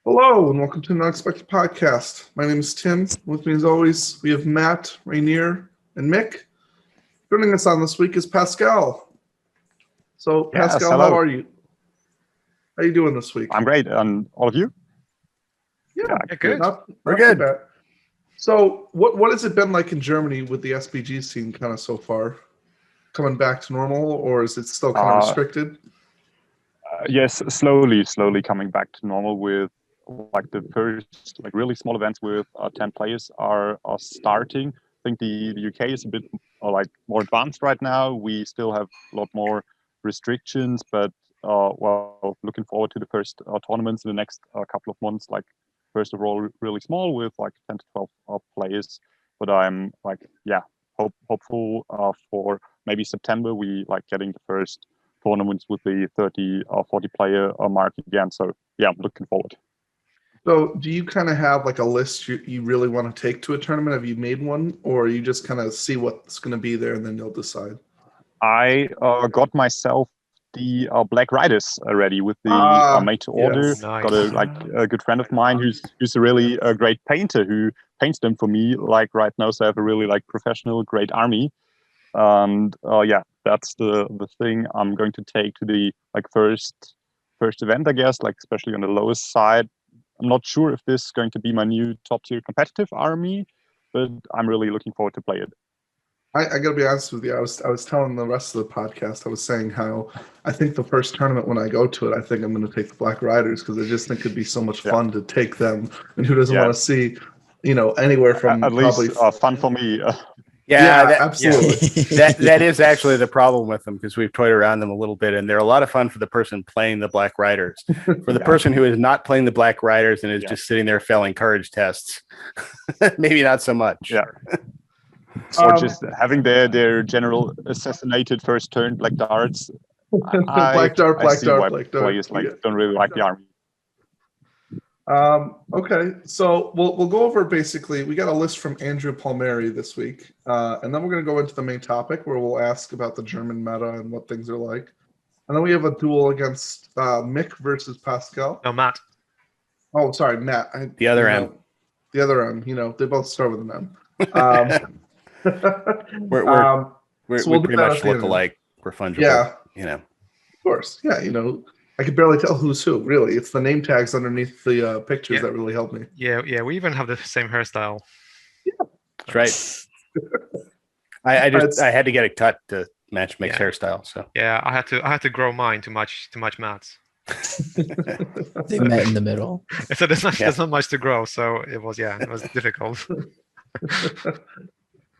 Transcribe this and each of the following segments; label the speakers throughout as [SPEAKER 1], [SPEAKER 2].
[SPEAKER 1] Hello and welcome to the Unexpected Podcast. My name is Tim. With me as always, we have Matt, Rainier, and Mick. Joining us on this week is Pascal. So Pascal,
[SPEAKER 2] hello.
[SPEAKER 1] how are you? How are you doing this week?
[SPEAKER 2] I'm great. And all of you?
[SPEAKER 1] Yeah,
[SPEAKER 3] good.
[SPEAKER 1] We're
[SPEAKER 2] good.
[SPEAKER 1] Bad. So what has it been like in Germany with the SBG scene kind of so far? Coming back to normal, or is it still kind of restricted?
[SPEAKER 2] Yes, slowly coming back to normal with like the first really small events with 10 players are starting. I think the UK is a bit more advanced right now. We still have a lot more restrictions, but looking forward to the first tournaments in the next couple of months. First of all, really small with 10 to 12 players. But I'm hopeful for maybe September we getting the first tournaments with the 30 or 40 player mark again. So yeah, I'm looking forward.
[SPEAKER 1] So do you kind of have like a list you really want to take to a tournament? Have you made one, or you just kind of see what's going to be there and then you'll decide?
[SPEAKER 2] I got myself the Black Riders ready with the made to order.
[SPEAKER 1] Yes.
[SPEAKER 3] Nice.
[SPEAKER 2] Got a good friend of mine who's a really great painter who paints them for me right now. So I have a really professional, great army. And that's the thing I'm going to take to the first event, I guess, especially on the lowest side. I'm not sure if this is going to be my new top tier competitive army, but I'm really looking forward to play it.
[SPEAKER 1] I gotta be honest with you. I was telling the rest of the podcast. I was saying how I think the first tournament when I go to it, I think I'm going to take the Black Riders because I just think it'd be so much fun to take them. And who doesn't want to see, anywhere from
[SPEAKER 2] at
[SPEAKER 1] probably
[SPEAKER 2] least fun for me.
[SPEAKER 1] Absolutely.
[SPEAKER 4] That is actually the problem with them because we've toyed around them a little bit, and they're a lot of fun for the person playing the Black Riders. For the person who is not playing the Black Riders and is just sitting there failing courage tests, maybe not so much.
[SPEAKER 2] Yeah. Or just having their general assassinated first turn Black Darts.
[SPEAKER 1] Black Dart.
[SPEAKER 2] Players don't really like the army.
[SPEAKER 1] Okay, so we'll go over basically. We got a list from Andrew Palmieri this week, and then we're going to go into the main topic where we'll ask about the German meta and what things are like, and then we have a duel against Mick versus Pascal.
[SPEAKER 3] No, Matt.
[SPEAKER 1] Oh, sorry, Matt.
[SPEAKER 4] The other M.
[SPEAKER 1] The other M. They both start with an M.
[SPEAKER 4] We pretty much look alike. We're fungible.
[SPEAKER 1] Yeah. Of course. Yeah. I could barely tell who's who. Really, it's the name tags underneath the pictures that really help me.
[SPEAKER 3] Yeah. We even have the same hairstyle.
[SPEAKER 1] Yeah,
[SPEAKER 4] that's right. I had to get it cut to match Mick's hairstyle. So
[SPEAKER 3] yeah, I had to grow mine to match Matt's.
[SPEAKER 5] They met in the middle.
[SPEAKER 3] So there's not much to grow. So it was difficult.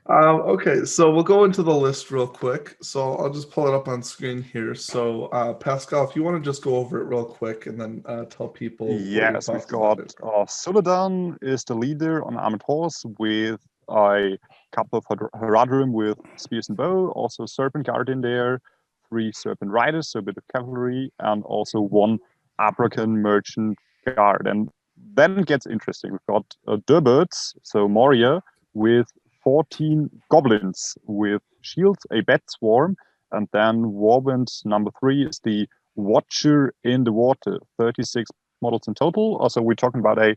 [SPEAKER 1] Okay, so we'll go into the list real quick. So I'll just pull it up on screen here. So Pascal, if you want to just go over it real quick and then tell people.
[SPEAKER 2] Yes, we've got Suladan is the leader on Armored Horse with a couple of Heradrim with Spears and Bow, also Serpent Guard in there, 3 Serpent Riders, so a bit of cavalry, and also 1 Abrakan Merchant Guard. And then it gets interesting. We've got Durbirds, so Moria, with 14 goblins with shields, a bat swarm, and then Warband number 3 is the Watcher in the Water, 36 models in total. Also, we're talking about a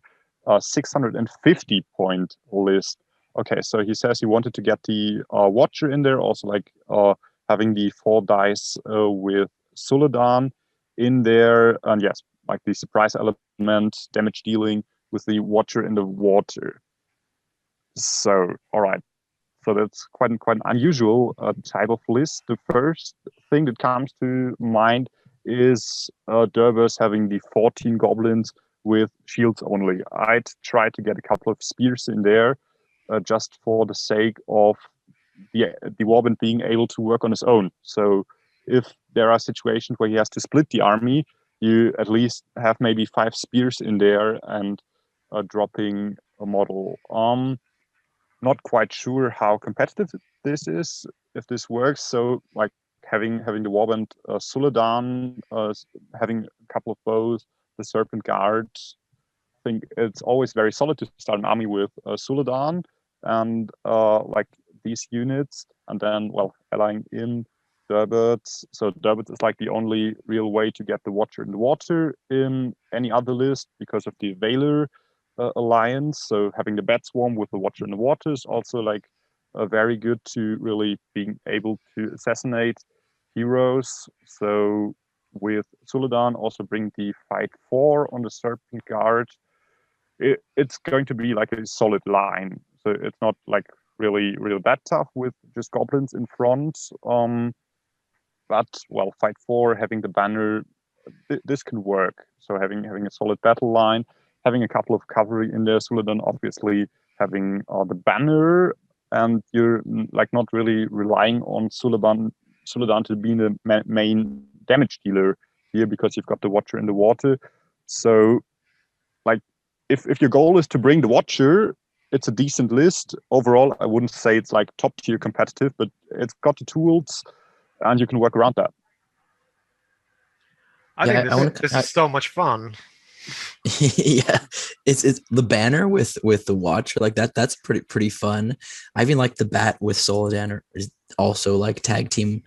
[SPEAKER 2] 650 point list. Okay, so he says he wanted to get the Watcher in there, also having the 4 dice with Suladan in there, and yes, the surprise element, damage dealing with the Watcher in the Water. So, all right. So that's quite an unusual type of list. The first thing that comes to mind is Durbers having the 14 goblins with shields only. I'd try to get a couple of spears in there just for the sake of the Warband being able to work on his own. So if there are situations where he has to split the army, you at least have maybe 5 spears in there and dropping a model. Not quite sure how competitive this is, if this works. So having the Warband Suladan, having a couple of bows, the Serpent Guard. I think it's always very solid to start an army with Suladan and these units, and then allying in Derbots. So Derbots is like the only real way to get the Watcher in the water in any other list because of the Valor alliance. So having the Bat Swarm with the Watcher in the water is also like very good to really being able to assassinate heroes. So with Suladan also bring the Fight 4 on the Serpent Guard. It's going to be like a solid line. So it's not like really that tough with just goblins in front. But well, Fight 4, having the banner, this can work. So having a solid battle line, having a couple of cavalry in there, Suladan obviously having the banner, and you're like not really relying on Suladan to be the main damage dealer here because you've got the Watcher in the water. So like if your goal is to bring the Watcher, it's a decent list. Overall, I wouldn't say it's like top tier competitive, but it's got the tools and you can work around that.
[SPEAKER 3] I think this is so much fun.
[SPEAKER 5] Yeah, it's the banner with the Watcher, like that's pretty fun. I even like the Bat with Soladan is also like tag team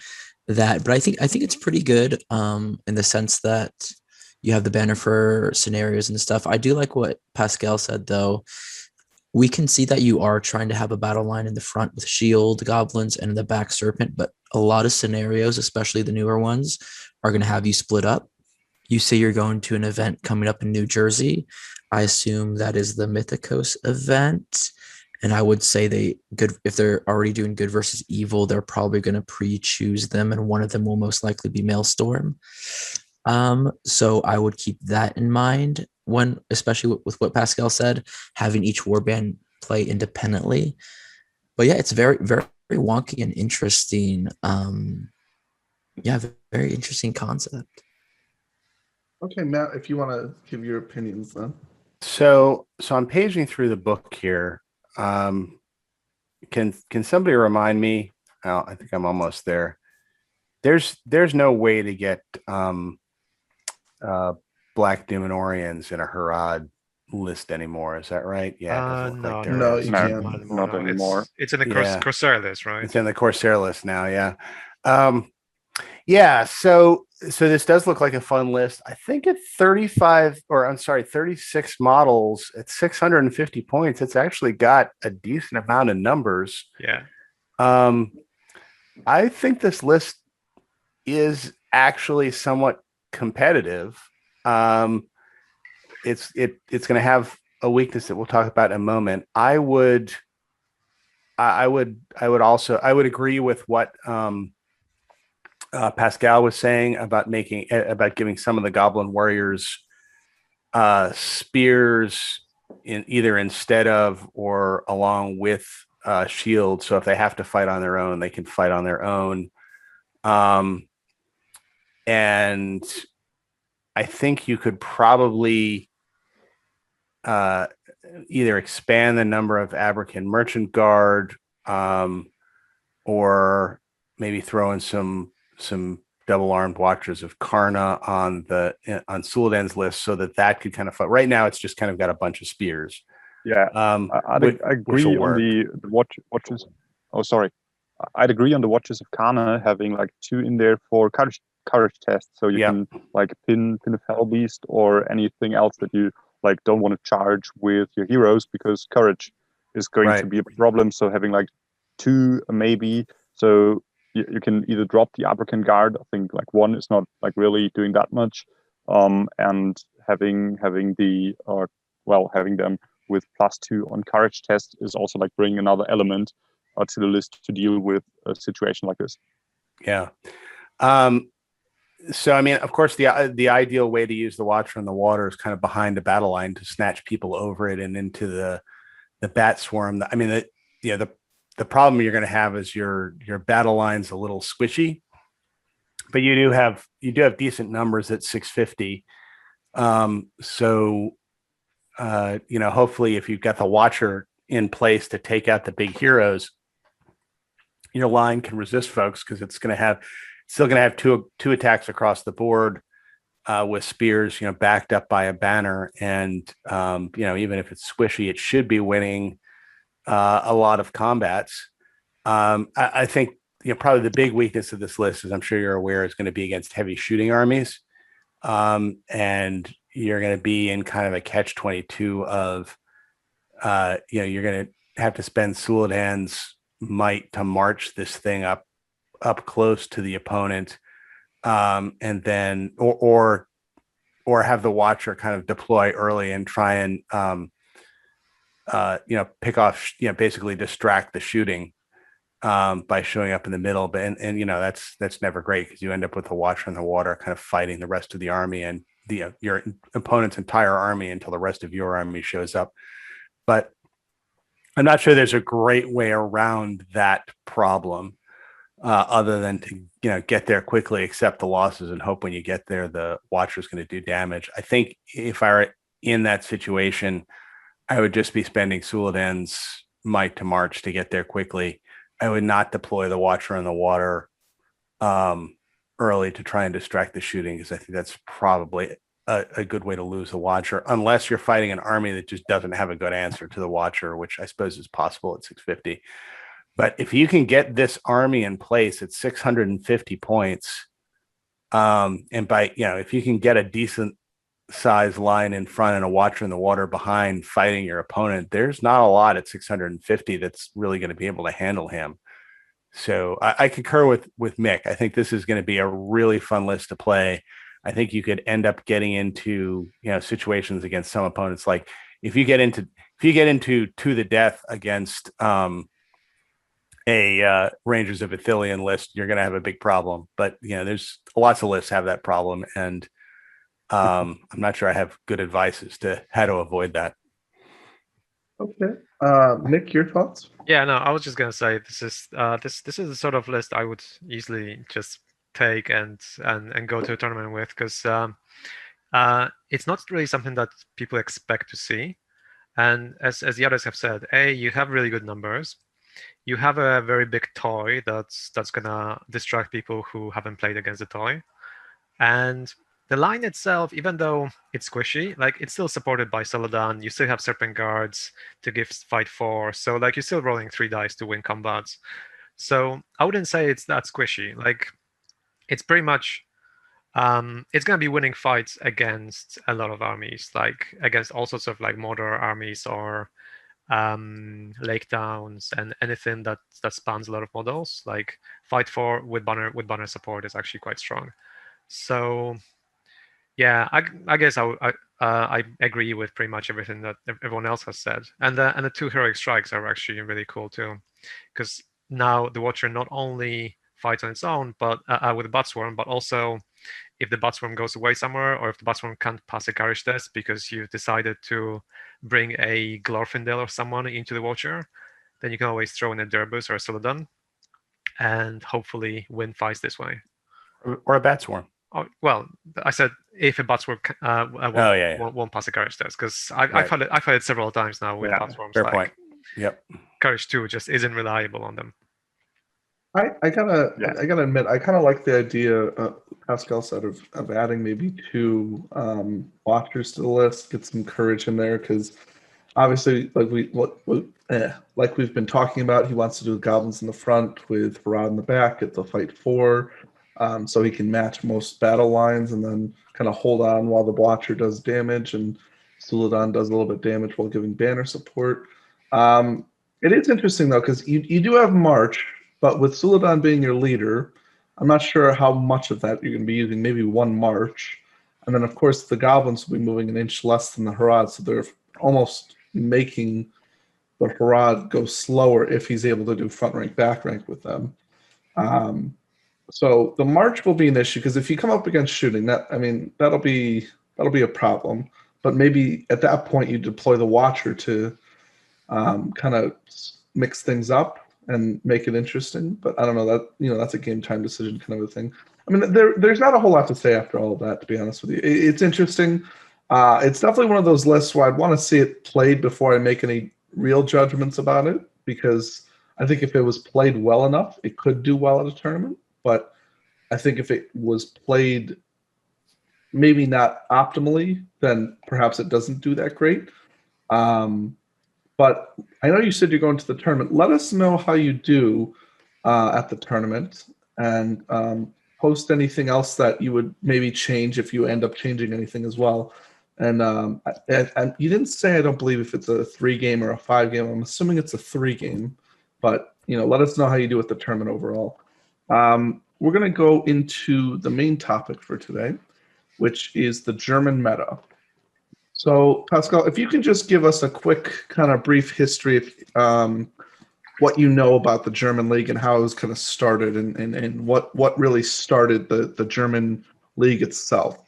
[SPEAKER 5] that, but I think it's pretty good in the sense that you have the banner for scenarios and stuff. I do like what Pascal said though. We can see that you are trying to have a battle line in the front with shield goblins and in the back serpent, but a lot of scenarios, especially the newer ones, are going to have you split up. You say you're going to an event coming up in New Jersey. I assume that is the Mythicos event. And I would say if they're already doing good versus evil, they're probably going to pre-choose them, and one of them will most likely be Maelstrom. So I would keep that in mind especially with what Pascal said, having each warband play independently. But yeah, it's very, very wonky and interesting. Very interesting concept.
[SPEAKER 1] Okay, Matt, if you want to give your opinions then.
[SPEAKER 4] So I'm paging through the book here. Can somebody remind me? Oh, I think I'm almost there. There's no way to get Black Numenorians in a Harad list anymore. Is that right? Yeah.
[SPEAKER 1] No, you can't.
[SPEAKER 2] Not anymore.
[SPEAKER 3] It's in the Corsair list, right?
[SPEAKER 4] It's in the Corsair list now. Yeah. Yeah. So this does look like a fun list. I think at 36 models at 650 points, it's actually got a decent amount of numbers.
[SPEAKER 3] Yeah.
[SPEAKER 4] I think this list is actually somewhat competitive. It's going to have a weakness that we'll talk about in a moment. I would agree with what Pascal was saying about giving some of the Goblin Warriors spears either instead of or along with shield. So if they have to fight on their own, they can fight on their own. And I think you could probably either expand the number of Abrakan Merchant Guard, or maybe throw in some double-armed Watchers of Karna on Suladan's list, so that could kind of fight. Right now, it's just kind of got a bunch of spears.
[SPEAKER 2] Yeah, I agree on the watches. Oh, sorry. I'd agree on the Watchers of Karna having like 2 in there for courage test, so you can like pin a fell beast or anything else that you like don't want to charge with your heroes because courage is going to be a problem. So having like 2 maybe, so you can either drop the Abrakan Guard. I think like 1 is not like really doing that much, and having them with +2 on courage test is also like bringing another element to the list to deal with a situation like this.
[SPEAKER 4] Yeah. So, I mean, of course, the ideal way to use the Watcher in the water is kind of behind the battle line to snatch people over it and into the Bat Swarm. I mean, the problem you're going to have is your battle line's a little squishy, but you do have decent numbers at 650. Hopefully if you've got the Watcher in place to take out the big heroes, your line can resist folks because it's still going to have two attacks across the board with spears, backed up by a banner. And, even if it's squishy, it should be winning a lot of combats. I think probably the big weakness of this list, as I'm sure you're aware, is going to be against heavy shooting armies. And you're going to be in kind of a catch-22 of, you're going to have to spend Suladan's might to march this thing up close to the opponent, and then or have the Watcher kind of deploy early and try and pick off, basically distract the shooting by showing up in the middle. But that's never great, because you end up with the Watcher in the water kind of fighting the rest of the army and your opponent's entire army until the rest of your army shows up. But I'm not sure there's a great way around that problem, other than to get there quickly, accept the losses, and hope when you get there the Watcher is going to do damage. I think if I were in that situation, I would just be spending Suladan's might to march to get there quickly. I would not deploy the Watcher in the water early to try and distract the shooting, because I think that's probably a good way to lose the Watcher, unless you're fighting an army that just doesn't have a good answer to the Watcher, which I suppose is possible at 650. But if you can get this army in place at 650 points, and by, if you can get a decent size line in front and a Watcher in the water behind fighting your opponent, there's not a lot at 650 that's really going to be able to handle him. So I concur with Mick. I think this is going to be a really fun list to play. I think you could end up getting into situations against some opponents, like if you get into to the death against a Rangers of Ithilien list, you're going to have a big problem. But there's lots of lists have that problem, and I'm not sure I have good advice as to how to avoid that.
[SPEAKER 1] Okay, Nick, your thoughts?
[SPEAKER 3] Yeah, no, I was just gonna say this is the sort of list I would easily just take and go to a tournament with, because it's not really something that people expect to see. And as the others have said, you have really good numbers. You have a very big toy that's gonna distract people who haven't played against the toy. And the line itself, even though it's squishy, like it's still supported by Suladan. You still have Serpent Guards to give fight 4. So like you're still rolling 3 dice to win combats. So I wouldn't say it's that squishy. Like it's pretty much it's going to be winning fights against a lot of armies, like against all sorts of like Mordor armies or lake towns and anything that spans a lot of models. Like fight 4 with banner support is actually quite strong. So yeah, I guess I agree with pretty much everything that everyone else has said. And the 2 heroic strikes are actually really cool too, because now the Watcher not only fights on its own, but with the Batswarm, but also if the Batswarm goes away somewhere, or if the Batswarm can't pass a courage test because you've decided to bring a Glorfindel or someone into the Watcher, then you can always throw in a Durbus or a Suladan and hopefully win fights this way.
[SPEAKER 4] Or a Batswarm.
[SPEAKER 3] Oh, well, I said if a Batswarm won't pass a courage test, because I've had it several times now with Batswarms.
[SPEAKER 4] Fair point. Yep.
[SPEAKER 3] Courage 2 just isn't reliable on them.
[SPEAKER 1] I gotta admit, I kind of like the idea Pascal said of adding maybe 2 Watchers to the list, get some courage in there, because obviously, like we've been talking about, he wants to do Goblins in the front with Harad in the back at the fight 4, so he can match most battle lines and then kind of hold on while the Watcher does damage and Suladan does a little bit of damage while giving banner support. It is interesting though, because you do have March. But with Suladan being your leader, I'm not sure how much of that you're going to be using. Maybe 1 march. And then, of course, the Goblins will be moving an inch less than the Harad. So they're almost making the Harad go slower if he's able to do front rank, back rank with them. So the march will be an issue, because if you come up against shooting, that'll be a problem. But maybe at that point you deploy the Watcher to kind of mix things up and make it interesting. But I don't know, that that's a game time decision kind of a thing. I mean, there's not a whole lot to say after all of that, to be honest with you. It's interesting. It's definitely one of those lists where I'd want to see it played before I make any real judgments about it, because I think if it was played well enough, it could do well at a tournament. But I think if it was played maybe not optimally, then perhaps it doesn't do that great. But I know you said you're going to the tournament. Let us know how you do, at the tournament, and post anything else that you would maybe change if you end up changing anything as well. And you didn't say, I don't believe, if it's a 3-game or a 5-game. I'm assuming it's a 3-game, but let us know how you do with the tournament overall. We're going to go into the main topic for today, which is the German meta. So, Pascal, if you can just give us a quick kind of brief history of what you know about the German league and how it was kind of started, and what really started the German league itself.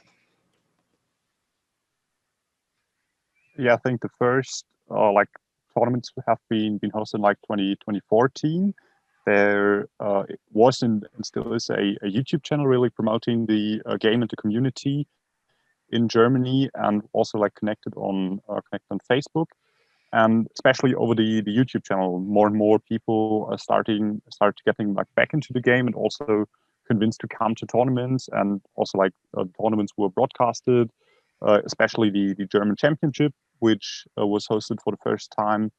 [SPEAKER 2] Yeah, I think the first tournaments have been hosted in 2014. There was and still is a YouTube channel really promoting the game and the community in Germany, and also connected on Facebook. And especially over the YouTube channel, more and more people are started getting back into the game, and also convinced to come to tournaments. And also tournaments were broadcasted, especially the German Championship, which was hosted for the first time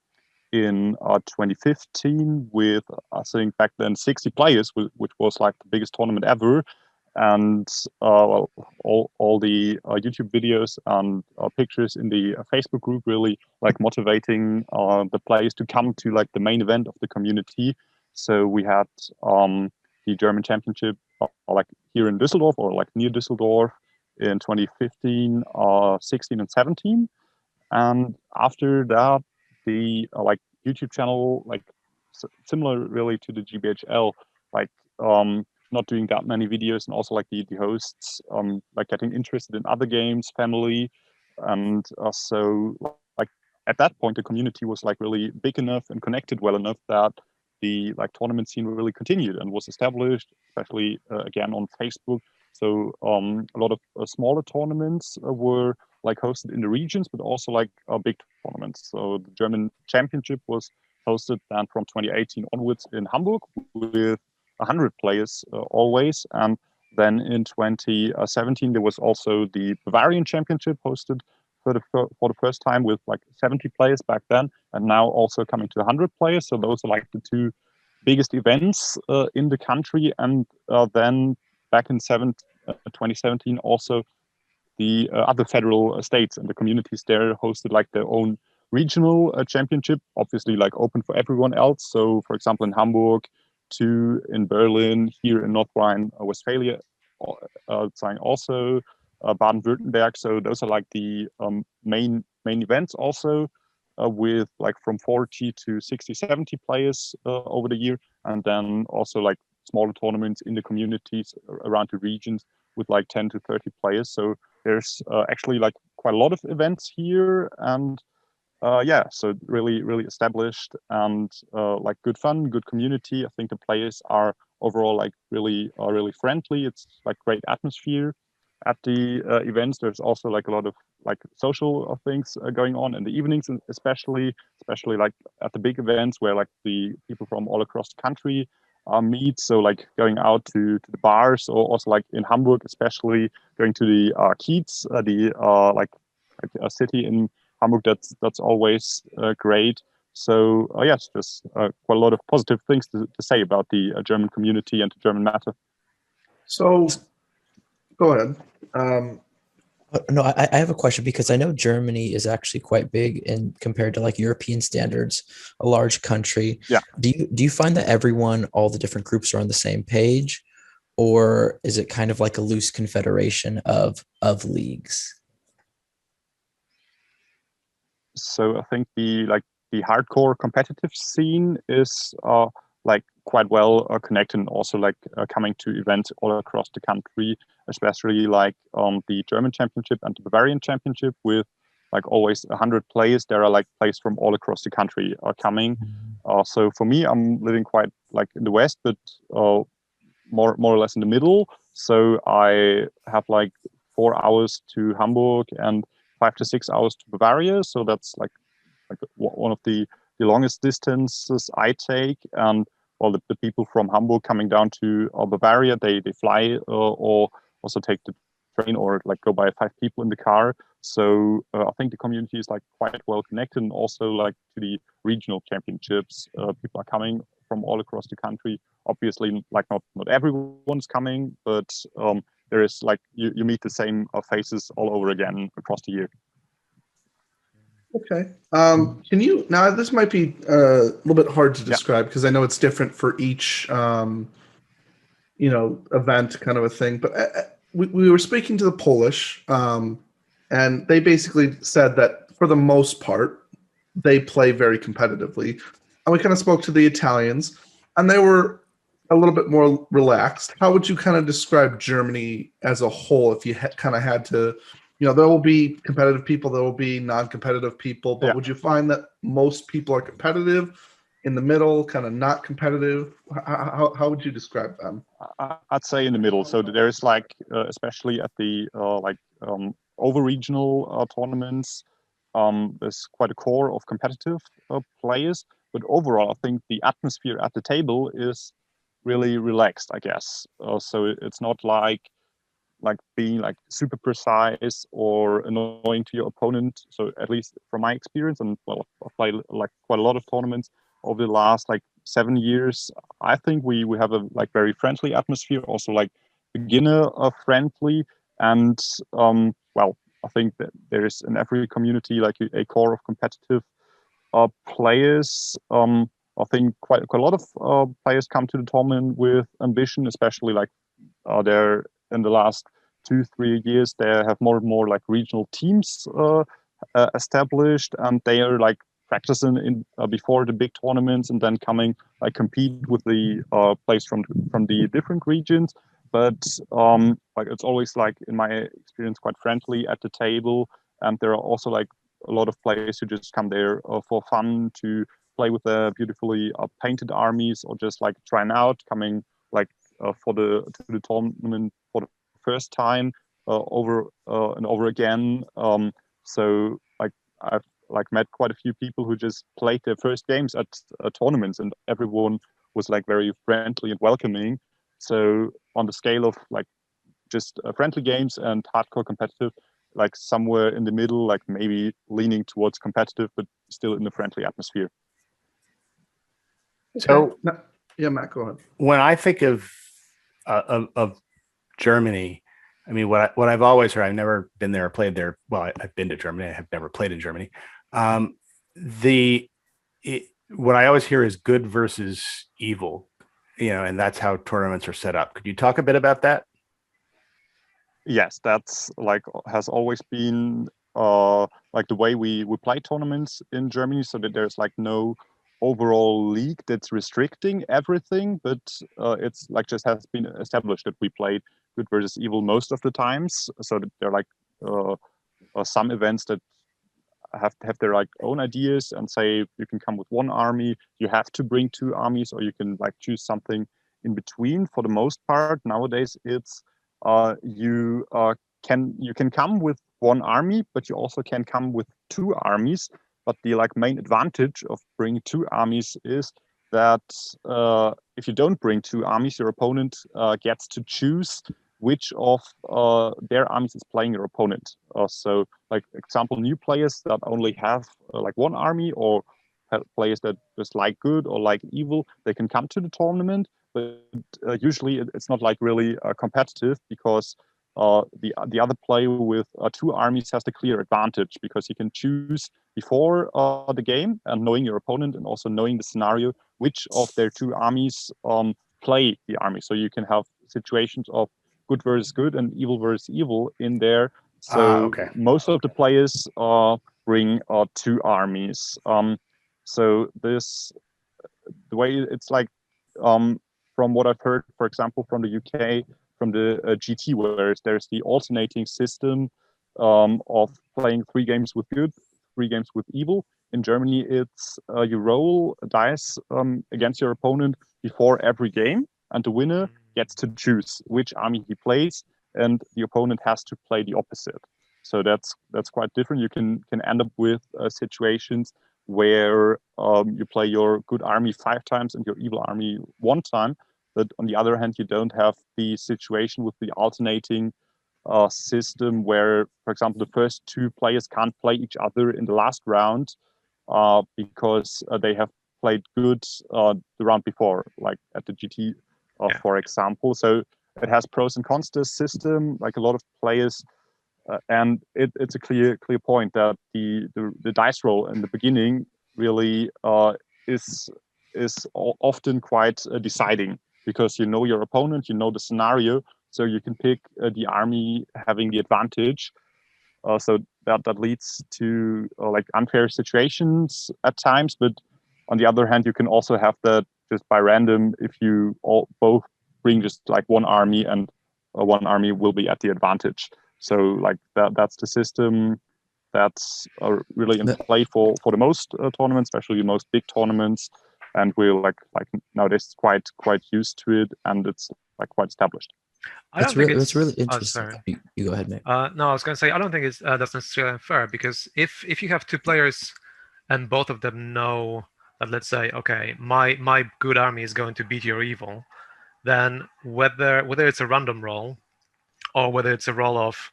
[SPEAKER 2] in 2015 with, I think back then, 60 players, which was the biggest tournament ever. And all the YouTube videos and pictures in the Facebook group really motivating the players to come to the main event of the community. So we had the German Championship here in Düsseldorf, or near Düsseldorf, in 2015, 16, and 17. And after that, the YouTube channel, similar really to the GBHL, not doing that many videos, and also the hosts getting interested in other games, family, and so at that point the community was really big enough and connected well enough that the tournament scene really continued and was established, especially again on Facebook. So a lot of smaller tournaments were hosted in the regions, but also big tournaments. So the German Championship was hosted then from 2018 onwards in Hamburg with 100 players always. And then in 2017 there was also the Bavarian Championship hosted for the first time with 70 players back then, and now also coming to 100 players. So those are the two biggest events in the country. And then back in 2017 also the other federal states and the communities there hosted their own regional championship, obviously open for everyone else. So for example in Hamburg, 2 in Berlin, here in North Rhine-Westphalia, also Baden-Württemberg. So those are the main events also, with from 40 to 60, 70 players over the year. And then also smaller tournaments in the communities around the regions with 10 to 30 players. So there's actually quite a lot of events here, and so really established, and good fun, good community. I think the players are overall really friendly. It's great atmosphere at the events. There's also a lot of social things going on in the evenings, and especially at the big events where the people from all across the country meet. So going out to the bars, or also in Hamburg, especially going to the Kiez, a city in Hamburg that's always great. So yes, there's quite a lot of positive things to say about the German community and the German matter.
[SPEAKER 1] So go ahead.
[SPEAKER 5] No, I have a question, because I know Germany is actually quite big in compared to European standards, a large country.
[SPEAKER 2] Yeah.
[SPEAKER 5] Do you find that all the different groups are on the same page, or is it kind of like a loose confederation of leagues?
[SPEAKER 2] So I think the hardcore competitive scene is quite well connected, and also coming to events all across the country, especially the German Championship and the Bavarian Championship with always 100 players. There are players from all across the country are coming. So for me, I'm living quite in the west, but more or less in the middle. So I have 4 hours to Hamburg and 5 to 6 hours to Bavaria. So that's one of the longest distances I take. And the people from Hamburg coming down to Bavaria, they fly or also take the train, or go by 5 people in the car. So I think the community is quite well connected, and also to the regional championships. People are coming from all across the country. Obviously, like not everyone's coming, but there is like you meet the same faces all over again across the year.
[SPEAKER 1] Okay. Can you now? This might be a little bit hard to describe because I know it's different for each, event, kind of a thing. But we were speaking to the Polish, and they basically said that for the most part, they play very competitively. And we kind of spoke to the Italians, and they were a little bit more relaxed. How would you kind of describe Germany as a whole if you kind of had to? There will be competitive people, there will be non-competitive people, but would you find that most people are competitive, in the middle, kind of not competitive? How would you describe them?
[SPEAKER 2] I'd say in the middle. So there's like, especially at the over-regional tournaments, there's quite a core of competitive players. But overall, I think the atmosphere at the table is really relaxed, I guess. So it's not like being like super precise or annoying to your opponent. So at least from my experience, and well, I've played like quite a lot of tournaments over the last like 7 years. I think we have a like very friendly atmosphere, also like beginner friendly, and well, I think that there is in every community like a core of competitive players. I think quite a lot of players come to the tournament with ambition, especially like they're in the last 2-3 years they have more and more like regional teams established, and they are like practicing in before the big tournaments and then coming like compete with the players from the different regions. But like it's always like in my experience quite friendly at the table, and there are also like a lot of players who just come there for fun to play with their beautifully painted armies, or just like trying out, coming like to the tournament for the first time over and over again. So like I've like met quite a few people who just played their first games at tournaments, and everyone was like very friendly and welcoming. So on the scale of like just friendly games and hardcore competitive, like somewhere in the middle, like maybe leaning towards competitive, but still in a friendly atmosphere.
[SPEAKER 4] So
[SPEAKER 1] yeah, Matt, go ahead.
[SPEAKER 4] When I think of Germany, I mean, what I've always heard, I've never been there or played there. Well, I've been to Germany. I have never played in Germany. What I always hear is good versus evil, and that's how tournaments are set up. Could you talk a bit about that?
[SPEAKER 2] Yes, that's like has always been like the way we play tournaments in Germany, so that there's like no overall league that's restricting everything, but it's like just has been established that we play good versus evil most of the times. So that there are like some events that have their like own ideas and say you can come with one army, you have to bring 2 armies, or you can like choose something in between. For the most part nowadays, it's you can come with 1 army, but you also can come with 2 armies. But the like main advantage of bringing 2 armies is that if you don't bring 2 armies, your opponent gets to choose which of their armies is playing your opponent. So, like example, new players that only have like 1 army, or players that just like good or like evil, they can come to the tournament. But usually it's not like really competitive, because the other player with 2 armies has the clear advantage, because he can choose before the game, and knowing your opponent and also knowing the scenario, which of their 2 armies play the army. So you can have situations of good versus good and evil versus evil in there. So most of the players bring 2 armies. So the way it's like, from what I've heard, for example, from the UK, from the GT, where there's the alternating system of playing 3 games with good, 3 games with evil. In Germany, it's you roll dice against your opponent before every game, and the winner gets to choose which army he plays, and the opponent has to play the opposite. So that's quite different. You can end up with situations where you play your good army 5 times and your evil army 1 time. But on the other hand, you don't have the situation with the alternating system where, for example, the first 2 players can't play each other in the last round because they have played good the round before, like at the GT, for example. So it has pros and cons, this system. Like a lot of players, and it's a clear point that the dice roll in the beginning really is often quite deciding, because you know your opponent, you know the scenario, so you can pick the army having the advantage. So that leads to like unfair situations at times. But on the other hand, you can also have that just by random, if you both bring just like one army, and one army will be at the advantage. So like that's the system that's really in play for the most tournaments, especially the most big tournaments. And we're like nowadays quite used to it, and it's like quite established.
[SPEAKER 5] That's really interesting.
[SPEAKER 3] Oh, sorry.
[SPEAKER 5] You go ahead, mate.
[SPEAKER 3] No, I was going to say, I don't think it's that's necessarily unfair, because if you have two players and both of them know that, let's say, okay, my good army is going to beat your evil, then whether it's a random roll or whether it's a roll of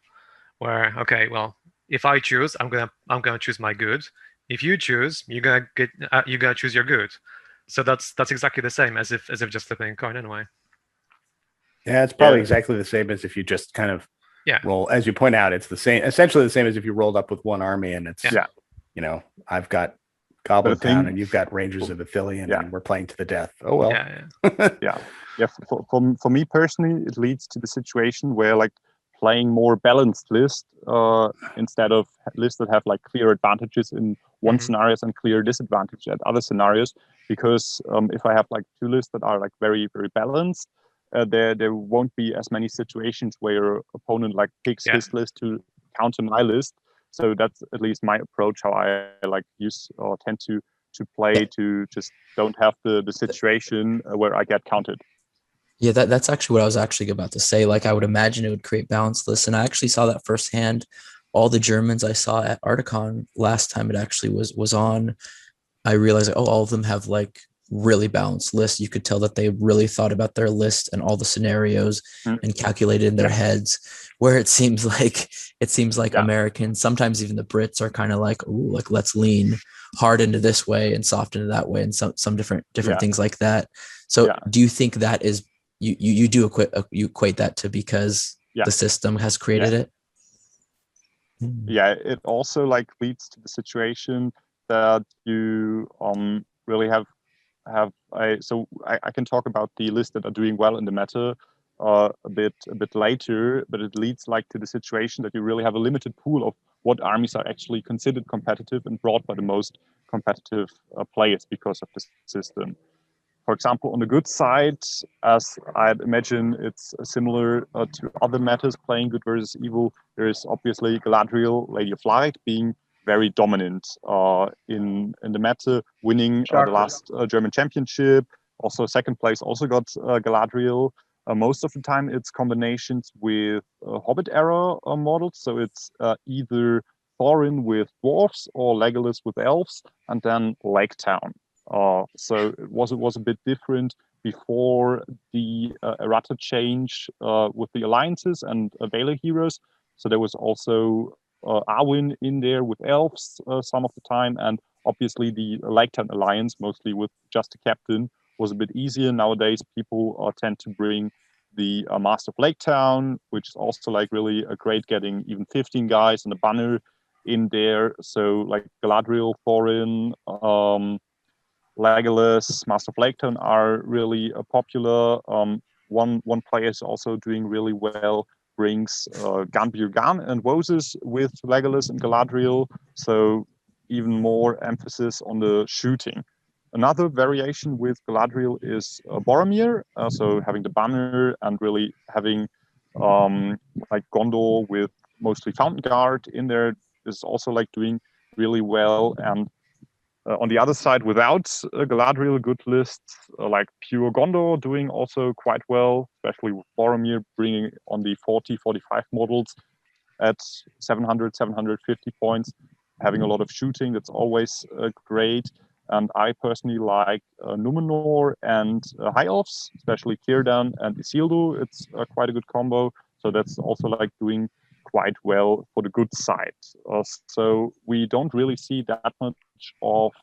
[SPEAKER 3] where, okay, well, if I choose, I'm gonna choose my good. If you choose, you're gonna choose your good. So that's exactly the same as if just flipping a coin anyway.
[SPEAKER 4] Yeah, it's probably exactly the same as if you just kind of roll. As you point out, it's the same, essentially the same as if you rolled up with one army, and it's you know, I've got Goblin Town and you've got Rangers of Athelion, and we're playing to the death. Oh well.
[SPEAKER 2] Yeah. For me personally, it leads to the situation where like playing more balanced list instead of lists that have like clear advantages in one scenarios and clear disadvantage at other scenarios. Because if I have like two lists that are like very balanced, there won't be as many situations where your opponent like picks his list to counter my list. So that's at least my approach, how I like use or tend to play, to just don't have the situation where I get counted.
[SPEAKER 5] Yeah, that's actually what I was actually about to say. Like, I would imagine it would create balanced lists, and I actually saw that firsthand. All the Germans I saw at Articon last time it actually was on, I realized, all of them have like really balanced lists. You could tell that they really thought about their list and all the scenarios and calculated in their heads. Where it seems like Americans, sometimes even the Brits, are kind of like, ooh, like let's lean hard into this way and soft into that way, and some different things like that. So do you think that is you equate that to because the system has created it?
[SPEAKER 2] Yeah, it also like leads to the situation that you really have I can talk about the lists that are doing well in the meta a bit later, but it leads like to the situation that you really have a limited pool of what armies are actually considered competitive and brought by the most competitive players because of the system. For example, on the good side, as I'd imagine it's similar to other metas playing good versus evil, there is obviously Galadriel, Lady of Light, being very dominant in the meta, winning the last German championship. Also, second place also got Galadriel. Most of the time, it's combinations with Hobbit era models. So it's either Thorin with dwarves or Legolas with elves, and then Lake Town. So it was a bit different before the errata change with the alliances and Valor heroes. So there was also Arwen in there with elves some of the time, and obviously the Lake Town alliance, mostly with just a captain, was a bit easier. Nowadays, people tend to bring the Master of Lake Town, which is also like really a great, getting even 15 guys and a banner in there. So like Galadriel, Thorin, Legolas, Master of Lake Town are really popular. One player is also doing really well, brings Gunbjörn and Woses with Legolas and Galadriel, so even more emphasis on the shooting. Another variation with Galadriel is Boromir, so having the banner and really having like Gondor with mostly Fountain Guard in there is also like doing really well. And on the other side, without Galadriel, good lists like Pure Gondor doing also quite well, especially with Boromir bringing on the 40-45 models at 700, 750 points, having a lot of shooting. That's always great. And I personally like Numenor and High Elves, especially Círdan and Isildur. It's quite a good combo. So that's also like doing quite well for the good side. So we don't really see that much of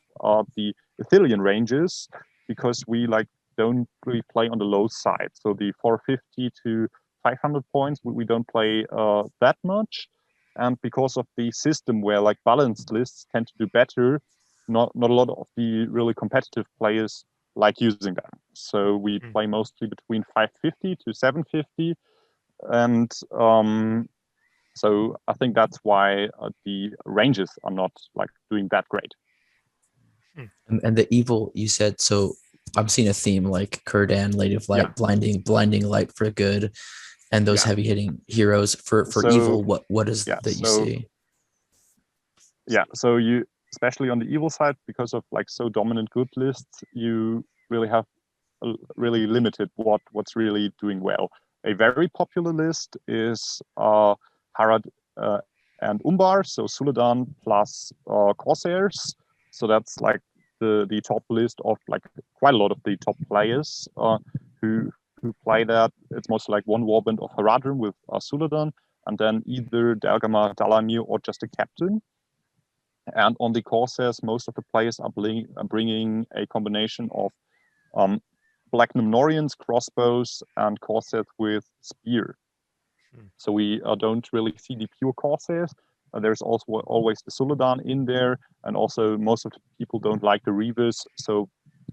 [SPEAKER 2] the Ithilien ranges, because we like don't really play on the low side. So the 450 to 500 points, we don't play that much. And because of the system where like balanced lists tend to do better, not a lot of the really competitive players like using them. So we play mostly between 550 to 750. And so I think that's why the ranges are not like doing that great.
[SPEAKER 5] And the evil you said, so I'm seeing a theme like Kurdan, Lady of Light,
[SPEAKER 2] Yeah.
[SPEAKER 5] blinding light for good, and those heavy hitting heroes for
[SPEAKER 2] So,
[SPEAKER 5] evil. What is that you see?
[SPEAKER 2] Yeah, so you, especially on the evil side, because of like so dominant good lists, you really have really limited what's really doing well. A very popular list is Harad and Umbar, so Suladan plus Corsairs. So that's like the top list of like quite a lot of the top players who play that. It's mostly like one warband of Haradrim with Suladan, and then either Dalgamar, Dalamir, or just a captain. And on the Corsairs, most of the players are bringing a combination of Black Numnorians, crossbows, and Corsairs with spear. So we don't really see the pure Corsairs. There's also always the Suladan in there, and also most of the people don't like the Reavers, so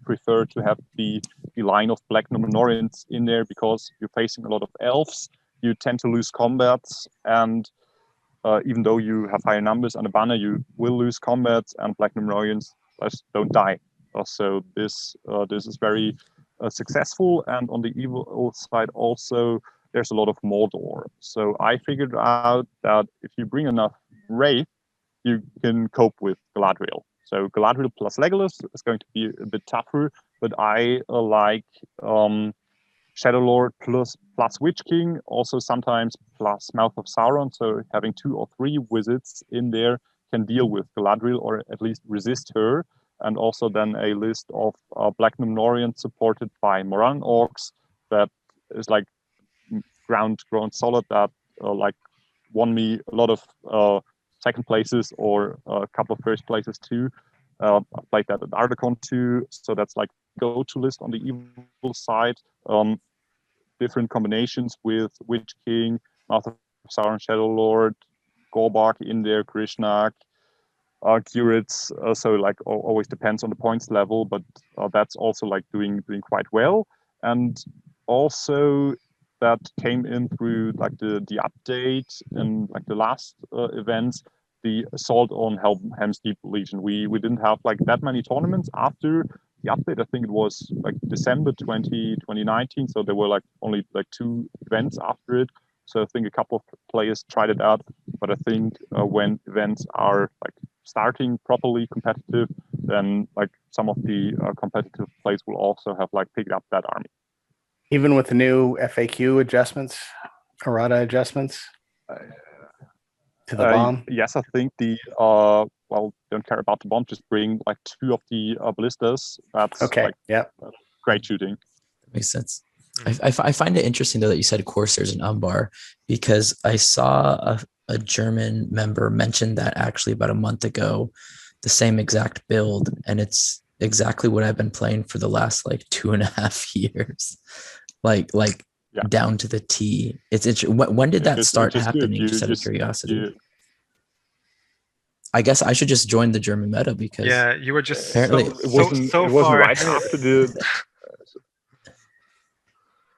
[SPEAKER 2] prefer to have the line of Black Numnorians in there, because you're facing a lot of elves. You tend to lose combats, and even though you have higher numbers on the banner, you will lose combats, and Black Numnorians don't die. So this is very successful. And on the evil side also, there's a lot of Mordor. So I figured out that if you bring enough Wraith, you can cope with Galadriel. So Galadriel plus Legolas is going to be a bit tougher, but I like Shadowlord plus Witch King, also sometimes plus Mouth of Sauron. So having 2 or 3 wizards in there can deal with Galadriel, or at least resist her. And also then a list of Black Numnorians supported by Moran Orcs that is like ground solid, that like won me a lot of second places or a couple of first places too. I played that at Ardacon too, so that's like go-to list on the evil side. Different combinations with Witch King, Mouth of Sauron, Shadowlord, Gorbak in there, Krishnak, Curates. So like always depends on the points level, but that's also like doing quite well. And also that came in through like the update and like the last events, the assault on Helm's Deep Legion. We didn't have like that many tournaments after the update. I think it was like December 2019. So there were like only like 2 events after it. So I think a couple of players tried it out, but I think when events are like starting properly competitive, then like some of the competitive players will also have like picked up that army.
[SPEAKER 4] Even with the new FAQ adjustments, errata adjustments to the bomb?
[SPEAKER 2] Yes, I think the don't care about the bomb, just bring like 2 of the ballistas. That's
[SPEAKER 4] okay.
[SPEAKER 2] Like, great shooting.
[SPEAKER 5] That makes sense. I find it interesting though that you said Corsairs and Umbar, because I saw a German member mention that actually about a month ago, the same exact build, and it's exactly what I've been playing for the last like 2.5 years, like down to the T. It's when did that start happening? Just out of curiosity. I guess I should just join the German meta, because
[SPEAKER 3] you were just
[SPEAKER 5] apparently
[SPEAKER 2] it wasn't
[SPEAKER 3] far
[SPEAKER 2] right after the.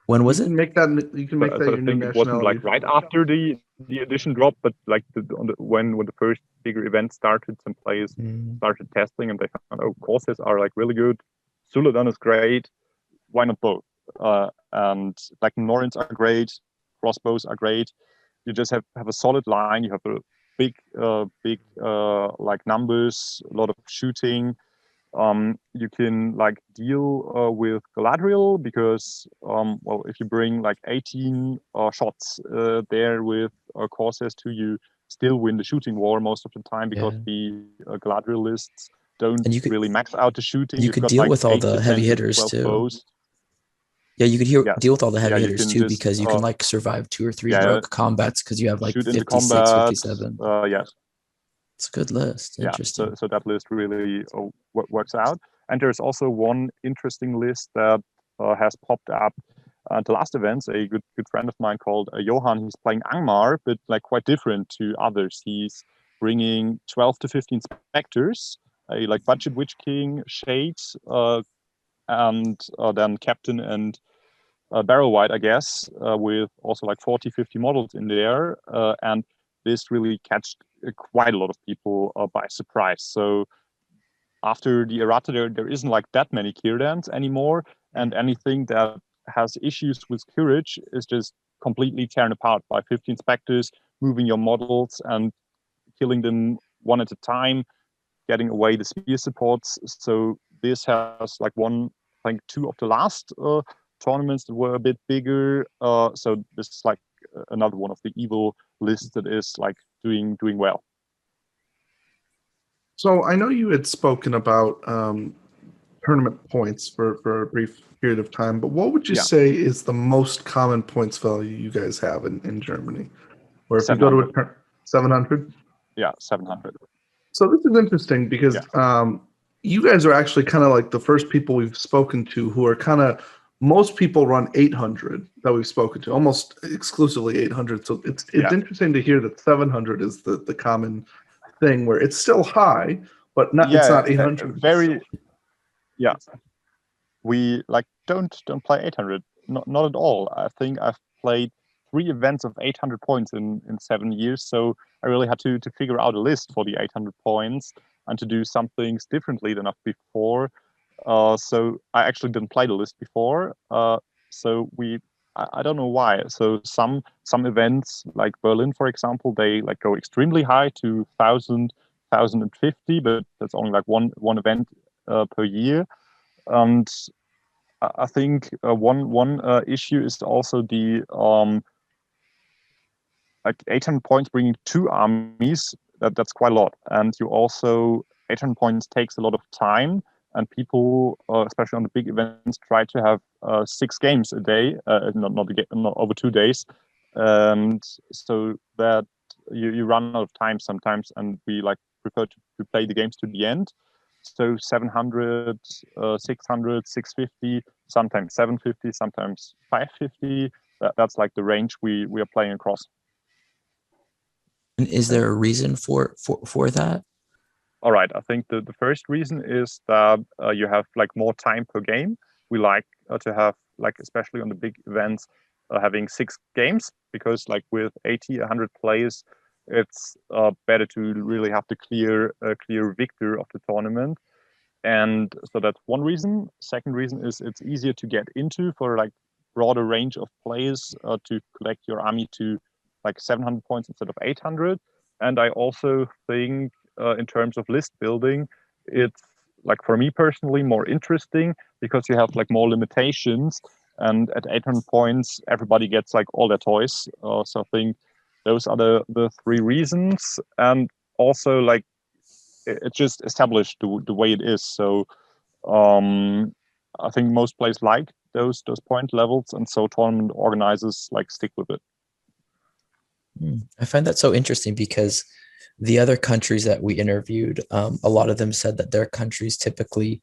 [SPEAKER 5] When was
[SPEAKER 1] you
[SPEAKER 5] it?
[SPEAKER 1] can make that your new nationality.
[SPEAKER 2] It wasn't like right after the edition drop, but like when the first bigger event started, some players started testing, and they found Corsairs are like really good. Suladan is great. Why not both? And like Norins are great. Crossbows are great. You just have a solid line. You have a big like numbers, a lot of shooting. You can like deal with Galadriel, because if you bring like 18 shots there with Corsairs too, you still win the shooting war most of the time, because the Galadriel lists don't really max out the shooting.
[SPEAKER 5] You could deal with all the heavy hitters too.
[SPEAKER 2] Bows.
[SPEAKER 5] Yeah, you could deal with all the heavy hitters too, because you can like survive 2 or 3 rogue combats, because you have like 56,
[SPEAKER 2] combat,
[SPEAKER 5] 57.
[SPEAKER 2] Yes.
[SPEAKER 5] It's a good list. Interesting.
[SPEAKER 2] So that list really works out. And there's also one interesting list that has popped up at the last events. A good friend of mine called Johan, he's playing Angmar, but like quite different to others. He's bringing 12 to 15 specters, a like budget Witch King, Shades, and then Captain and Barrow White, I guess, with also like 40, 50 models in there. And this really catched quite a lot of people by surprise. So after the errata, there isn't like that many Kirdans anymore, and anything that has issues with courage is just completely torn apart by 15 specters, moving your models and killing them one at a time, getting away the spear supports. So this has like won, I think, 2 of the last tournaments that were a bit bigger. So this is like another one of the evil lists that is like doing well.
[SPEAKER 1] So I know you had spoken about tournament points for a brief period of time, but what would you say is the most common points value you guys have in Germany? Or if you go to a 700?
[SPEAKER 2] Yeah, 700.
[SPEAKER 1] So this is interesting because you guys are actually kind of like the first people we've spoken to who are kind of, most people run 800 that we've spoken to, almost exclusively 800. So it's interesting to hear that 700 is the common thing, where it's still high, but not it's not 800.
[SPEAKER 2] We like don't play 800, not at all. I think I've played 3 events of 800 points in 7 years, so I really had to figure out a list for the 800 points and to do some things differently than before. So I actually didn't play the list before. So I don't know why. So some events like Berlin, for example, they like go extremely high to 1,000, 1,050, but that's only like one event per year. And I think one issue is also the like 800 points bringing 2 armies. That's quite a lot, and you also 800 points takes a lot of time. And people, especially on the big events, try to have 6 games a day, not over 2 days, and so that you run out of time sometimes. And we like prefer to play the games to the end. So 700, 600, 650, sometimes 750, sometimes 550. That's like the range we are playing across.
[SPEAKER 5] And is there a reason for that?
[SPEAKER 2] All right. I think the first reason is that you have like more time per game. We like to have, like, especially on the big events, having 6 games, because like with 80, 100 players, it's better to really have the clear victor of the tournament. And so that's one reason. Second reason is it's easier to get into for like broader range of players to collect your army to like 700 points instead of 800. And I also think in terms of list building, it's like, for me personally, more interesting because you have like more limitations. And at 800 points, everybody gets like all their toys. So I think those are the 3 reasons. And also, like, it's just established the way it is. So I think most players like those point levels, and so tournament organizers like stick with it.
[SPEAKER 5] I find that so interesting because the other countries that we interviewed, a lot of them said that their countries typically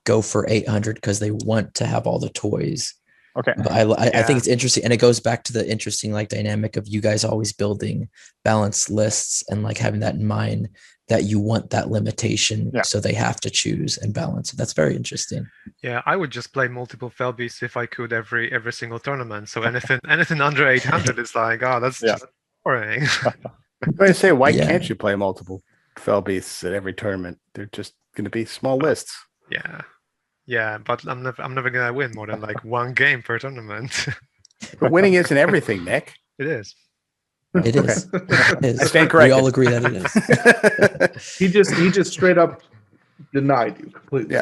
[SPEAKER 5] go for 800 because they want to have all the toys.
[SPEAKER 2] Okay.
[SPEAKER 5] But I think it's interesting, and it goes back to the interesting like dynamic of you guys always building balanced lists and like having that in mind, that you want that limitation, so they have to choose and balance. That's very interesting.
[SPEAKER 3] Yeah, I would just play multiple Felbeasts if I could every single tournament. So anything under 800 is like, that's just boring.
[SPEAKER 4] I'm going to say, why can't you play multiple Felbeasts at every tournament? They're just going to be small lists.
[SPEAKER 3] Yeah, but I'm never gonna win more than like 1 game per tournament.
[SPEAKER 4] But winning isn't everything, Nick.
[SPEAKER 3] It is.
[SPEAKER 5] It is. It is.
[SPEAKER 4] I stand corrected.
[SPEAKER 5] We all agree that it is.
[SPEAKER 1] He just straight up denied you completely.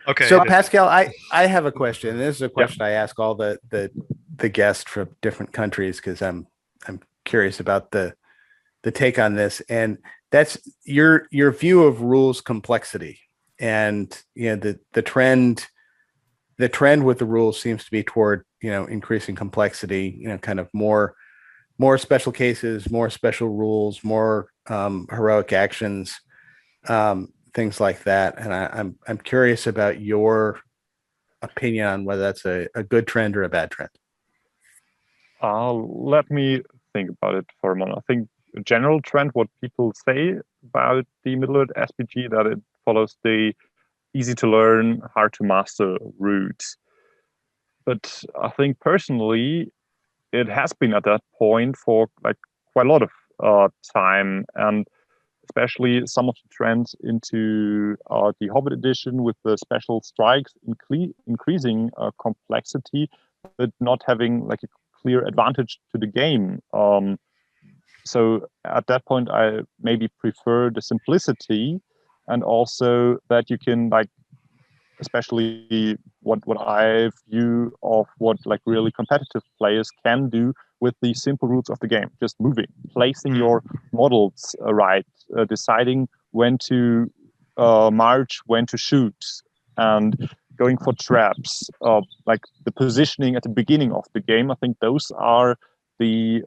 [SPEAKER 3] Okay.
[SPEAKER 4] So Pascal, I have a question. This is a question I ask all the guests from different countries because I'm curious about the take on this, and that's your view of rules complexity. And the trend with the rules seems to be toward increasing complexity, kind of more special cases, more special rules, more heroic actions. things like that. And I'm curious about your opinion on whether that's a good trend or a bad trend.
[SPEAKER 2] Let me think about it for a moment. I think a general trend, what people say about the Middle-earth SBG, that it follows the easy to learn, hard to master route. But I think personally, it has been at that point for like quite a lot of time, and especially some of the trends into the Hobbit edition with the special strikes increasing complexity, but not having like a clear advantage to the game. So at that point, I maybe prefer the simplicity, and also that you can like, especially what I view of what like really competitive players can do with the simple rules of the game, just moving, placing your models right, deciding when to march, when to shoot, and going for traps, like the positioning at the beginning of the game. I think those are the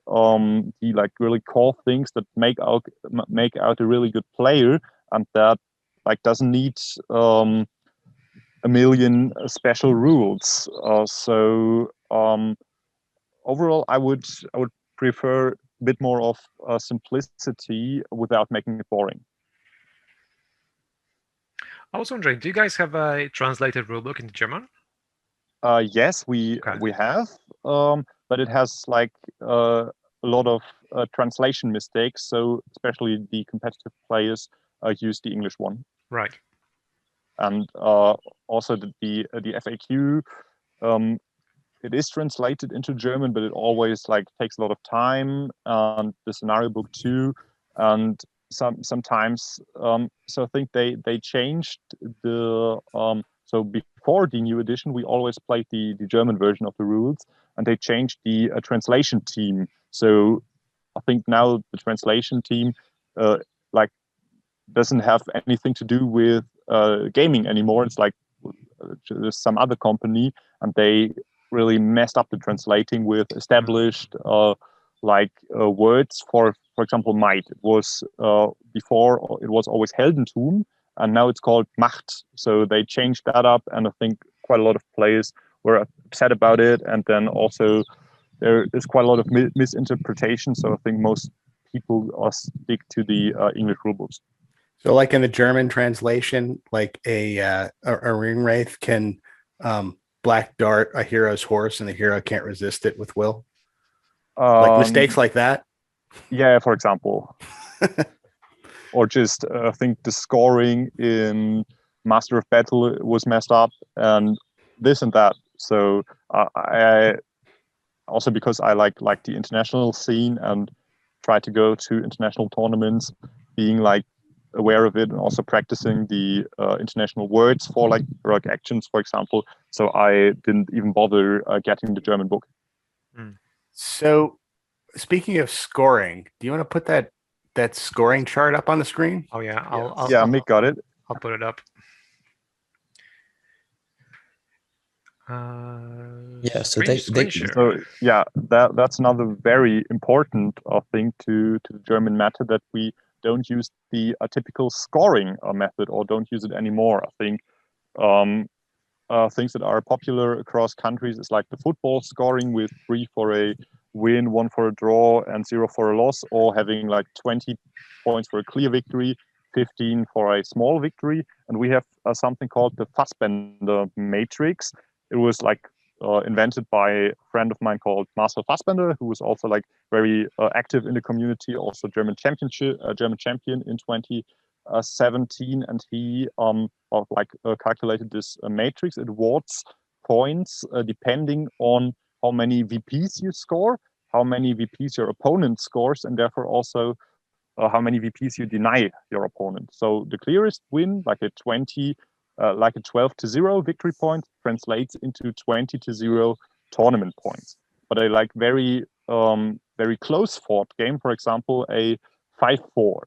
[SPEAKER 2] like really core things that make out a really good player, and that like doesn't need a million special rules. So overall, I would prefer a bit more of simplicity without making it boring.
[SPEAKER 3] I was wondering, do you guys have a translated rulebook into German?
[SPEAKER 2] Yes, we have, but it has like a lot of translation mistakes. So especially the competitive players use the English one.
[SPEAKER 3] Right.
[SPEAKER 2] And also the FAQ, it is translated into German, but it always like takes a lot of time. And the scenario book too, and sometimes. So I think they changed the. So before the new edition, we always played the German version of the rules, and they changed the translation team. So I think now the translation team, like, doesn't have anything to do with gaming anymore. It's like there's some other company, and they really messed up the translating with established words. For example, might. It was before it was always Heldentum, and now it's called Macht. So they changed that up, and I think quite a lot of players were upset about it. And then also there is quite a lot of misinterpretation. So I think most people stick to the English rulebooks.
[SPEAKER 4] So, like in the German translation, like a ring wraith can black dart a hero's horse, and the hero can't resist it with will. Like mistakes like that.
[SPEAKER 2] Yeah, for example, or just I think the scoring in Master of Battle was messed up, and this and that. So I also, because I like the international scene and try to go to international tournaments, being like aware of it, and also practicing the international words for like heroic actions, for example. So I didn't even bother getting the German book.
[SPEAKER 4] So speaking of scoring, do you want to put that scoring chart up on the screen?
[SPEAKER 3] Oh yeah,
[SPEAKER 2] Mick got it.
[SPEAKER 3] I'll put it up.
[SPEAKER 5] Yeah, so
[SPEAKER 2] that's another very important thing to the German meta, that we don't use the typical scoring method, or don't use it anymore. I think things that are popular across countries is like the football scoring, with 3 for a win, 1 for a draw, and 0 for a loss, or having like 20 points for a clear victory, 15 for a small victory. And we have something called the Fassbender matrix. It was like invented by a friend of mine called Marcel Fassbender, who was also like very active in the community, also German champion in 2017, and he calculated this matrix. It awards points depending on how many VPs you score, how many VPs your opponent scores, and therefore also how many VPs you deny your opponent. So the clearest win, like a 12-0 victory point, translates into 20-0 tournament points. But a like very close fought game, for example, a 5-4,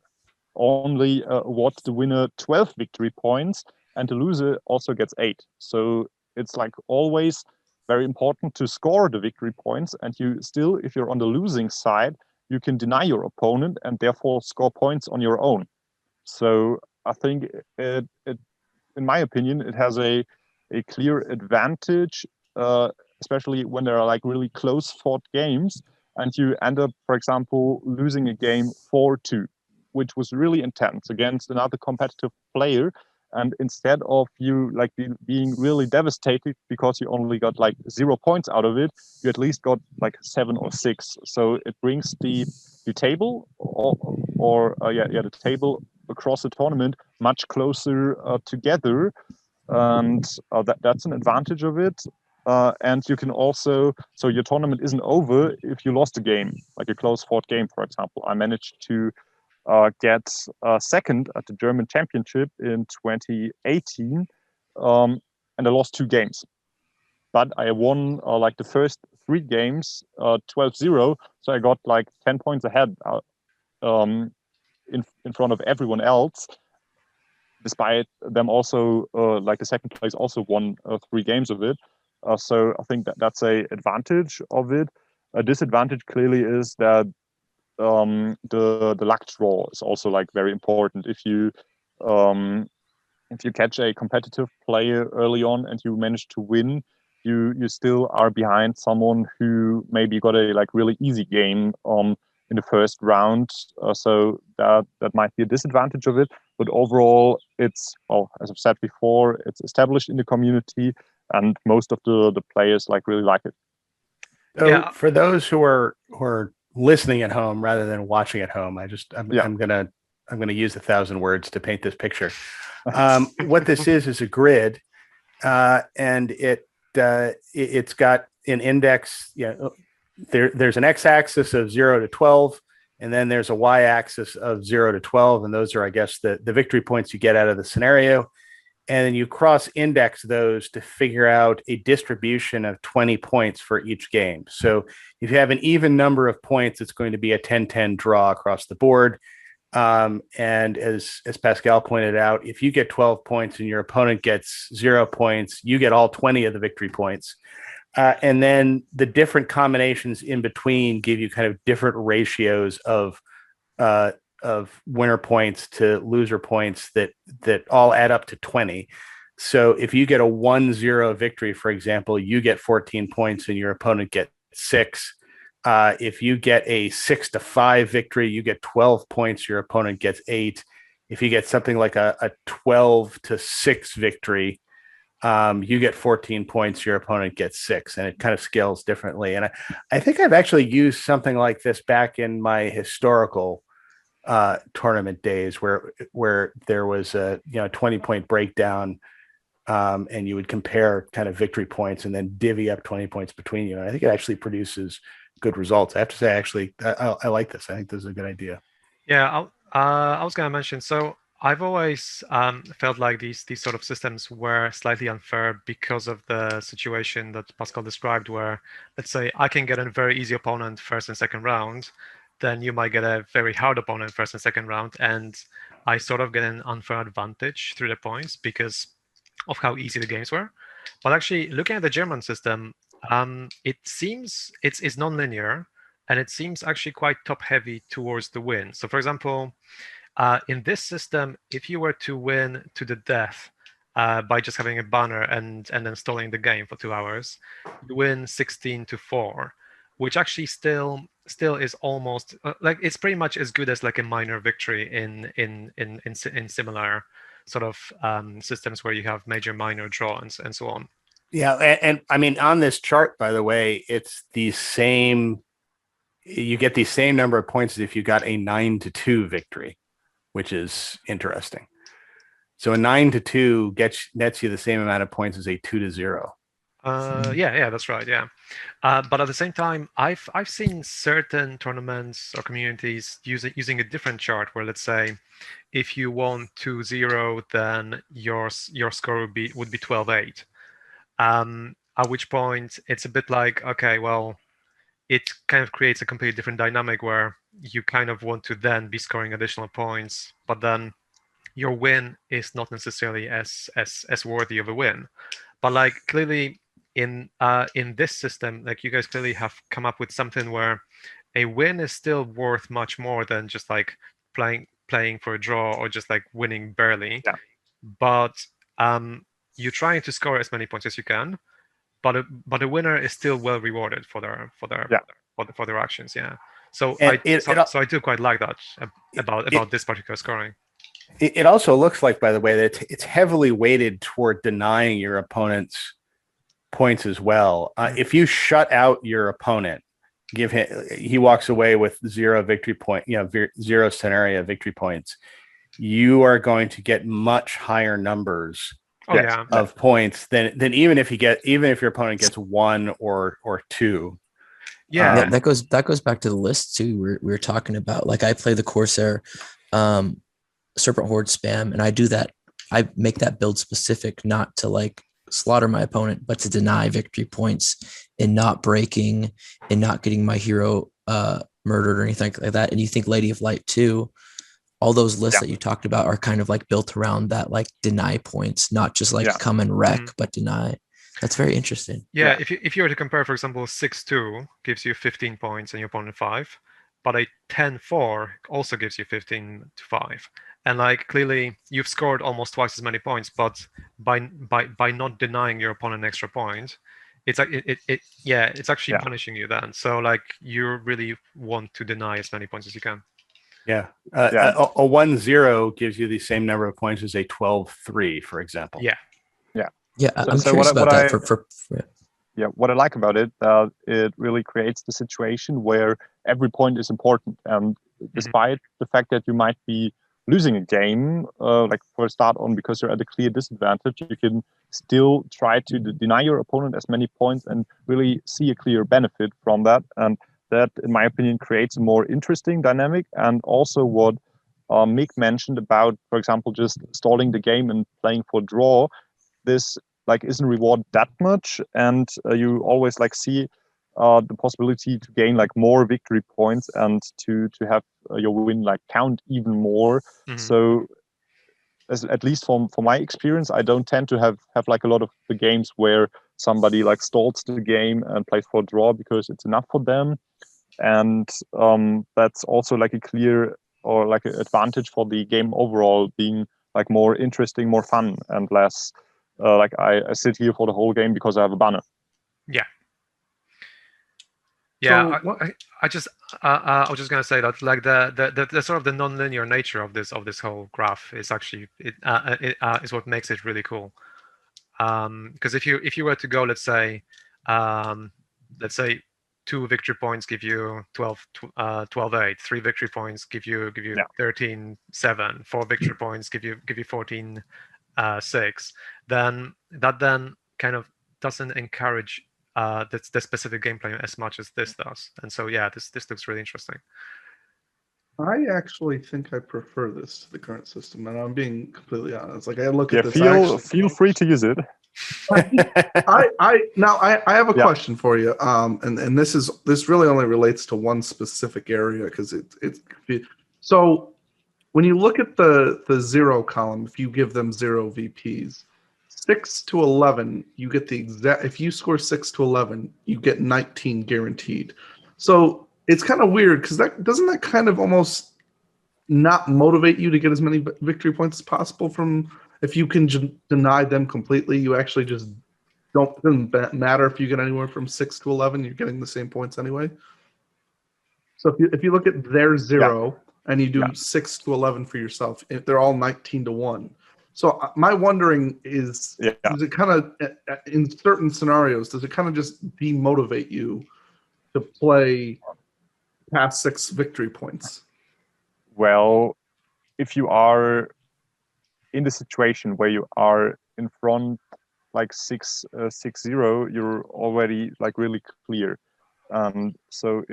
[SPEAKER 2] only awards the winner 12 victory points, and the loser also gets 8. So it's like always very important to score the victory points, and you still, if you're on the losing side, you can deny your opponent and therefore score points on your own. So I think in my opinion, it has a clear advantage, especially when there are like really close fought games, and you end up, for example, losing a game 4-2, which was really intense against another competitive player. And instead of you like being really devastated because you only got like 0 points out of it, you at least got like 7 or 6. So it brings the table the table across the tournament much closer together, and that's an advantage of it. And you can also, so your tournament isn't over if you lost a game, like a close fought game, for example. I managed to get second at the German Championship in 2018, and I lost 2 games. But I won like the first 3 games 12-0, so I got like 10 points ahead in front of everyone else, despite them also like the second place also won 3 games of it. So I think that's a advantage of it. A disadvantage clearly is that the luck draw is also like very important. If you catch a competitive player early on and you manage to win, you still are behind someone who maybe got a like really easy game in the first round. So that might be a disadvantage of it. But overall, it's, well, as I've said before, it's established in the community, and most of the players like really like it.
[SPEAKER 4] So
[SPEAKER 3] Yeah.
[SPEAKER 4] for those who are listening at home rather than watching at home, I'm gonna use 1,000 words to paint this picture. What this is a grid, and it's got an index. There's an x-axis of 0 to 12, and then there's a y-axis of 0 to 12, and those are, I guess, the victory points you get out of the scenario. And then you cross-index those to figure out a distribution of 20 points for each game. So if you have an even number of points, it's going to be a 10-10 draw across the board. And as Pascal pointed out, if you get 12 points and your opponent gets 0 points, you get all 20 of the victory points. And then the different combinations in between give you kind of different ratios of winner points to loser points that all add up to 20. So if you get a 1-0 victory, for example, you get 14 points and your opponent gets 6. If you get a 6-5 victory, you get 12 points, your opponent gets 8. If you get something like a 12-6 victory, you get 14 points, your opponent gets 6, and it kind of scales differently. And I think I've actually used something like this back in my historical tournament days where there was a 20-point breakdown, and you would compare kind of victory points and then divvy up 20 points between you. And I think it actually produces good results. I have to say, actually, I like this. I think this is a good idea.
[SPEAKER 3] Yeah, I was going to mention, so I've always felt like these sort of systems were slightly unfair because of the situation that Pascal described, where, let's say, I can get a very easy opponent first and second round, then you might get a very hard opponent first and second round, and I sort of get an unfair advantage through the points because of how easy the games were. But actually, looking at the German system, it seems it's non-linear, and it seems actually quite top-heavy towards the win. So, for example, in this system, if you were to win to the death by just having a banner and then stalling the game for 2 hours, you win 16-4, which actually still is almost like, it's pretty much as good as like a minor victory in similar sort of systems where you have major, minor draw and so on.
[SPEAKER 4] Yeah, and I mean, on this chart, by the way, it's the same. You get the same number of points as if you got a 9-2 victory, which is interesting. So a 9-2 nets you the same amount of points as a 2-0.
[SPEAKER 3] Yeah, that's right. Yeah, but at the same time, I've seen certain tournaments or communities using a different chart, where, let's say, if you won 2-0, then your score would be 12-8. At which point it's a bit like, okay, well, it kind of creates a completely different dynamic where you kind of want to then be scoring additional points, but then your win is not necessarily as worthy of a win. But like, clearly in this system, like, you guys clearly have come up with something where a win is still worth much more than just like playing playing for a draw or just like winning barely.
[SPEAKER 2] Yeah.
[SPEAKER 3] But you're trying to score as many points as you can, but a winner is still well rewarded for their for their actions. Yeah. So I do quite like that about this particular scoring.
[SPEAKER 4] It also looks like, by the way, that it's heavily weighted toward denying your opponent's points as well. If you shut out your opponent, he walks away with 0 victory point, 0 scenario victory points, you are going to get much higher numbers of points than even if your opponent gets 1 or 2.
[SPEAKER 3] Yeah,
[SPEAKER 5] that goes back to the list too. We were talking about, like, I play the Corsair Serpent Horde spam, and I do that. I make that build specific, not to like slaughter my opponent, but to deny victory points and not breaking and not getting my hero murdered or anything like that. And you think Lady of Light too, all those lists that you talked about are kind of like built around that, like deny points, not just like come and wreck, but deny. That's very interesting.
[SPEAKER 3] Yeah, if you were to compare, for example, 6-2 gives you 15 points and your opponent 5, but a 10-4 also gives you 15 to 5. And like clearly you've scored almost twice as many points, but by not denying your opponent an extra point, it's like it's actually punishing you then. So like you really want to deny as many points as you can.
[SPEAKER 4] Yeah. A 1-0 gives you the same number of points as a 12-3, for example.
[SPEAKER 3] Yeah.
[SPEAKER 5] Yeah, I'm curious about that.
[SPEAKER 2] What I like about it, it really creates the situation where every point is important. And despite the fact that you might be losing a game, like for a start on, because you're at a clear disadvantage, you can still try to deny your opponent as many points and really see a clear benefit from that. And that, in my opinion, creates a more interesting dynamic. And also what Mick mentioned about, for example, just stalling the game and playing for draw, this like isn't rewarded that much, and you always like see the possibility to gain like more victory points and to have your win like count even more. So at least from my experience, I don't tend to have like a lot of the games where somebody like stalls the game and plays for a draw because it's enough for them, and that's also like a clear or like an advantage for the game overall being like more interesting, more fun, and less like I sit here for the whole game because I have a banner.
[SPEAKER 3] Yeah. Yeah,
[SPEAKER 1] So
[SPEAKER 3] I was just gonna say that like the sort of the non-linear nature of this whole graph is actually is what makes it really cool. Because if you were to go, let's say 2 victory points give you 12-8, 3 victory points give you 13-7, 4 victory points give you 14-6, then that kind of doesn't encourage the specific gameplay as much as this does. And so this looks really interesting.
[SPEAKER 1] I actually think I prefer this to the current system, and I'm being completely honest. Like I look at this.
[SPEAKER 2] Feel free to use it.
[SPEAKER 1] I have a question for you. And this really only relates to one specific area because it's so when you look at the 0 column, if you give them 0 VPs, 6 to 11, you get the exact. If you score 6 to 11, you get 19 guaranteed. So it's kind of weird because that kind of almost not motivate you to get as many victory points as possible from. If you can deny them completely, you actually just don't. It doesn't matter if you get anywhere from 6 to 11, you're getting the same points anyway. So if you look at their 0 and you do 6 to 11 for yourself, they're all 19 to 1. So my wondering is, does it kind of, in certain scenarios, does it kind of just demotivate you to play past 6 victory points?
[SPEAKER 2] Well, if you are in the situation where you are in front like 6-0, you're already like really clear. So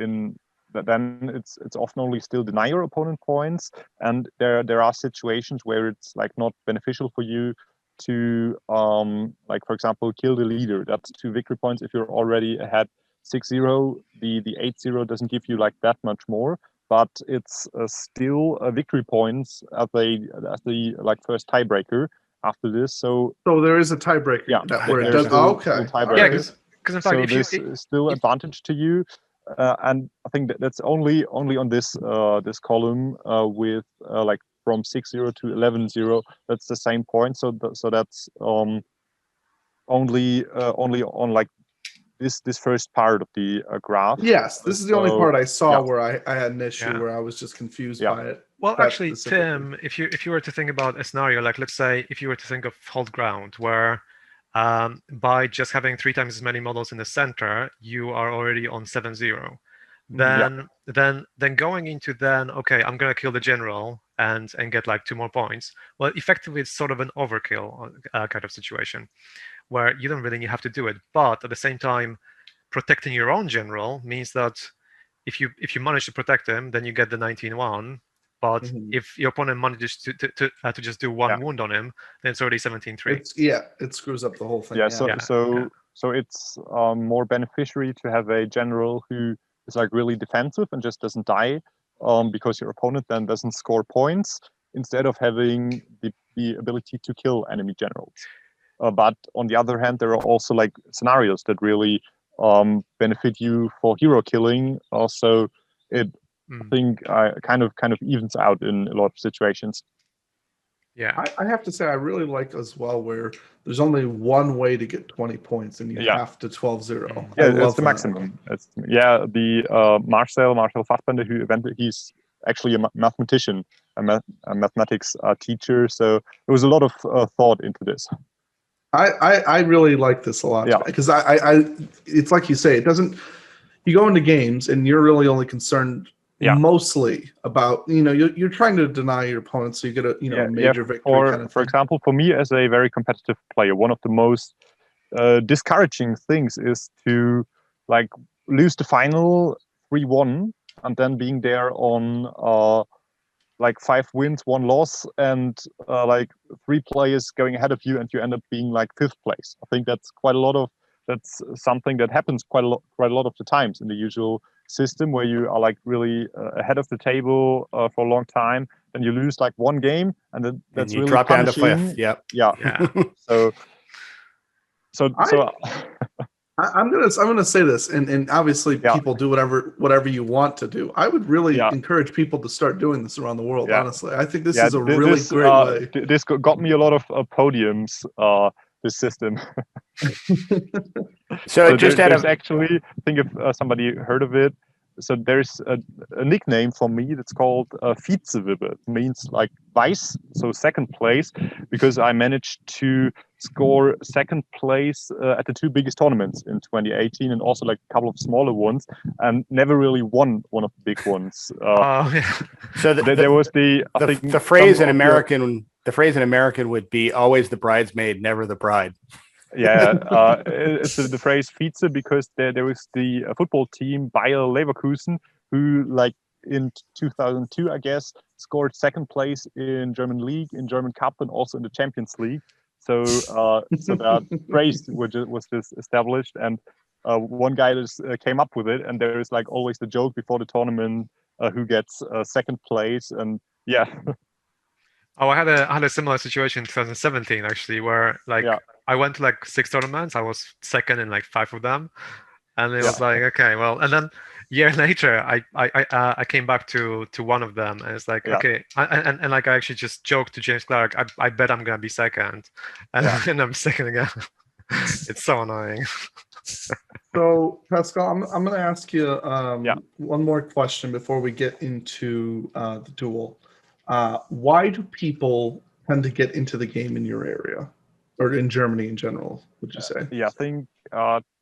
[SPEAKER 2] then it's often only still deny your opponent points, and there are situations where it's like not beneficial for you to like for example kill the leader. That's 2 victory points. If you're already ahead 6-0, the 8-0 doesn't give you like that much more, but it's still victory points at the like first tiebreaker after this. So
[SPEAKER 1] there is a tiebreaker.
[SPEAKER 2] Yeah,
[SPEAKER 1] where it does.
[SPEAKER 2] Tiebreaker.
[SPEAKER 3] Yeah, because in fact,
[SPEAKER 2] so this is still advantage to you. and I think that's only on this this column with like from 6-0 to 11-0. That's the same point. So that's only on like this first part of the graph.
[SPEAKER 1] Yes, this is the only part I saw
[SPEAKER 2] yeah.
[SPEAKER 1] where I had an issue
[SPEAKER 3] Yeah.
[SPEAKER 1] where I was just confused
[SPEAKER 2] Yeah.
[SPEAKER 1] by it.
[SPEAKER 3] Well,
[SPEAKER 1] that
[SPEAKER 3] actually,
[SPEAKER 1] specifically.
[SPEAKER 3] Tim, if you were to think about a scenario, like let's say if you were to think of hold ground, where by just having 3 times as many models in the center, you are already on 7-0. Then going into okay, I'm gonna kill the general and get like 2 more points. Well, effectively, it's sort of an overkill kind of situation, where you don't really have to do it, but at the same time, protecting your own general means that if you manage to protect him, then you get the 19-1. But if your opponent manages to just do 1 wound on him, then it's already 17-3.
[SPEAKER 1] It screws up the whole thing.
[SPEAKER 2] Yeah. So it's more beneficiary to have a general who is like really defensive and just doesn't die, because your opponent then doesn't score points, instead of having the ability to kill enemy generals. But on the other hand, there are also like scenarios that really benefit you for hero killing. Also, I think kind of evens out in a lot of situations.
[SPEAKER 3] Yeah,
[SPEAKER 1] I have to say I really like as well where there's only one way to get 20 points and you have to 12-0.
[SPEAKER 2] Yeah, that's the maximum. The Marcel Fassbender, who invented, he's actually a mathematician, a mathematics teacher. So there was a lot of thought into this.
[SPEAKER 1] I really like this a lot because I it's like you say, it doesn't. You go into games and you're really only concerned mostly about you're trying to deny your opponent so you get a major victory kind of thing.
[SPEAKER 2] For example, for me as a very competitive player, one of the most discouraging things is to like lose the final 3-1 and then being there on like 5 wins, 1 loss, and like 3 players going ahead of you, and you end up being like 5th place. I think that's that's something that happens quite a lot of the times in the usual system, where you are like really ahead of the table for a long time, then you lose like 1 game, and then that's
[SPEAKER 4] you
[SPEAKER 2] really
[SPEAKER 4] drop
[SPEAKER 2] punishing.
[SPEAKER 4] down to 5th.
[SPEAKER 2] Yeah. So
[SPEAKER 1] I'm gonna say this, and obviously people do whatever you want to do. I would really encourage people to start doing this around the world. Honestly, I think this is a really great way.
[SPEAKER 2] This got me a lot of podiums. This system.
[SPEAKER 4] So just
[SPEAKER 2] there's actually, I think if somebody heard of it. So there's a nickname for me that's called Vizewibbe. It means like vice, so 2nd place, because I managed to score 2nd place at the 2 biggest tournaments in 2018, and also like a couple of smaller ones, and never really won one of the big ones.
[SPEAKER 4] So
[SPEAKER 2] there was the
[SPEAKER 4] phrase in American. The phrase in American would be "always the bridesmaid, never the bride."
[SPEAKER 2] Yeah, it's the phrase Vize, because there was the football team Bayer Leverkusen, who like in 2002, I guess, scored 2nd place in German League, in German Cup, and also in the Champions League. So that phrase was just established, and one guy just came up with it, and there is like always the joke before the tournament who gets 2nd place, and yeah.
[SPEAKER 3] Oh, I had a similar situation in 2017 actually, where like I went to like 6 tournaments. I was 2nd in like 5 of them, and it was like, okay, well, and then a year later, I came back to one of them, and it's like, okay, and like I actually just joked to James Clark, I bet I'm gonna be 2nd, and, and I'm 2nd again. It's so annoying.
[SPEAKER 1] So Pascal, I'm going to ask you one more question before we get into the duel. Why do people tend to get into the game in your area, or in Germany in general, would you say?
[SPEAKER 2] Yeah, I think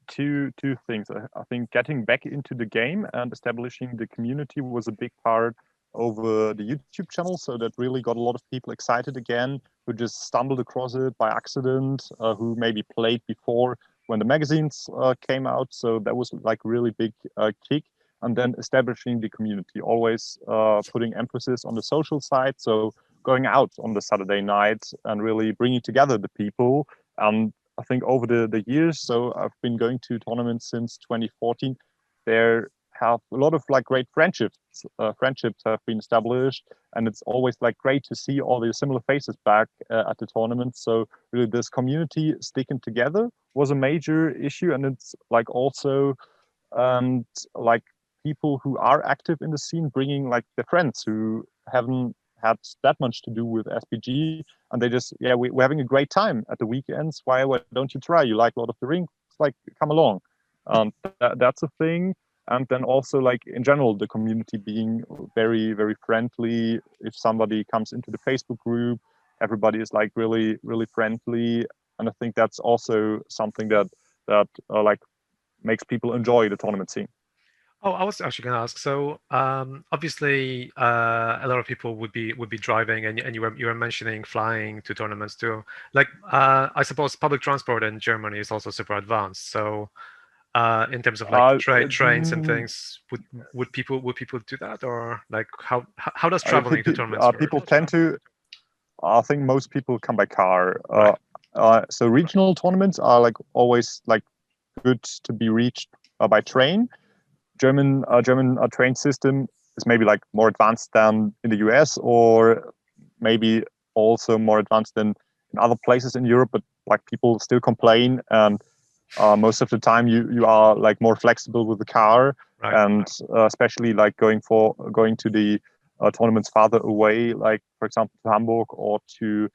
[SPEAKER 2] two things. I think getting back into the game and establishing the community was a big part over the YouTube channel. So that really got a lot of people excited again, who just stumbled across it by accident, who maybe played before when the magazines came out. So that was like really big kick. And then establishing the community, always putting emphasis on the social side. So going out on the Saturday night and really bringing together the people. And I think over the years, so I've been going to tournaments since 2014. There have a lot of like great friendships. Friendships have been established, and it's always like great to see all the similar faces back at the tournament. So really, this community sticking together was a major issue, and it's like also like people who are active in the scene bringing like their friends who haven't had that much to do with SBG, and they just, yeah, we're having a great time at the weekends. Why don't you try? You like Lord of the Rings, like come along. That's a thing. And then also, like in general, the community being very, very friendly. If somebody comes into the Facebook group, everybody is like really, really friendly. And I think that's also something that like makes people enjoy the tournament scene.
[SPEAKER 3] Oh, I was actually going to ask. So, obviously, a lot of people would be driving, and you were mentioning flying to tournaments too. Like, I suppose public transport in Germany is also super advanced. So, in terms of like trains and things, would people do that, or like how does traveling to tournaments work?
[SPEAKER 2] People tend to. I think most people come by car.
[SPEAKER 3] Right.
[SPEAKER 2] So regional tournaments are like always like good to be reached by train. German train system is maybe like more advanced than in the US, or maybe also more advanced than in other places in Europe. But like people still complain, and most of the time you are like more flexible with the car,
[SPEAKER 3] Right.
[SPEAKER 2] and especially like going to the tournaments farther away, like for example to Hamburg or to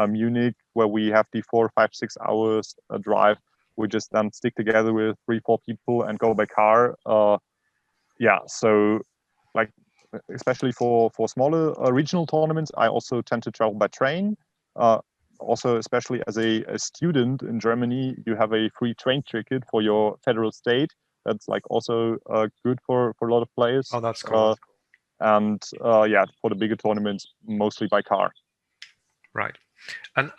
[SPEAKER 2] Munich, where we have the 4, 5, 6 hours drive. We just then stick together with 3, 4 people and go by car. Yeah, so like especially for smaller regional tournaments, I also tend to travel by train. Also, especially as a student in Germany, you have a free train ticket for your federal state. That's like also good for a lot of players.
[SPEAKER 3] Oh, that's cool.
[SPEAKER 2] And yeah, for the bigger tournaments, mostly by car.
[SPEAKER 3] Right. And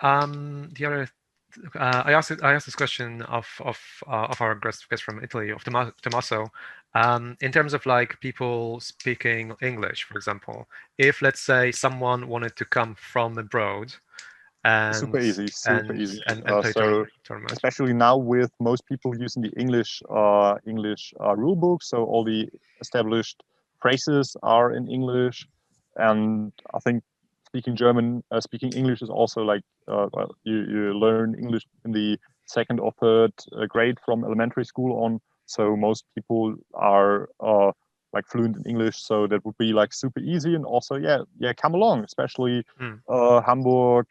[SPEAKER 3] the other, I asked this question of our guest from Italy, of Tommaso. In terms of like people speaking English, for example, if let's say someone wanted to come from abroad, and
[SPEAKER 2] super easy
[SPEAKER 3] and play
[SPEAKER 2] so
[SPEAKER 3] tournaments.
[SPEAKER 2] Especially now with most people using the English rule book, so all the established phrases are in English, and I think speaking English is also like well, you learn English in the second or third grade from elementary school on, so most people are like fluent in English, so that would be like super easy. And also come along, especially Hamburg,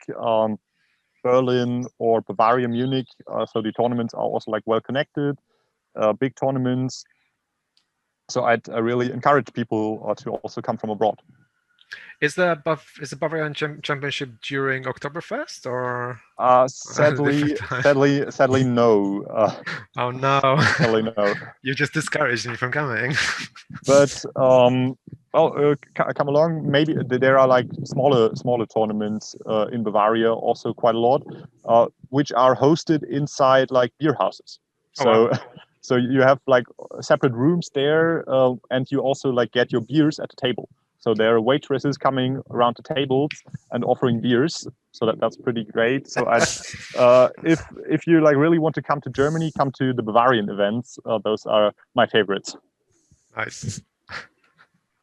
[SPEAKER 2] Berlin, or Bavaria, Munich. So the tournaments are also like well connected, big tournaments. So I really encourage people to also come from abroad.
[SPEAKER 3] Is the Bavarian Championship during Oktoberfest, or
[SPEAKER 2] sadly no.
[SPEAKER 3] Oh no!
[SPEAKER 2] Sadly no.
[SPEAKER 3] You just discouraged me from coming.
[SPEAKER 2] But come along. Maybe there are like smaller tournaments in Bavaria, also quite a lot, which are hosted inside like beer houses. So.
[SPEAKER 3] Oh, wow.
[SPEAKER 2] So you have like separate rooms there, and you also like get your beers at the table. So there are waitresses coming around the tables and offering beers. So that's pretty great. So if you like really want to come to Germany, come to the Bavarian events. Those are my favorites.
[SPEAKER 3] Nice.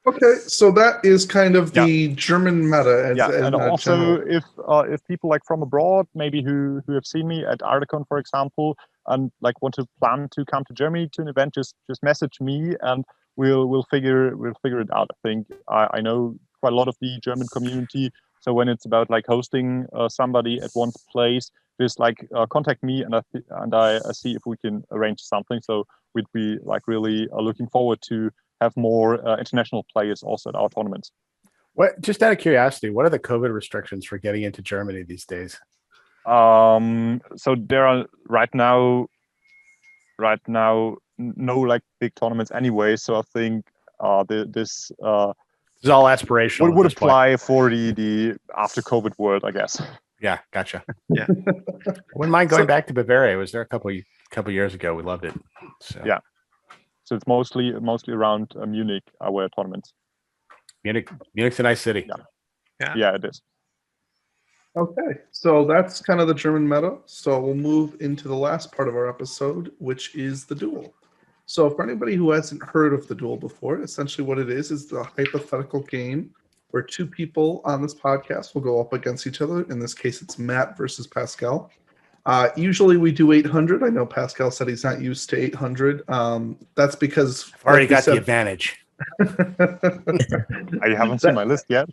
[SPEAKER 1] Okay, so that is kind of the German meta.
[SPEAKER 2] And also if people like from abroad, maybe who have seen me at Ardacon, for example, and like want to plan to come to Germany to an event, just message me and we'll figure it out. I think I know quite a lot of the German community, so when it's about like hosting somebody at one place, just like contact me and I see if we can arrange something. So we'd be like really looking forward to have more international players also at our tournaments.
[SPEAKER 4] What? Just out of curiosity, what are the COVID restrictions for getting into Germany these days?
[SPEAKER 2] So there are right now no like big tournaments anyway. So I think this is all
[SPEAKER 4] aspirational.
[SPEAKER 2] Would apply for the after COVID world, I guess.
[SPEAKER 4] Yeah, gotcha.
[SPEAKER 3] Yeah,
[SPEAKER 4] wouldn't mind going back to Bavaria. I was there a couple years ago. We loved it. So.
[SPEAKER 2] Yeah. So it's mostly around Munich, our tournaments.
[SPEAKER 4] Munich's a nice city.
[SPEAKER 2] Yeah, it is.
[SPEAKER 1] Okay, so that's kind of the German meta. So we'll move into the last part of our episode, which is the duel. So for anybody who hasn't heard of the duel before, essentially what it is the hypothetical game where two people on this podcast will go up against each other. In this case, it's Matt versus Pascal. Usually we do 800. I know Pascal said he's not used to 800. That's because
[SPEAKER 4] I've already
[SPEAKER 1] like we
[SPEAKER 4] got the
[SPEAKER 1] said-
[SPEAKER 4] advantage.
[SPEAKER 2] I haven't seen my list yet.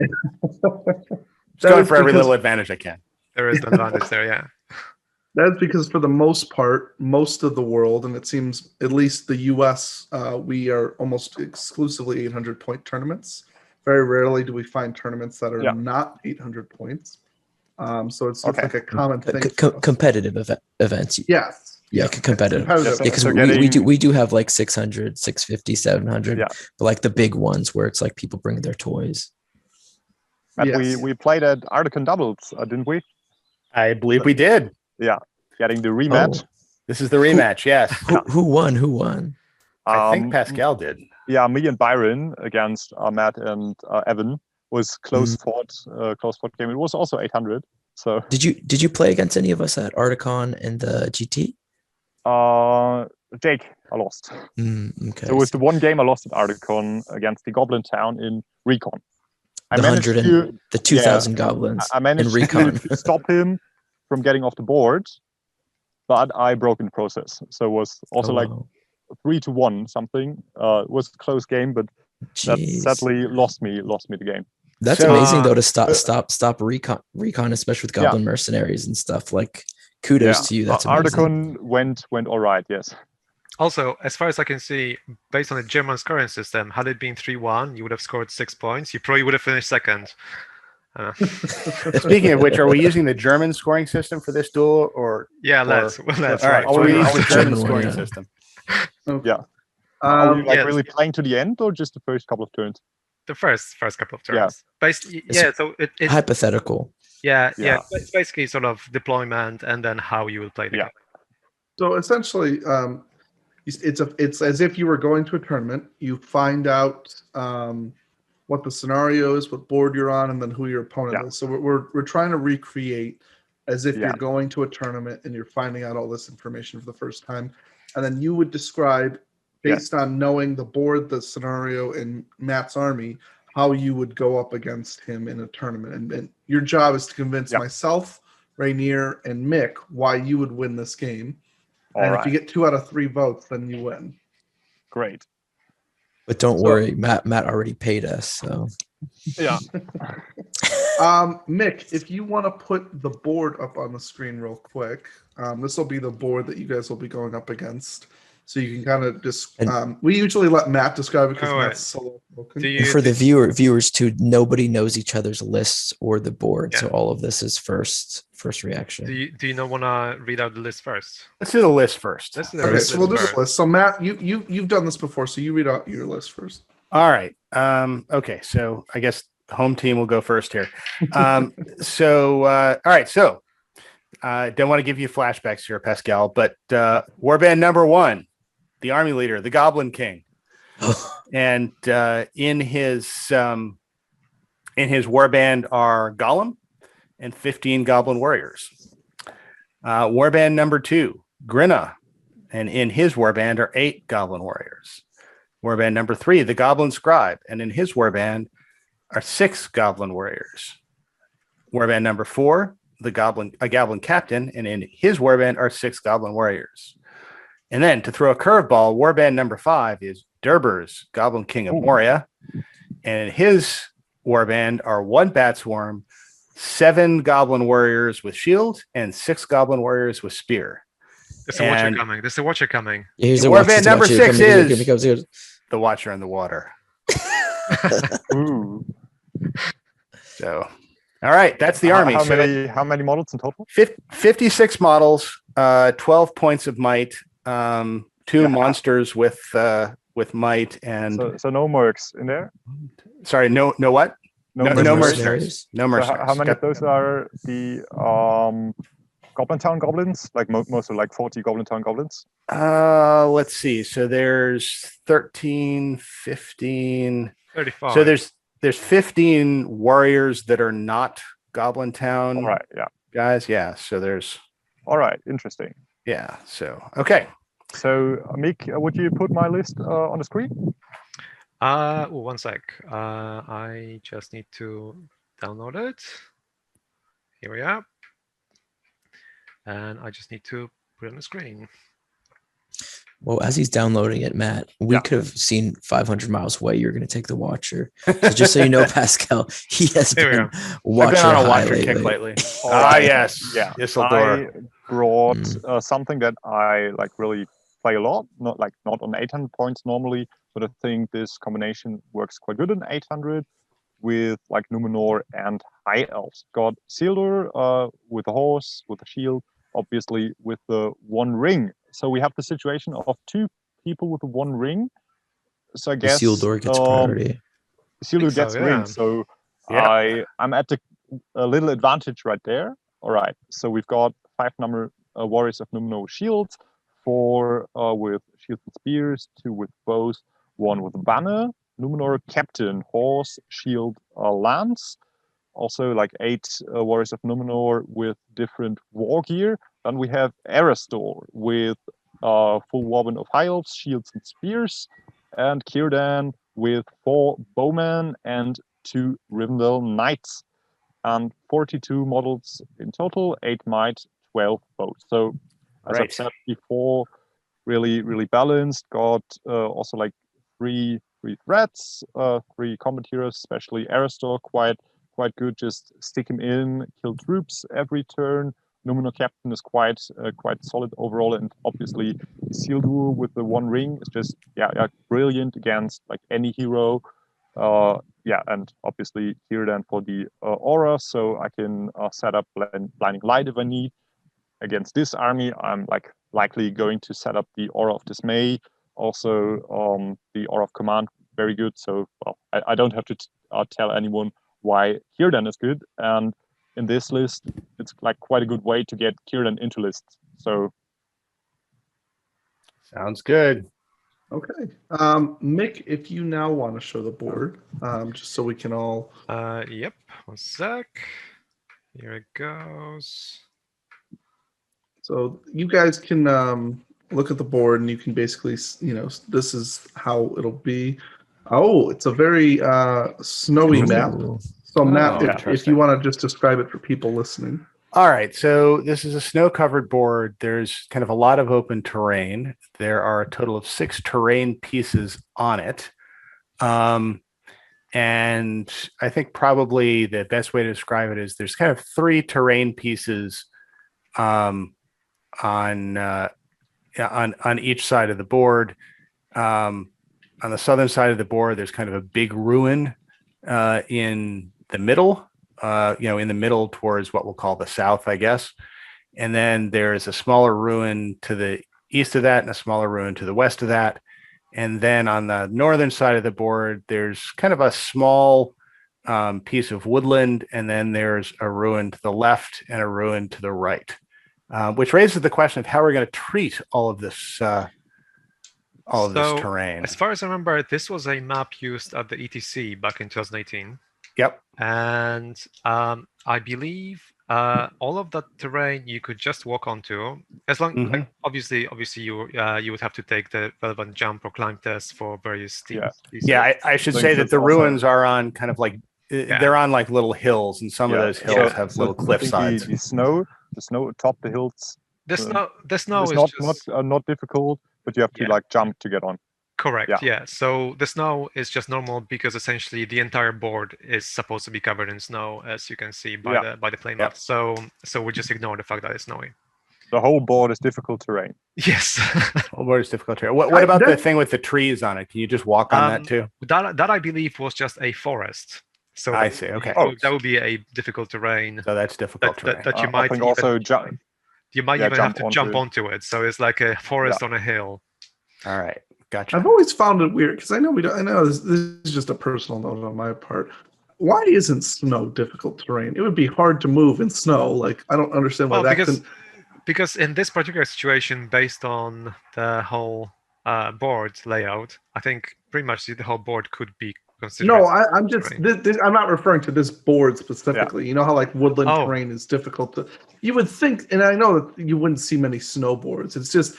[SPEAKER 4] Just
[SPEAKER 1] That
[SPEAKER 4] going
[SPEAKER 1] is
[SPEAKER 4] for every
[SPEAKER 1] because-
[SPEAKER 4] little advantage I can.
[SPEAKER 3] There is an advantage there, yeah.
[SPEAKER 1] That's because for the most part, most of the world, and it seems at least the US, we are almost exclusively 800-point tournaments. Very rarely do we find tournaments that are not 800 points. So it's
[SPEAKER 2] Okay.
[SPEAKER 1] like a common thing.
[SPEAKER 5] Competitive events.
[SPEAKER 1] Yes.
[SPEAKER 5] Yeah, competitive.
[SPEAKER 1] Competitive.
[SPEAKER 5] Yeah, because
[SPEAKER 2] So
[SPEAKER 5] we do have like 600, 650, 700,
[SPEAKER 2] Yeah.
[SPEAKER 5] but like the big ones where it's like people bring their toys.
[SPEAKER 2] But
[SPEAKER 1] Yes.
[SPEAKER 2] we played at Arcticon doubles, didn't we?
[SPEAKER 4] I believe we did.
[SPEAKER 2] Getting the rematch.
[SPEAKER 5] Oh,
[SPEAKER 4] This is the rematch. Yes.
[SPEAKER 5] who won? Who won?
[SPEAKER 4] I think Pascal did.
[SPEAKER 2] Yeah, me and Byron against Matt and Evan was close fought game. It was also 800. So
[SPEAKER 5] Did you play against any of us at Articon and the GT?
[SPEAKER 2] Jake, I lost.
[SPEAKER 5] Okay.
[SPEAKER 2] So it was the one game I lost at Arcticon against the Goblin Town in Recon. I
[SPEAKER 5] the
[SPEAKER 2] managed
[SPEAKER 5] 100
[SPEAKER 2] to
[SPEAKER 5] and the 2,000 goblins
[SPEAKER 2] I managed
[SPEAKER 5] in Recon.
[SPEAKER 2] to stop him from getting off the board, but I broke in the process. So it was also
[SPEAKER 5] Oh,
[SPEAKER 2] like
[SPEAKER 5] wow.
[SPEAKER 2] 3-1 something. It was a close game, but that
[SPEAKER 5] Jeez.
[SPEAKER 2] sadly lost me the game.
[SPEAKER 5] That's
[SPEAKER 4] So-
[SPEAKER 5] amazing though to stop recon, especially with Goblin mercenaries and stuff. Like kudos to you. That's amazing.
[SPEAKER 2] Arcticon went all right. Yes.
[SPEAKER 3] Also, as far as I can see, based on the German scoring system, had it been 3-1, you would have scored 6 points. You probably would have finished second.
[SPEAKER 4] Speaking of which, are we using the German scoring system for this duel or?
[SPEAKER 3] Yeah, let's.
[SPEAKER 4] All
[SPEAKER 3] Let's.
[SPEAKER 4] right,
[SPEAKER 2] I'll
[SPEAKER 4] so we
[SPEAKER 2] read
[SPEAKER 4] use
[SPEAKER 2] out
[SPEAKER 4] the
[SPEAKER 2] the
[SPEAKER 4] German
[SPEAKER 5] German one,
[SPEAKER 4] scoring
[SPEAKER 5] yeah.
[SPEAKER 4] system.
[SPEAKER 2] Yeah. Are we like
[SPEAKER 3] yes.
[SPEAKER 2] really playing to the end or just the first couple of turns?
[SPEAKER 3] The first couple of turns.
[SPEAKER 2] Yeah.
[SPEAKER 3] So it's
[SPEAKER 5] Hypothetical.
[SPEAKER 3] yeah.
[SPEAKER 2] Yeah.
[SPEAKER 3] It's basically sort of deployment and then how you will play the
[SPEAKER 2] Yeah.
[SPEAKER 3] game.
[SPEAKER 1] So essentially, it's as if you were going to a tournament. You find out what the scenario is, what board you're on, and then who your opponent is. So we're trying to recreate as if you're going to a tournament and you're finding out all this information for the first time, and then you would describe based on knowing the board, the scenario, and Matt's army, how you would go up against him in a tournament. And your job is to convince myself, Rainier, and Mick why you would win this game. And if you get 2 out of 3 votes, then you win.
[SPEAKER 2] Great.
[SPEAKER 5] But don't worry, Matt already paid us. So
[SPEAKER 2] Yeah.
[SPEAKER 1] Mick, if you want to put the board up on the screen real quick, this will be the board that you guys will be going up against. So you can kind of just we usually let Matt describe it because Matt's solo spoken.
[SPEAKER 5] and for the viewers too, nobody knows each other's lists or the board. So all of this is first reaction.
[SPEAKER 3] Do you not want to read out the list first?
[SPEAKER 4] Let's do the list first.
[SPEAKER 3] Let's do the
[SPEAKER 1] Okay,
[SPEAKER 3] list
[SPEAKER 1] so we'll do
[SPEAKER 3] first.
[SPEAKER 1] the list. So Matt, you've done this before, so you read out your list first.
[SPEAKER 4] All right. Okay. So I guess the home team will go first here. All right. So I don't want to give you flashbacks here, Pascal, but warband number 1, the army leader, the Goblin King, and in his warband are Gollum and 15 Goblin warriors. Warband number 2, Grinna, and in his warband are 8 Goblin warriors. Warband number 3, the Goblin Scribe, and in his warband are 6 Goblin warriors. Warband number 4, a Goblin Captain, and in his warband are 6 Goblin warriors. And then to throw a curveball, warband number 5 is Derber's Goblin King of Moria, and in his warband are 1 Bat Swarm, 7 Goblin warriors with shield, and 6 Goblin warriors with spear.
[SPEAKER 3] There's a watcher coming. There's a watcher coming.
[SPEAKER 5] Yeah, here's
[SPEAKER 4] Warband number 6 is
[SPEAKER 5] here.
[SPEAKER 4] the Watcher in the Water.
[SPEAKER 2] Ooh.
[SPEAKER 4] So, all right, that's the army.
[SPEAKER 2] How many models in total?
[SPEAKER 4] 56 models, 12 points of might, 2 monsters with might, and
[SPEAKER 2] so no mercs in there.
[SPEAKER 4] sorry, no what? No mercenaries. No mercenaries.
[SPEAKER 2] So how many of those are the Goblin Town goblins? Like most are like 40 Goblin Town goblins.
[SPEAKER 4] Let's see. So there's 13, 15.
[SPEAKER 3] 35.
[SPEAKER 4] So there's 15 warriors that are not Goblin Town.
[SPEAKER 2] All right. Yeah.
[SPEAKER 4] Guys. Yeah. So there's.
[SPEAKER 2] All right. Interesting.
[SPEAKER 4] Yeah. So okay.
[SPEAKER 2] So Mick, would you put my list on the screen?
[SPEAKER 3] One sec. I just need to download it. Here we are. and I just need to put it on the screen.
[SPEAKER 5] Well, as he's downloading it, Matt, we
[SPEAKER 2] Yeah.
[SPEAKER 5] could have seen 500 miles away you're going to take the Watcher. So just so you know, Pascal, he has
[SPEAKER 3] Here we
[SPEAKER 5] been
[SPEAKER 3] go.
[SPEAKER 4] I've
[SPEAKER 5] Watcher
[SPEAKER 4] been on a
[SPEAKER 5] high
[SPEAKER 4] Watcher kick
[SPEAKER 5] lately.
[SPEAKER 4] lately. Ah, yes.
[SPEAKER 2] Yeah.
[SPEAKER 4] Isildur.
[SPEAKER 2] I brought something that I like really play a lot. Not on 800 points normally, but I think this combination works quite good on 800 with like Numenor and High Elves. Got Isildur with a horse, with a shield, obviously with the one ring. So we have the situation of 2 people with the one ring. So I
[SPEAKER 5] The
[SPEAKER 2] guess
[SPEAKER 5] Isildur gets priority.
[SPEAKER 2] Isildur
[SPEAKER 3] so,
[SPEAKER 2] gets the
[SPEAKER 3] yeah.
[SPEAKER 2] ring. So
[SPEAKER 4] Yeah.
[SPEAKER 2] I'm at a little advantage right there. All right. So we've got 5 number warriors of Numenor shields, 4 with shields and spears, 2 with bows, 1 with a banner. Numenor captain, horse, shield, lance. Also like 8 warriors of Numenor with different war gear. Then we have Erestor with full warband of high elves, shields and spears, and Círdan with 4 bowmen and 2 Rivendell knights, and 42 models in total, 8 might, 12 bows. So as I've
[SPEAKER 4] Right.
[SPEAKER 2] said before, really balanced. Got also like three threats, 3 combat heroes, especially Aristor, quite good. Just stick him in, kill troops every turn. Numenor Captain is quite solid overall, and obviously Isildur with the one ring is just brilliant against like any hero. And obviously Círdan for the aura, so I can set up blinding light if I need. Against this army, I'm like likely going to set up the Aura of Dismay, also the Aura of Command, very good. So I don't have to tell anyone why Círdan is good. And in this list, it's like quite a good way to get Círdan into lists. So
[SPEAKER 4] Sounds good.
[SPEAKER 1] Okay. Mick, if you now want to show the board, just so we can all.
[SPEAKER 3] Yep. 1 sec. Here it goes.
[SPEAKER 1] So you guys can look at the board, and you can basically, this is how it'll be. Oh, it's a very snowy map.
[SPEAKER 5] Ooh.
[SPEAKER 1] So Matt, if
[SPEAKER 4] interesting.
[SPEAKER 1] you want to just describe it for people listening.
[SPEAKER 4] All right, so this is a snow-covered board. There's kind of a lot of open terrain. There are a total of 6 terrain pieces on it. And I think probably the best way to describe it is there's kind of 3 terrain pieces on each side of the board. On the southern side of the board, there's kind of a big ruin in the middle. In the middle towards what we'll call the south, I guess. And then there's a smaller ruin to the east of that and a smaller ruin to the west of that. And then on the northern side of the board, there's kind of a small piece of woodland. And then there's a ruin to the left and a ruin to the right, which raises the question of how we're going to treat all of this this terrain.
[SPEAKER 3] As far as I remember, this was a map used at the ETC back in 2018.
[SPEAKER 4] Yep.
[SPEAKER 3] And I believe all of that terrain you could just walk onto, as long like, obviously you would have to take the relevant jump or climb tests for various teams.
[SPEAKER 4] I should say that the ruins are on kind of like they're on like little hills, and some of those hills have little cliff sides.
[SPEAKER 2] The snow atop the hills.
[SPEAKER 3] The snow is
[SPEAKER 2] not difficult, but you have to like jump to get on.
[SPEAKER 3] Correct. Yeah. So the snow is just normal because essentially the entire board is supposed to be covered in snow, as you can see by the play map. So we just ignore the fact that it's snowy.
[SPEAKER 2] The whole board is difficult terrain.
[SPEAKER 3] Yes.
[SPEAKER 4] Whole board is difficult terrain. What about the thing with the trees on it? Can you just walk on that too?
[SPEAKER 3] That I believe was just a forest. So
[SPEAKER 4] I see. Okay.
[SPEAKER 3] That would be a difficult terrain.
[SPEAKER 4] So that's difficult terrain.
[SPEAKER 3] That you might even, you might even have to jump onto it. So it's like a forest on a hill.
[SPEAKER 4] All right. Gotcha.
[SPEAKER 1] I've always found it weird because I know this is just a personal note on my part. Why isn't snow difficult terrain? It would be hard to move in snow. Like I don't understand why
[SPEAKER 3] because in this particular situation, based on the whole board layout, I think pretty much the whole board could be considered.
[SPEAKER 1] No, I'm just I'm not referring to this board specifically.
[SPEAKER 2] Yeah.
[SPEAKER 1] You know how like woodland terrain is difficult to. You would think, and I know that you wouldn't see many snowboards. It's just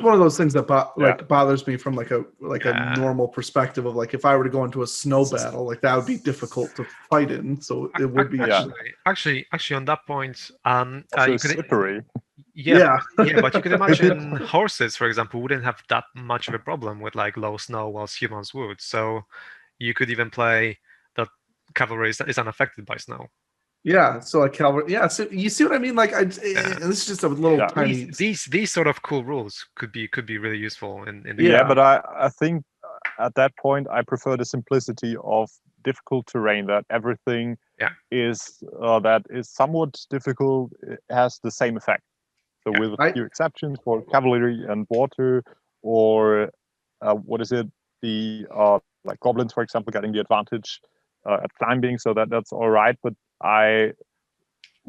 [SPEAKER 1] one of those things that bothers me from like a normal perspective of like if I were to go into a snow battle, like that would be difficult to fight in. So it would be
[SPEAKER 3] actually on that point.
[SPEAKER 2] Slippery.
[SPEAKER 3] Yeah, but you could imagine horses, for example, wouldn't have that much of a problem with like low snow, whilst humans would. So you could even play that cavalry is unaffected by snow.
[SPEAKER 1] Yeah, so like cavalry. Yeah, so you see what I mean? Like, and this is just a little
[SPEAKER 2] Yeah.
[SPEAKER 1] tiny.
[SPEAKER 3] These sort of cool rules could be really useful in the
[SPEAKER 2] Yeah,
[SPEAKER 3] game.
[SPEAKER 2] but I think at that point I prefer the simplicity of difficult terrain, that everything is that is somewhat difficult has the same effect. So with a few exceptions for cavalry and water, or what is it, the like goblins, for example, getting the advantage at climbing, so that's all right. But I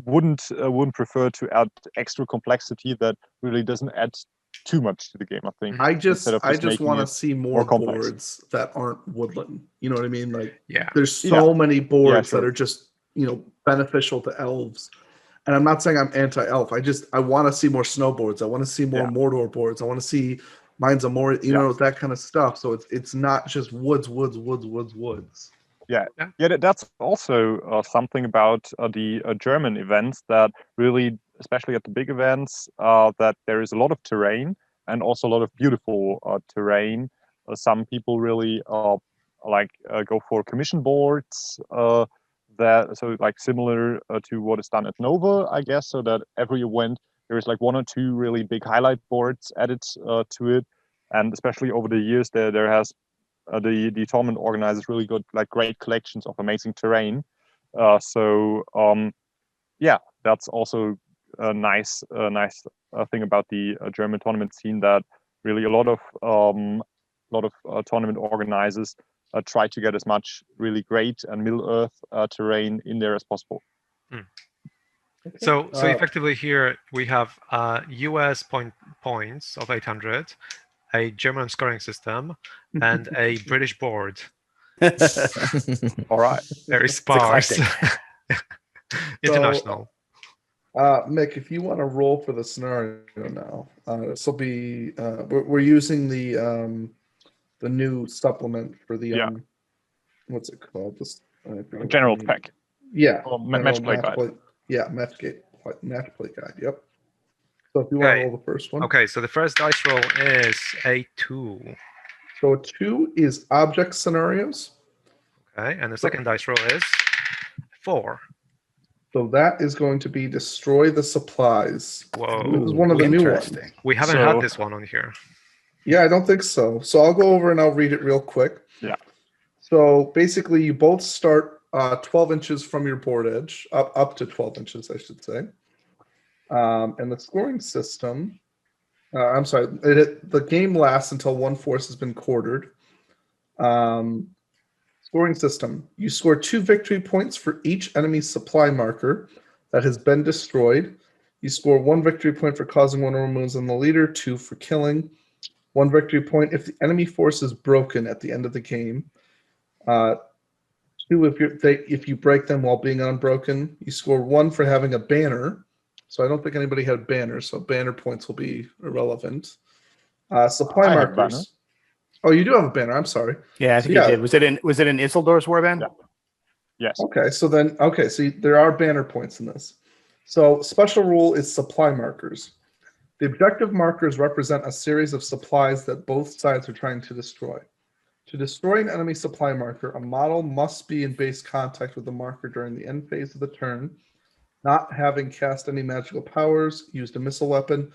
[SPEAKER 2] wouldn't prefer to add extra complexity that really doesn't add too much to the game. I think
[SPEAKER 1] I just
[SPEAKER 2] making
[SPEAKER 1] want to
[SPEAKER 2] it
[SPEAKER 1] see more
[SPEAKER 2] complex.
[SPEAKER 1] boards that aren't woodland. You know what I mean? Like,
[SPEAKER 3] Yeah,
[SPEAKER 1] there's so many boards
[SPEAKER 2] sure.
[SPEAKER 1] that are just, you know, beneficial to elves. And I'm not saying I'm anti-elf. I want to see more snowboards. I want to see more Mordor boards. I want to see Mines of Moria, you know, that kind of stuff. So it's not just woods.
[SPEAKER 2] Yeah, that's also something about the German events, that really, especially at the big events, that there is a lot of terrain and also a lot of beautiful terrain. Some people really go for commission boards, like similar to what is done at Nova, I guess, so that every event there is like one or two really big highlight boards added to it, and especially over the years there has the tournament organizers really got like great collections of amazing terrain. That's also a nice thing about the German tournament scene, that really a lot of tournament organizers try to get as much really great and Middle Earth terrain in there as possible.
[SPEAKER 3] So effectively here we have US points of 800, a German scoring system, and a British board.
[SPEAKER 2] All right.
[SPEAKER 3] Very sparse. International.
[SPEAKER 1] Mick, if you want to roll for the scenario now, this will be we're using the new supplement for the what's it called? This
[SPEAKER 2] general pack.
[SPEAKER 1] Yeah.
[SPEAKER 2] Match play guide.
[SPEAKER 1] Match play guide. Yep. So if you want to roll the first one.
[SPEAKER 3] Okay, so the first dice roll is a 2.
[SPEAKER 1] So a 2 is object scenarios.
[SPEAKER 3] Okay, and the second dice roll is 4.
[SPEAKER 1] So that is going to be destroy the supplies.
[SPEAKER 3] Whoa.
[SPEAKER 1] This is one of the new ones.
[SPEAKER 3] We haven't had this one on here.
[SPEAKER 1] Yeah, I don't think so. So I'll go over and I'll read it real quick.
[SPEAKER 2] Yeah.
[SPEAKER 1] So basically you both start 12 inches from your board edge, up to 12 inches, I should say. And the scoring system, I'm sorry, the game lasts until one force has been quartered. Scoring system, you score 2 victory points for each enemy supply marker that has been destroyed. You score 1 victory point for causing 1 or more wounds on the leader, 2 for killing. 1 victory point if the enemy force is broken at the end of the game. 2 if you break them while being unbroken. You score 1 for having a banner. So I don't think anybody had banners, so banner points will be irrelevant. Supply markers. Oh, you do have a banner. I'm sorry.
[SPEAKER 4] Yeah, I think you did. Was it in Isildur's warband?
[SPEAKER 2] Yeah. Yes.
[SPEAKER 1] Okay, so there are banner points in this. So special rule is supply markers. The objective markers represent a series of supplies that both sides are trying to destroy. To destroy an enemy supply marker, a model must be in base contact with the marker during the end phase of the turn, not having cast any magical powers, used a missile weapon,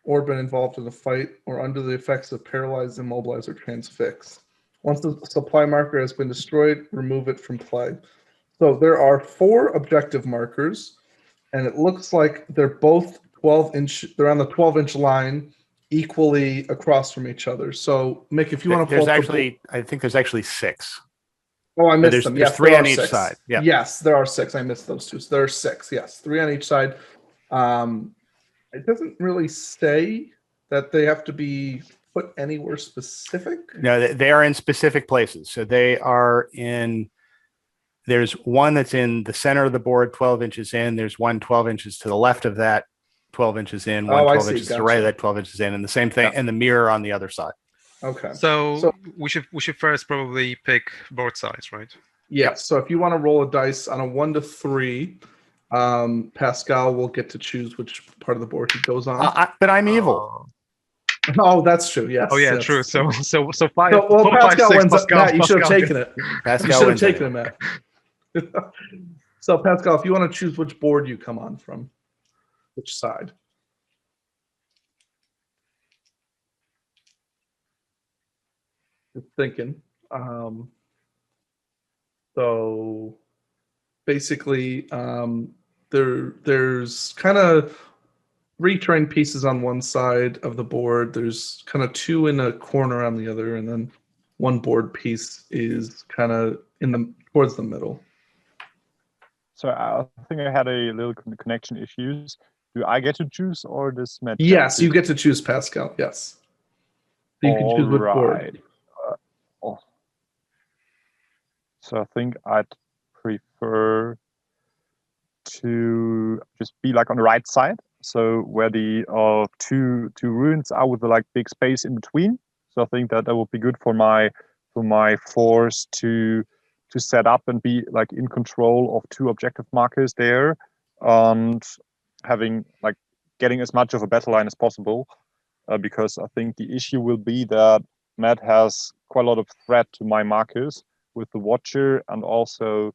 [SPEAKER 1] or been involved in a fight, or under the effects of paralyzed, immobilized, or transfixed. Once the supply marker has been destroyed, remove it from play. So there are 4 objective markers, and it looks like they're both 12-inch. They're on the 12-inch line, equally across from each other. So, Mick, if you want to pull
[SPEAKER 4] I think there's actually 6.
[SPEAKER 1] Oh, I missed them. Yes,
[SPEAKER 4] 3 on each side. Yeah.
[SPEAKER 1] Yes, there are 6. I missed those 2. So there are 6. Yes, 3 on each side. It doesn't really say that they have to be put anywhere specific.
[SPEAKER 4] No, they are in specific places. So they are in. There's one that's in the center of the board, 12 inches in. There's one 12 inches to the left of that, 12 inches in. One 12 inches to the right of that, 12 inches in, and the same thing, and the mirror on the other side.
[SPEAKER 1] Okay.
[SPEAKER 3] So we should first probably pick board sides, right?
[SPEAKER 1] Yeah. So if you want to roll a dice on a 1 to 3, Pascal will get to choose which part of the board he goes on.
[SPEAKER 4] But I'm evil.
[SPEAKER 1] Oh, that's true. Yes.
[SPEAKER 3] Oh yeah,
[SPEAKER 1] that's
[SPEAKER 3] true. So five.
[SPEAKER 1] So, well,
[SPEAKER 3] four, five,
[SPEAKER 1] Pascal
[SPEAKER 3] six,
[SPEAKER 1] wins.
[SPEAKER 3] Pascal,
[SPEAKER 1] Matt, you should have
[SPEAKER 3] Pascal
[SPEAKER 1] taken it.
[SPEAKER 4] Pascal
[SPEAKER 1] You should have
[SPEAKER 4] wins
[SPEAKER 1] taken
[SPEAKER 4] anyway.
[SPEAKER 1] it, Matt. So, Pascal, if you want to choose which board you come on from, which side? Just thinking. So, basically, there's kind of 3 terrain pieces on one side of the board. There's kind of 2 in a corner on the other, and then 1 board piece is kind of towards the middle.
[SPEAKER 2] So I think I had a little connection issues. Do I get to choose, or does Matt?
[SPEAKER 1] Yes, you get to choose, Pascal. Yes. So you can choose which board.
[SPEAKER 2] Alright. So I think I'd prefer to just be like on the right side. So where the two ruins are with the like big space in between. So I think that would be good for my force to set up and be like in control of 2 objective markers there, and having like getting as much of a battle line as possible. Because I think the issue will be that Matt has quite a lot of threat to my markers with the Watcher and also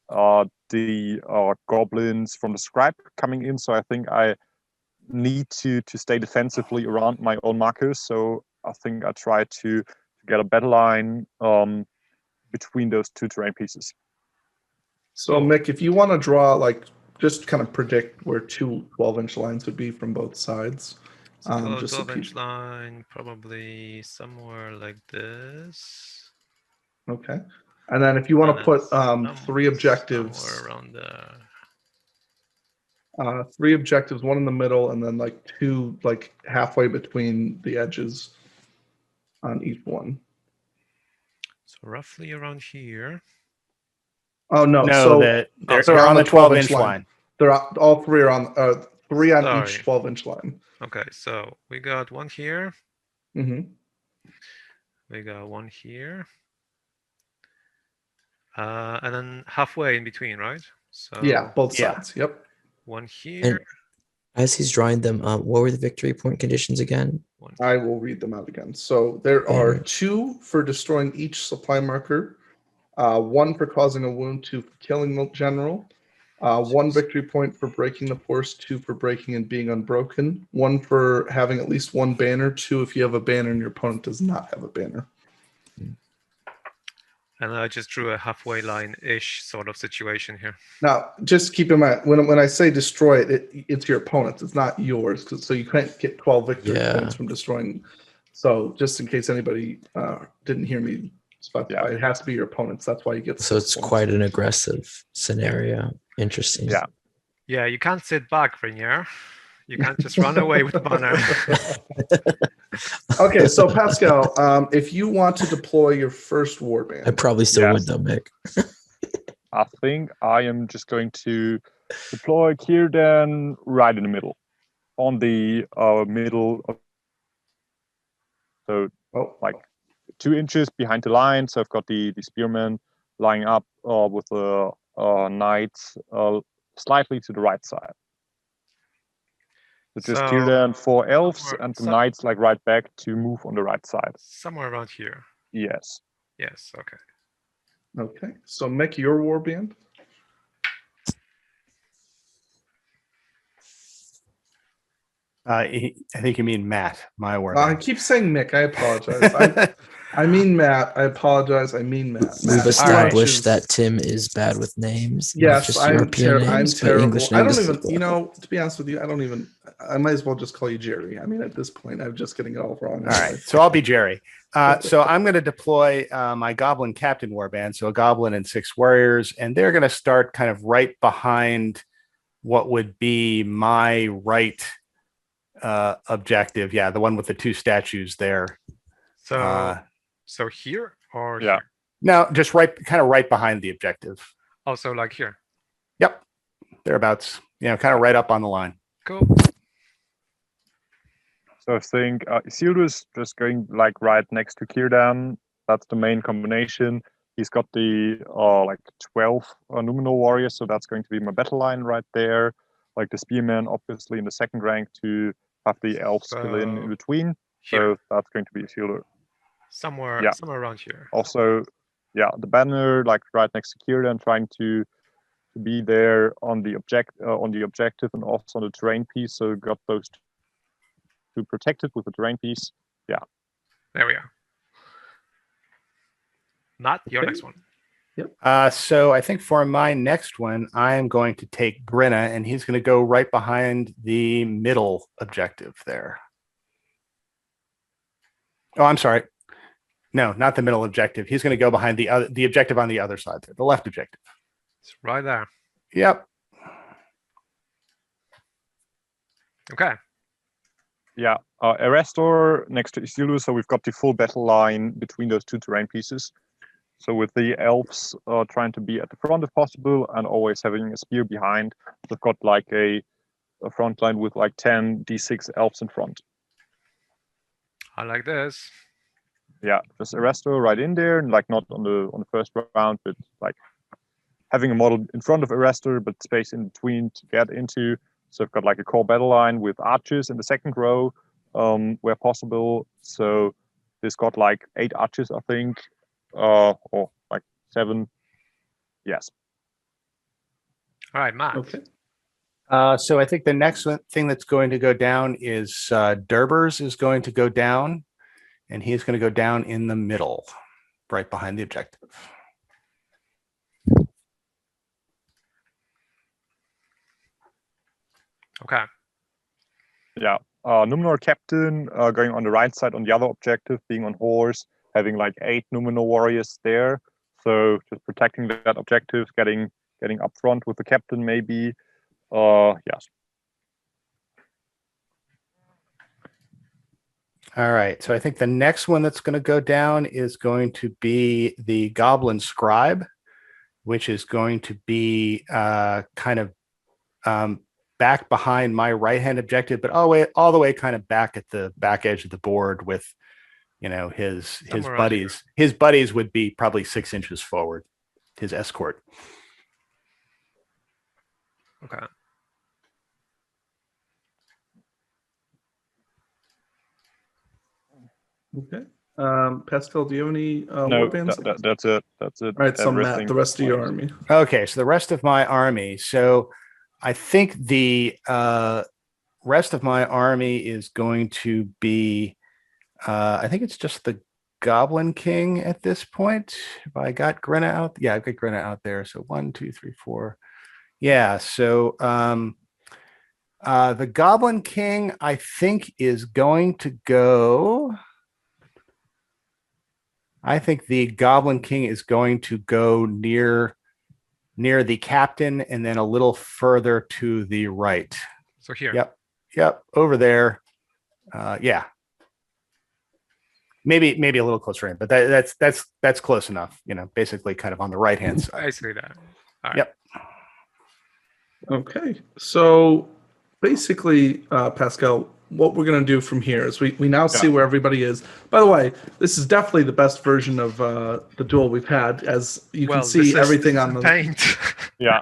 [SPEAKER 2] the goblins from the scribe coming in. So I think I need to stay defensively around my own markers. So I think I try to get a battle line between those 2 terrain pieces.
[SPEAKER 1] So, Mick, if you want to draw, like, just kind of predict where 2 12-inch lines would be from both sides.
[SPEAKER 3] So
[SPEAKER 1] Just so
[SPEAKER 3] 12-inch line, probably somewhere like this.
[SPEAKER 1] Okay. And then if you want to put
[SPEAKER 3] And
[SPEAKER 1] 3 objectives,
[SPEAKER 3] somewhere around there.
[SPEAKER 1] 3 objectives, 1 in the middle, and then like 2 like halfway between the edges on each one.
[SPEAKER 3] So roughly around here.
[SPEAKER 1] Oh no!
[SPEAKER 4] No,
[SPEAKER 1] so
[SPEAKER 4] they're on the 12-inch line.
[SPEAKER 1] They're all 3 are on 3 on
[SPEAKER 3] Sorry.
[SPEAKER 1] each 12-inch line.
[SPEAKER 3] Okay, so we got 1 here.
[SPEAKER 1] Mm-hmm.
[SPEAKER 3] We got 1 here. And then halfway in between, right? So
[SPEAKER 1] Yeah, both
[SPEAKER 4] Yeah.
[SPEAKER 1] sides. Yep.
[SPEAKER 3] 1 here.
[SPEAKER 5] And as he's drawing them, what were the victory point conditions again?
[SPEAKER 3] 1
[SPEAKER 1] I will read them out again. So there are
[SPEAKER 5] Banner.
[SPEAKER 1] 2 for destroying each supply marker, 1 for causing a wound, 2 for killing the general, 1 victory point for breaking the force, 2 for breaking and being unbroken, 1 for having at least 1 banner, 2 if you have a banner and your opponent does not have a banner.
[SPEAKER 3] And I just drew a halfway line-ish sort of situation here.
[SPEAKER 1] Now, just keep in mind, when I say destroy it, it's your opponent's. It's not yours. So you can't get 12 victory
[SPEAKER 5] Yeah.
[SPEAKER 1] points from destroying. So just in case anybody didn't hear me specify, it has to be your opponent's. That's why you get.
[SPEAKER 5] So it's quite an aggressive scenario. Interesting.
[SPEAKER 2] Yeah.
[SPEAKER 3] Yeah, you can't sit back, Rainier. You can't just run away with banner.
[SPEAKER 1] Okay, so Pascal, if you want to deploy your first warband,
[SPEAKER 5] I probably still
[SPEAKER 2] Yes.
[SPEAKER 5] would though, Mick.
[SPEAKER 2] I think I am just going to deploy Kierdan right in the middle, on the middle. So like 2 inches behind the line. So I've got the spearman lying up with the knights slightly to the right side. So just Kierdan 4 elves and the knights like right back to move on the right side.
[SPEAKER 3] Somewhere around here.
[SPEAKER 2] Yes.
[SPEAKER 3] Yes, okay.
[SPEAKER 1] Okay, so Mick, your warband.
[SPEAKER 4] I think you mean Matt, my word.
[SPEAKER 1] I keep saying Mick. I apologize. I mean Matt. I apologize. I mean Matt.
[SPEAKER 5] We've
[SPEAKER 1] Matt.
[SPEAKER 5] established that Tim is bad with names. not
[SPEAKER 1] Yes,
[SPEAKER 5] just
[SPEAKER 1] I'm
[SPEAKER 5] European
[SPEAKER 1] terrible. I'm
[SPEAKER 5] names, but
[SPEAKER 1] terrible.
[SPEAKER 5] English
[SPEAKER 1] I
[SPEAKER 5] names
[SPEAKER 1] don't
[SPEAKER 5] as
[SPEAKER 1] even,
[SPEAKER 5] well.
[SPEAKER 1] you know, to be honest with you, I might as well just call you Jerry. I mean, at this point, I'm just getting it all wrong.
[SPEAKER 4] All right, so I'll be Jerry. So I'm going to deploy my Goblin Captain Warband, so a Goblin and 6 warriors, and they're going to start kind of right behind what would be my right objective. Yeah, the one with the 2 statues there.
[SPEAKER 3] So here or
[SPEAKER 2] Yeah.
[SPEAKER 3] here?
[SPEAKER 4] No, just kind of right behind the objective.
[SPEAKER 3] Also like here.
[SPEAKER 4] Yep, thereabouts. Kind of right up on the line.
[SPEAKER 3] Cool.
[SPEAKER 2] So I think Isildur's just going like right next to Kierdan. That's the main combination. He's got the like 12 Numenor warriors, so that's going to be my battle line right there. Like the spearman, obviously in the second rank to have the elves fill in between.
[SPEAKER 3] Here,
[SPEAKER 2] So that's going to be a fielder.
[SPEAKER 3] somewhere
[SPEAKER 2] Yeah.
[SPEAKER 3] somewhere around here.
[SPEAKER 2] Also, yeah, the banner like right next to Kieran, trying to be there on the objective and also on the terrain piece. So got those two protected with the terrain piece. Yeah.
[SPEAKER 3] There we are. Not your
[SPEAKER 1] Okay.
[SPEAKER 3] next one.
[SPEAKER 4] So I think for my next one, I am going to take Grinna, and he's going to go right behind the middle objective there. Oh, I'm sorry. No, not the middle objective. He's going to go behind the objective on the other side there, the left objective.
[SPEAKER 3] It's right there.
[SPEAKER 4] Yep.
[SPEAKER 3] Okay.
[SPEAKER 2] Yeah, Erestor next to Isildur, so we've got the full battle line between those two terrain pieces. So with the elves trying to be at the front if possible, and always having a spear behind, they've got like a front line with like 10 d6 elves in front.
[SPEAKER 3] I like this.
[SPEAKER 2] Yeah, just Erestor right in there, and like not on the first round, but like having a model in front of Erestor, but space in between to get into. So I've got like a core battle line with archers in the second row, where possible. So this got like 8 archers, I think, or like 7. Yes.
[SPEAKER 3] All right, Matt.
[SPEAKER 1] Okay.
[SPEAKER 4] So I think the next thing that's going to go down is Durbers is going to go down, and he's going to go down in the middle, right behind the objective.
[SPEAKER 3] Okay.
[SPEAKER 2] Yeah. Numenor captain going on the right side on the other objective, being on horse, having like 8 Numenor warriors there. So just protecting that objective, getting up front with the captain maybe. Yes.
[SPEAKER 4] All right. So I think the next one that's going to go down is going to be the Goblin Scribe, which is going to be kind of back behind my right-hand objective, but all the way kind of back at the back edge of the board with, you know, his buddies. His buddies would be probably 6 inches forward, his escort.
[SPEAKER 3] Okay.
[SPEAKER 1] Okay. Pascal, do you have any
[SPEAKER 2] No,
[SPEAKER 1] warbands?
[SPEAKER 2] that's it. That's it.
[SPEAKER 1] All right, so Matt,
[SPEAKER 2] Everything
[SPEAKER 1] the rest of your
[SPEAKER 2] fine.
[SPEAKER 1] army.
[SPEAKER 4] Okay, so the rest of my army. So I think the rest of my army is going to be, I think it's just the Goblin King at this point. Have I got Grinna out? Yeah, I've got Grinna out there. So 1, 2, 3, 4. Yeah, so the Goblin King, I think, is going to go. I think the Goblin King is going to go near the captain and then a little further to the right.
[SPEAKER 3] So here.
[SPEAKER 4] Yep, over there. Yeah. Maybe a little closer in, but that's close enough, you know, basically kind of on the right-hand side.
[SPEAKER 3] Basically that. All right.
[SPEAKER 4] Yep.
[SPEAKER 1] Okay. So basically, Pascal, what we're going to do from here is we now see where everybody is. By the way, this is definitely the best version of the duel we've had, as you can see everything on the
[SPEAKER 3] paint.
[SPEAKER 2] Yeah.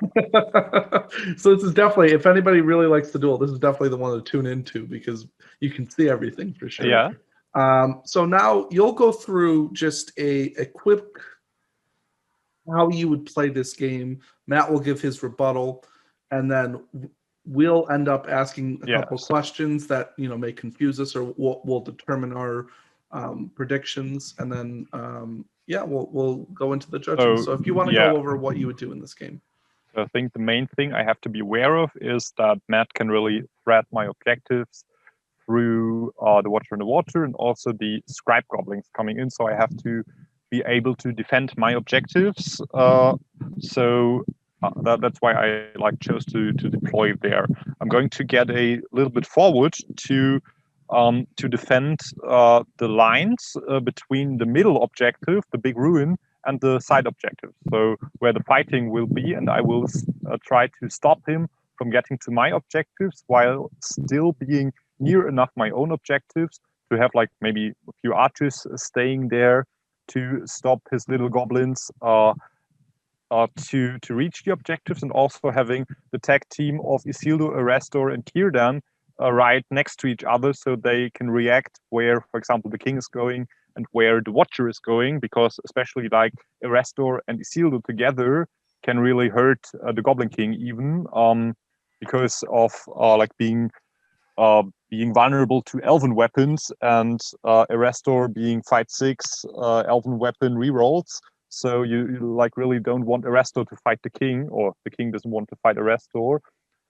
[SPEAKER 1] So this is definitely, if anybody really likes the duel, this is definitely the one to tune into because you can see everything for sure.
[SPEAKER 2] Yeah.
[SPEAKER 1] So now you'll go through just a quick how you would play this game. Matt will give his rebuttal, and then we'll end up asking a couple questions that, you know, may confuse us, or we'll determine our predictions, and then we'll go into the judging. So if you want to go over what you would do in this game.
[SPEAKER 2] So I think the main thing I have to be aware of is that Matt can really thread my objectives through the Watcher in the Water and also the Scribe Goblins coming in. So I have to be able to defend my objectives. That's why I chose to deploy there. I'm going to get a little bit forward to defend the lines between the middle objective, the big ruin, and the side objective. So where the fighting will be, and I will try to stop him from getting to my objectives while still being near enough my own objectives to have like maybe a few archers staying there to stop his little goblins to reach the objectives, and also having the tag team of Isildur, Erestor, and Círdan right next to each other, so they can react where, for example, the king is going and where the Watcher is going, because especially like Erestor and Isildur together can really hurt the Goblin King even, because of like being vulnerable to elven weapons, and Erestor being fight 6 elven weapon rerolls. So you like really don't want Erestor to fight the king, or the king doesn't want to fight Erestor.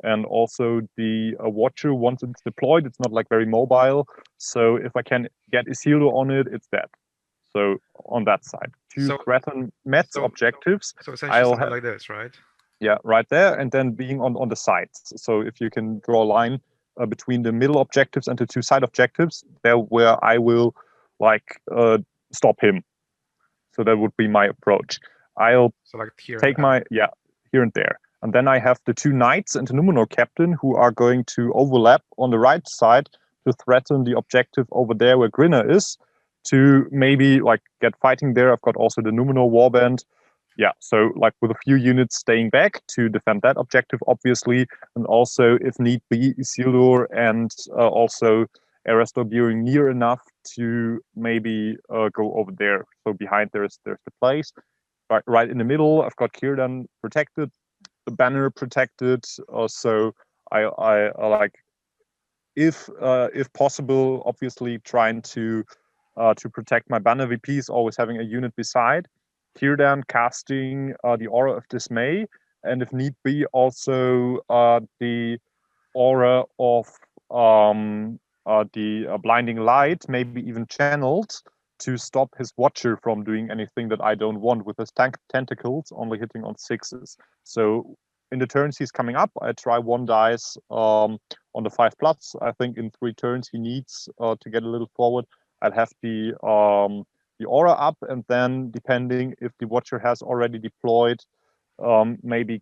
[SPEAKER 2] And also the Watcher, once it's deployed, it's not like very mobile. So if I can get Isildur on it, it's dead. So on that side, to threaten Met's objectives,
[SPEAKER 3] So essentially
[SPEAKER 2] I'll
[SPEAKER 3] something like this, right?
[SPEAKER 2] yeah, right there, and then being on the sides. So if you can draw a line between the middle objectives and the 2 side objectives, there where I will like stop him. So that would be my approach. I'll
[SPEAKER 3] like here
[SPEAKER 2] take my here and there, and then I have the 2 knights and the Numenor captain who are going to overlap on the right side to threaten the objective over there where Grinner is, to maybe like get fighting there. I've got also the Numenor warband. Yeah, so like with a few units staying back to defend that objective, obviously, and also if need be, Isildur and also Erestor being near enough to maybe go over there. So behind there's the place. Right in the middle, I've got Círdan protected, the banner protected. So I like, if possible, obviously trying to protect my banner VPs, always having a unit beside. Círdan casting the Aura of Dismay, and if need be, also the Aura of the Blinding Light, maybe even channeled, to stop his Watcher from doing anything that I don't want with his tentacles, only hitting on 6s. So in the turns he's coming up, I try 1 dice on the 5+. I think in 3 turns he needs to get a little forward. I'd have the Aura up, and then depending if the Watcher has already deployed, maybe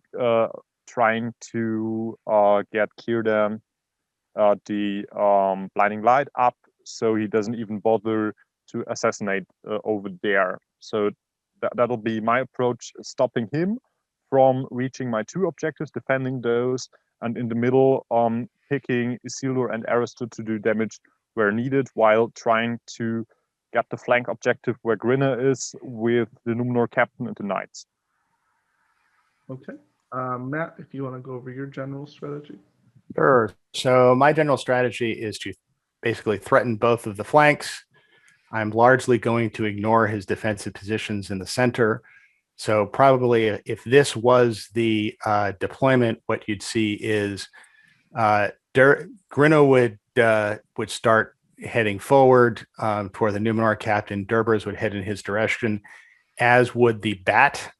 [SPEAKER 2] trying to get Círdan the Blinding Light up, so he doesn't even bother to assassinate over there. So that'll be my approach, stopping him from reaching my 2 objectives, defending those, and in the middle picking Isildur and Erestor to do damage where needed, while trying to get the flank objective where Grinner is with the Numenor captain and the knights.
[SPEAKER 1] Okay. Matt, if you want to go over your general strategy.
[SPEAKER 4] Sure. So my general strategy is to basically threaten both of the flanks. I'm largely going to ignore his defensive positions in the center. So probably if this was the deployment, what you'd see is Grinno would start heading forward toward the Numenor captain. Durbers would head in his direction, as would the Bat.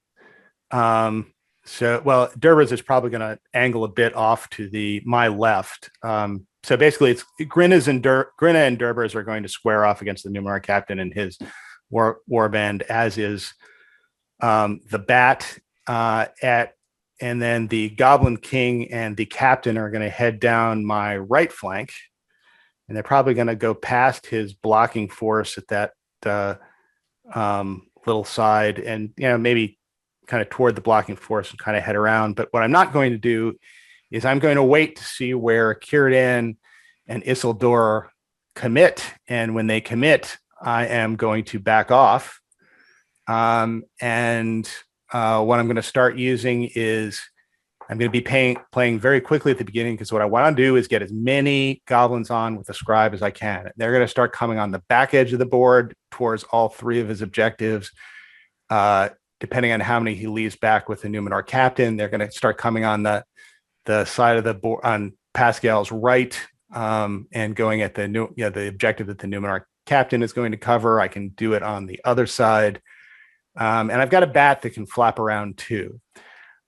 [SPEAKER 4] Durbers is probably going to angle a bit off to my left. So basically, it's Grinna and Durbers are going to square off against the Numenor captain and his warband, as is the Bat. And then the Goblin King and the captain are going to head down my right flank, and they're probably going to go past his blocking force at that little side, and maybe kind of toward the blocking force and kind of head around. But what I'm not going to do is I'm going to wait to see where Círdan and Isildur commit, and when they commit, I am going to back off. And what I'm going to start using is I'm going to be playing very quickly at the beginning, because what I want to do is get as many goblins on with the scribe as I can. They're going to start coming on the back edge of the board towards all 3 of his objectives. Depending on how many he leaves back with the Numenor captain, they're going to start coming on the side of the board on Pascal's right, and going at the objective that the Numenor captain is going to cover. I can do it on the other side. And I've got a Bat that can flap around too.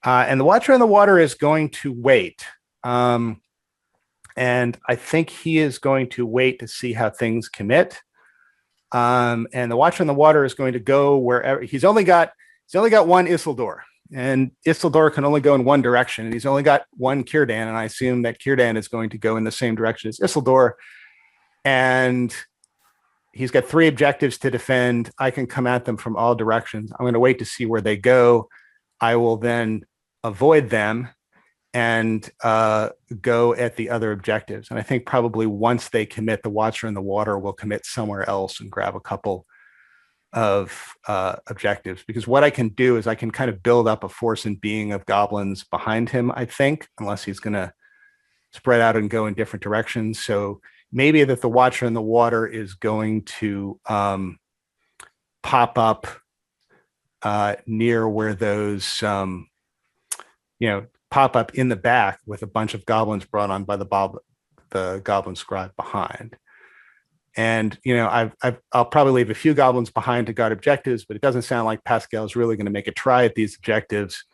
[SPEAKER 4] And the Watcher in the Water is going to wait. And I think he is going to wait to see how things commit. And the Watcher in the Water is going to go wherever. He's only got 1 Isildur, and Isildur can only go in one direction, and he's only got 1 Círdan, and I assume that Círdan is going to go in the same direction as Isildur. And he's got 3 objectives to defend. I can come at them from all directions. I'm going to wait to see where they go. I will then avoid them and go at the other objectives. And I think probably once they commit, the Watcher in the Water will commit somewhere else and grab a couple of objectives, because what I can do is I can kind of build up a force and being of goblins behind him, I think, unless he's going to spread out and go in different directions. So maybe that the Watcher in the Water is going to pop up near where those, pop up in the back with a bunch of goblins brought on by the goblin scribe behind. And, I'll probably leave a few goblins behind to guard objectives, but it doesn't sound like Pascal is really going to make a try at these objectives.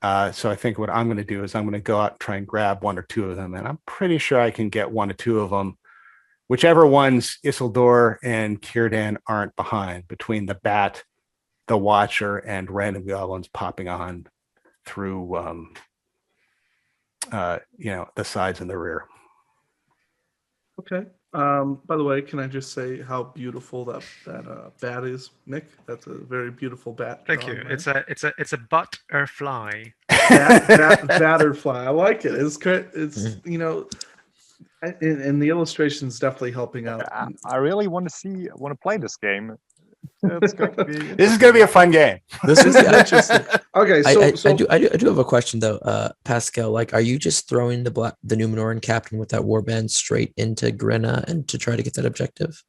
[SPEAKER 4] So I think what I'm going to do is I'm going to go out and try and grab 1 or 2 of them. And I'm pretty sure I can get 1 or 2 of them, whichever ones Isildur and Círdan aren't behind, between the Bat, the Watcher, and random goblins popping on through, the sides and the rear.
[SPEAKER 1] Okay. By the way, can I just say how beautiful that bat is, Nick? That's a very beautiful bat.
[SPEAKER 3] Thank you. It's a butterfly.
[SPEAKER 1] Batterfly. I like it. It's great. It's and the illustration is definitely helping out.
[SPEAKER 2] I really want to play this game. It's going to be
[SPEAKER 4] This is going to be a fun game.
[SPEAKER 5] This is
[SPEAKER 1] Interesting. Okay, so
[SPEAKER 5] I do have a question though, Pascal. Like, are you just throwing the Numenorean captain with that warband straight into Grinna and to try to get that objective?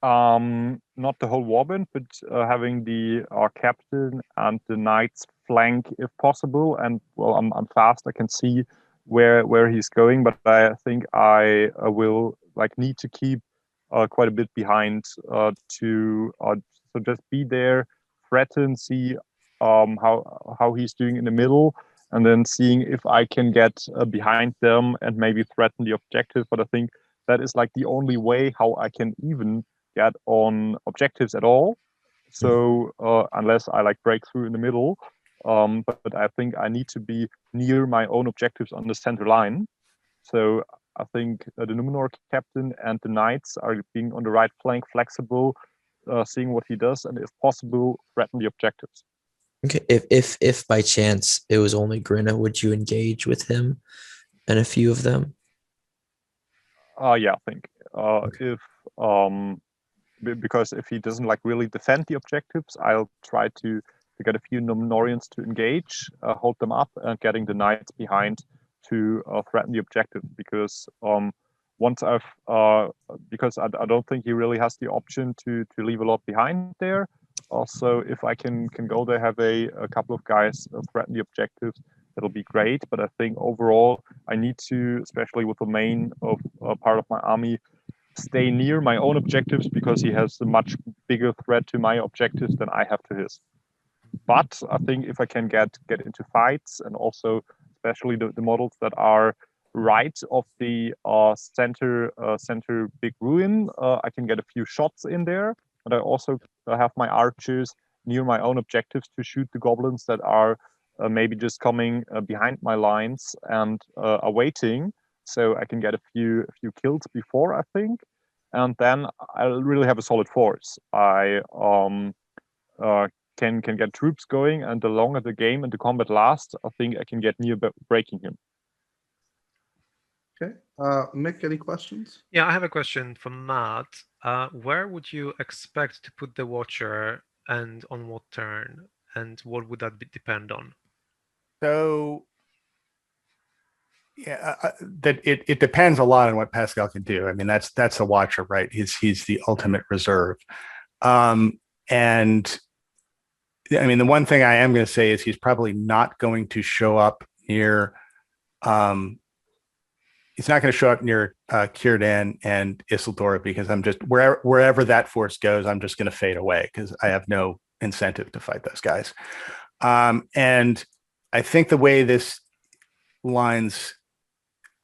[SPEAKER 2] Not the whole warband, but having the captain and the knights flank if possible. And well, I'm fast. I can see where he's going, but I think I will need to keep quite a bit behind to so just be there, threaten, see how he's doing in the middle, and then seeing if I can get behind them and maybe threaten the objective. But I think that is the only way how I can even get on objectives at all. So unless I break through in the middle, but I think I need to be near my own objectives on the center line. So I think the Numenor captain and the knights are being on the right flank, flexible, seeing what he does, and if possible, threaten the objectives.
[SPEAKER 5] Okay. If by chance it was only Grinna, would you engage with him and a few of them?
[SPEAKER 2] Yeah, I think if because if he doesn't really defend the objectives, I'll try to get a few Numenorians to engage, hold them up, and getting the knights behind to threaten the objective, because once because I don't think he really has the option to leave a lot behind there. Also, if I can go there, have a couple of guys threaten the objectives, that'll be great. But I think overall, I need to, especially with the main of part of my army, stay near my own objectives, because he has a much bigger threat to my objectives than I have to his. But I think if I can get into fights, and also especially the models that are right of the center big ruin, I can get a few shots in there. And I also have my archers near my own objectives to shoot the goblins that are maybe just coming behind my lines and are waiting. So I can get a few kills before, I think. And then I'll really have a solid force. I can get troops going, and the longer the game and the combat lasts, I think I can get near breaking him.
[SPEAKER 1] okay, Mick, any questions?
[SPEAKER 3] Yeah, I have a question for Matt. Where would you expect to put the Watcher, and on what turn, and what would that depend on?
[SPEAKER 4] So yeah, that it depends a lot on what Pascal can do. I mean, that's a Watcher, right? He's the ultimate reserve. And I mean, the one thing I am going to say is he's probably not going to show up near. He's not going to show up near Círdan and Isildur, because I'm just wherever that force goes, I'm just going to fade away, because I have no incentive to fight those guys. And I think the way this lines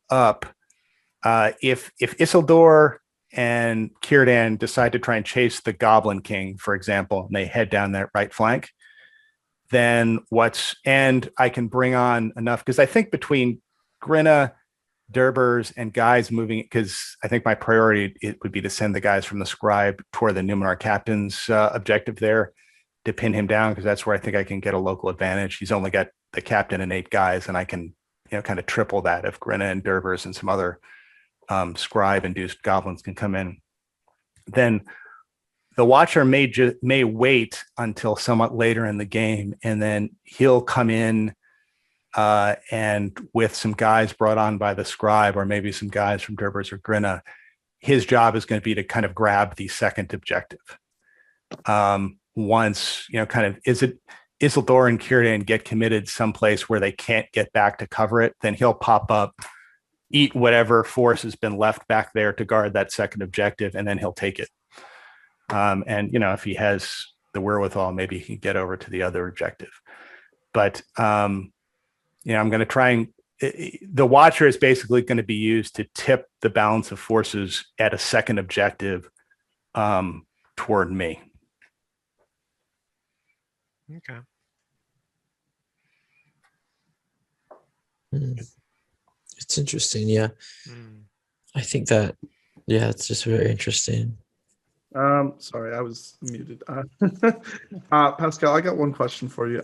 [SPEAKER 4] up, if Isildur and Círdan decide to try and chase the Goblin King, for example, and they head down that right flank, then and I can bring on enough, because I think between Grinna, Durbers and guys moving, because I think my priority it would be to send the guys from the scribe toward the Numenor captain's objective there to pin him down, because that's where I think I can get a local advantage. He's only got the captain and 8 guys, and I can kind of triple that if Grinna and Durbers and some other scribe induced goblins can come in. Then the Watcher may wait until somewhat later in the game, and then he'll come in and with some guys brought on by the scribe, or maybe some guys from Durbers or Grinna, his job is going to be to kind of grab the second objective. Once, kind of, Isildur and Círdan get committed someplace where they can't get back to cover it, then he'll pop up, eat whatever force has been left back there to guard that second objective, and then he'll take it. And, if he has the wherewithal, maybe he can get over to the other objective. But, I'm going to try and the Watcher is basically going to be used to tip the balance of forces at a second objective toward me.
[SPEAKER 3] Okay.
[SPEAKER 5] It's interesting. Yeah. I think that, it's just very interesting.
[SPEAKER 1] Sorry, I was muted. Pascal, I got one question for you.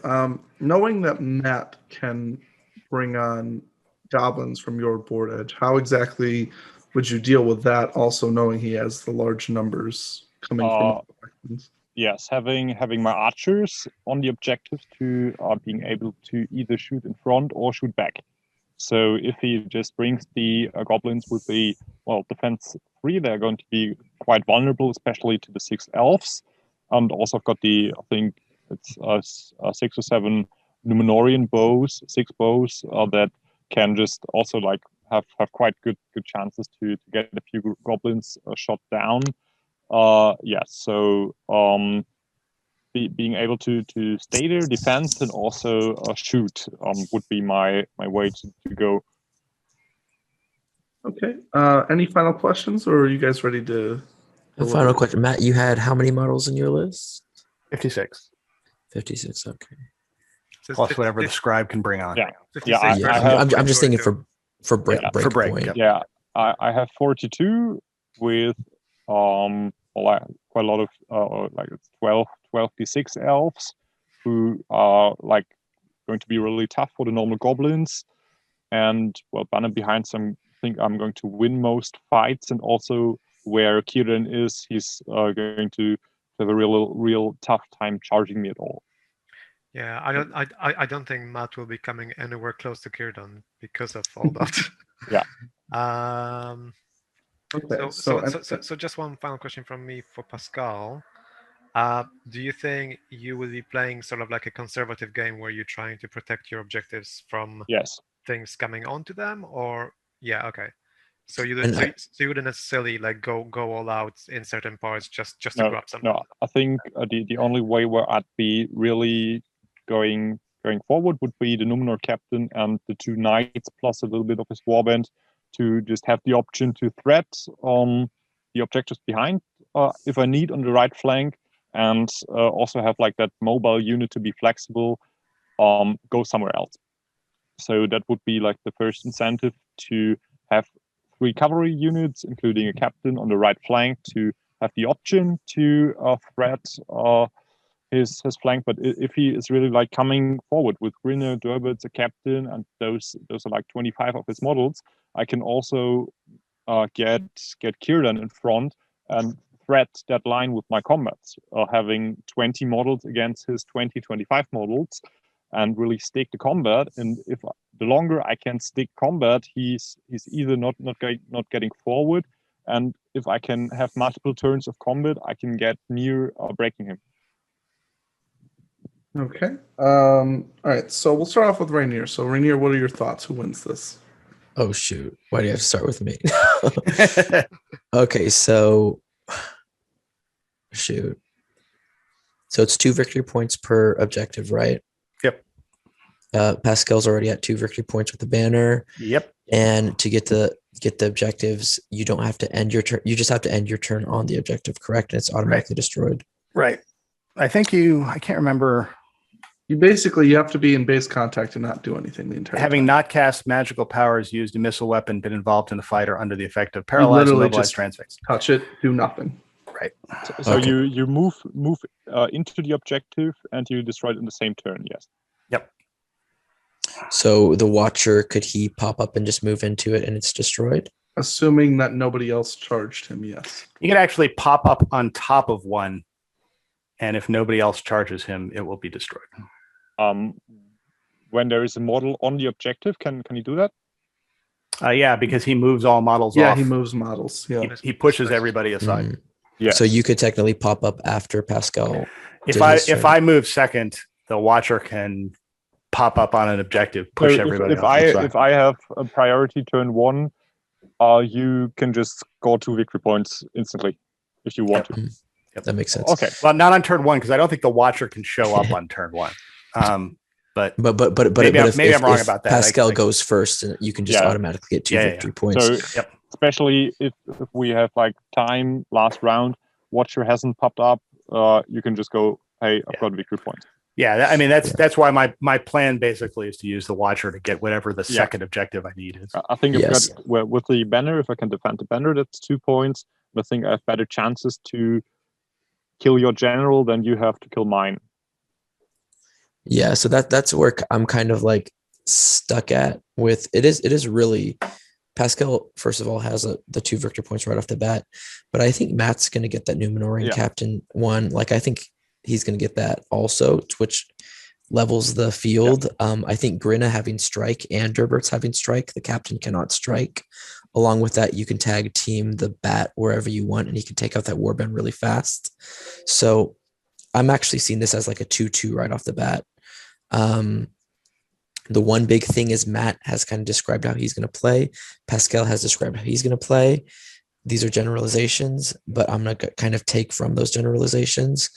[SPEAKER 1] Knowing that Matt can bring on goblins from your board edge, how exactly would you deal with that? Also, knowing he has the large numbers coming from other factions?
[SPEAKER 2] Yes, having my archers on the objectives to being able to either shoot in front or shoot back. So if he just brings the goblins with the defense 3, they're going to be quite vulnerable, especially to the 6 elves. And also I've got I think it's 6 or 7 Numenorian bows, 6 bows that can just also have quite good chances to get a few goblins shot down. So being able to stay there, defend, and also shoot would be my way to go.
[SPEAKER 1] Okay. Any final questions, or are you guys ready to?
[SPEAKER 5] A final question, Matt. You had how many models in your list?
[SPEAKER 4] 56.
[SPEAKER 5] 56. Okay.
[SPEAKER 4] Plus whatever the scribe can bring on.
[SPEAKER 5] I'm just thinking for break.
[SPEAKER 4] Yep.
[SPEAKER 2] Yeah, I have 42 with quite a lot of 12 D6 elves who are going to be really tough for the normal goblins, and banner behind some. I think I'm going to win most fights, and also where Círdan is, he's going to have a real tough time charging me at all.
[SPEAKER 3] Yeah, I don't think Matt will be coming anywhere close to Círdan because of all that.
[SPEAKER 2] Yeah.
[SPEAKER 1] Okay.
[SPEAKER 3] So just one final question from me for Pascal. Do you think you will be playing sort of like a conservative game where you're trying to protect your objectives from things coming onto them, or okay? So you wouldn't necessarily go all out in certain parts just to grab something.
[SPEAKER 2] No, I think the only way where I'd be really going forward would be the Numenor captain and the 2 knights plus a little bit of his warband to just have the option to threat the objectives behind if I need on the right flank, and also have that mobile unit to be flexible, go somewhere else. So that would be the first incentive, to have 3 cavalry units, including a captain on the right flank, to have the option to threat his flank. But if he is really coming forward with Grinna, Durbert, a captain, and those are 25 of his models, I can also get Círdan in front and threat that line with my combats, having 20 models against his 25 models, and really stick the combat. And if the longer I can stick combat, he's either not getting forward, and if I can have multiple turns of combat, I can get near breaking him.
[SPEAKER 1] Okay. All right. So we'll start off with Rainier. So Rainier, what are your thoughts? Who wins this?
[SPEAKER 5] Oh shoot! Why do you have to start with me? Okay, so shoot. So it's 2 victory points per objective, right?
[SPEAKER 4] Yep.
[SPEAKER 5] Pascal's already at 2 victory points with the banner.
[SPEAKER 4] Yep.
[SPEAKER 5] And to get the objectives, you don't have to end your turn. You just have to end your turn on the objective, correct? And it's automatically destroyed.
[SPEAKER 4] Right. I think I can't remember
[SPEAKER 1] You have to be in base contact and not do anything the entire
[SPEAKER 4] Having
[SPEAKER 1] time.
[SPEAKER 4] not cast magical powers, used a missile weapon, been involved in a fight, or under the effect of
[SPEAKER 1] You
[SPEAKER 4] paralyzed,
[SPEAKER 1] literally
[SPEAKER 4] immobilized,
[SPEAKER 1] just
[SPEAKER 4] transfixed.
[SPEAKER 1] touch it, do nothing.
[SPEAKER 4] Right.
[SPEAKER 2] So
[SPEAKER 5] Okay.
[SPEAKER 2] you move into the objective and you destroy it in the same turn. Yes.
[SPEAKER 4] Yep.
[SPEAKER 5] So the Watcher, could he pop up and just move into it and it's destroyed?
[SPEAKER 1] Assuming that nobody else charged him, yes.
[SPEAKER 4] You can actually pop up on top of one, and if nobody else charges him, it will be destroyed.
[SPEAKER 2] When there is a model on the objective, can you do that?
[SPEAKER 4] Yeah, because he moves all models
[SPEAKER 1] Yeah,
[SPEAKER 4] off.
[SPEAKER 1] he moves models. Yeah.
[SPEAKER 4] He pushes everybody aside.
[SPEAKER 5] Mhm.
[SPEAKER 2] Yeah.
[SPEAKER 5] So you could technically pop up after Pascal.
[SPEAKER 4] If
[SPEAKER 5] did
[SPEAKER 4] I
[SPEAKER 5] his
[SPEAKER 4] if
[SPEAKER 5] turn.
[SPEAKER 4] I move second, the Watcher can pop up on an objective, push
[SPEAKER 2] So
[SPEAKER 4] everybody
[SPEAKER 2] if
[SPEAKER 4] off.
[SPEAKER 2] if I have a priority turn 1, you can just score 2 victory points instantly if you want to.
[SPEAKER 5] That makes sense.
[SPEAKER 2] Okay.
[SPEAKER 4] Well, not on turn 1 because I don't think the Watcher can show up on turn 1. But maybe I'm wrong about that.
[SPEAKER 5] Pascal goes first, and you can just
[SPEAKER 2] Yeah.
[SPEAKER 5] automatically get 2
[SPEAKER 4] Yeah,
[SPEAKER 5] victory points.
[SPEAKER 2] So especially if we have like time last round, Watcher hasn't popped up, you can just go, hey, I've got a victory point.
[SPEAKER 4] Yeah, I mean that's why my plan basically is to use the Watcher to get whatever the second objective I need is.
[SPEAKER 2] I think
[SPEAKER 5] Yes.
[SPEAKER 2] with the banner, if I can defend the banner, that's 2 points. I think I have better chances to kill your general than you have to kill mine.
[SPEAKER 5] Yeah, so that's where I'm kind of like stuck at with it is really Pascal, first of all, has the 2 victory points right off the bat, but I think Matt's going to get that Numenorian captain one. Like, I think he's going to get that also, which levels the field. I think Grinna having strike and Derbert's having strike, the captain cannot strike. Along with that, you can tag team the bat wherever you want, and you can take out that warband really fast. So I'm actually seeing this as like a 2-2 right off the bat. The one big thing is Matt has kind of described how he's going to play. Pascal has described how he's going to play. These are generalizations, but I'm going to kind of take from those generalizations.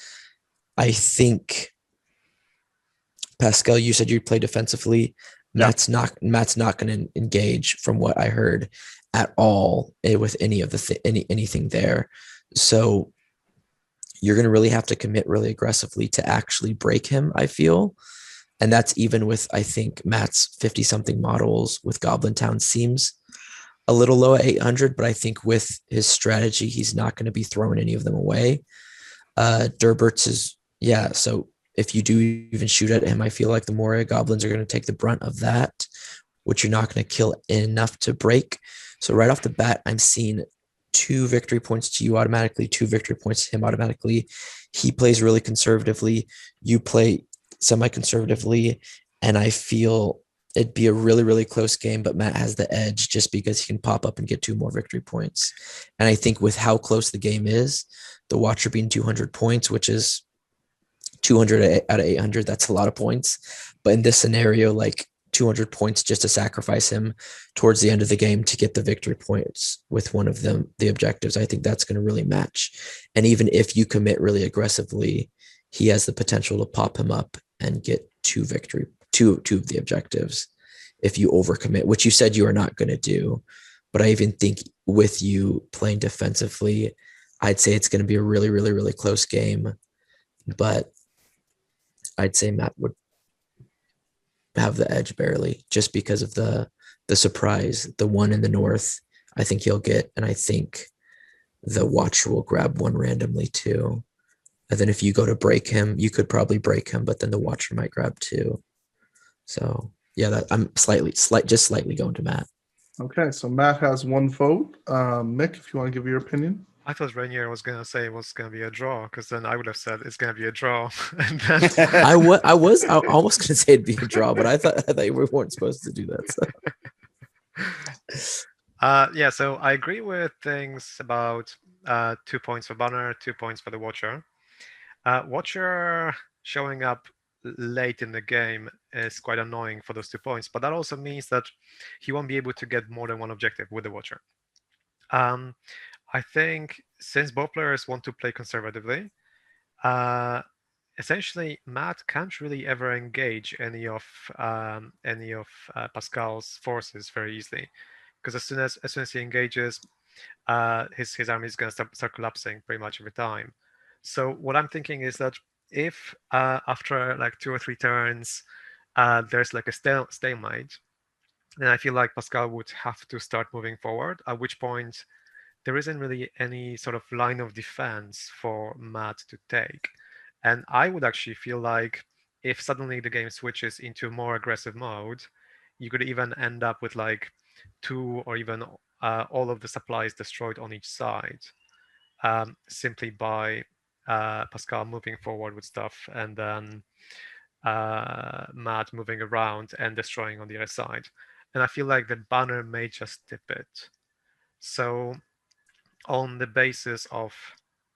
[SPEAKER 5] I think, Pascal, you said you play defensively. Matt's not going to engage, from what I heard, at all with any of the anything there. So you're going to really have to commit really aggressively to actually break him, I feel. And that's even with, I think, Matt's 50-something models with Goblin Town seems a little low at 800, but I think with his strategy, he's not going to be throwing any of them away. Derbert's is, so if you do even shoot at him, I feel like the Moria Goblins are going to take the brunt of that, which you're not going to kill enough to break. So right off the bat, I'm seeing 2 victory points to you automatically, 2 victory points to him automatically. He plays really conservatively. You play semi-conservatively, and I feel it'd be a really, really close game, but Matt has the edge just because he can pop up and get 2 more victory points. And I think with how close the game is, the Watcher being 200 points, which is 200 out of 800, that's a lot of points. But in this scenario, like 200 points just to sacrifice him towards the end of the game to get the victory points with one of them, the objectives, I think that's going to really match. And even if you commit really aggressively, he has the potential to pop him up and get 2 of the objectives if you overcommit, which you said you are not going to do. But I even think with you playing defensively, I'd say it's going to be a really, really, really close game. But I'd say Matt would have the edge barely, just because of the surprise, the one in the north. I think he'll get, and I think the Watcher will grab one randomly too. And then if you go to break him, you could probably break him, but then the Watcher might grab 2. So yeah, I'm just slightly going to Matt.
[SPEAKER 1] Okay, so Matt has 1 vote. Mick, if you want to give your opinion.
[SPEAKER 3] I thought Rainier was going to say it was going to be a draw, because then I would have said it's going to be a draw. And then
[SPEAKER 5] I was almost going to say it'd be a draw, but I thought we weren't supposed to do that. So.
[SPEAKER 3] So I agree with things about 2 points for Banner, 2 points for the Watcher. Watcher showing up late in the game is quite annoying for those 2 points, but that also means that he won't be able to get more than one objective with the Watcher. I think since both players want to play conservatively, essentially Matt can't really ever engage any of Pascal's forces very easily, because as soon as he engages, his army is going to start collapsing pretty much every time. So what I'm thinking is that if after like 2 or 3 turns, there's like a stalemate, then I feel like Pascal would have to start moving forward, at which point there isn't really any sort of line of defense for Matt to take. And I would actually feel like if suddenly the game switches into more aggressive mode, you could even end up with like 2 or even all of the supplies destroyed on each side, simply by Pascal moving forward with stuff and then Matt moving around and destroying on the other side. And I feel like the banner may just tip it. So on the basis of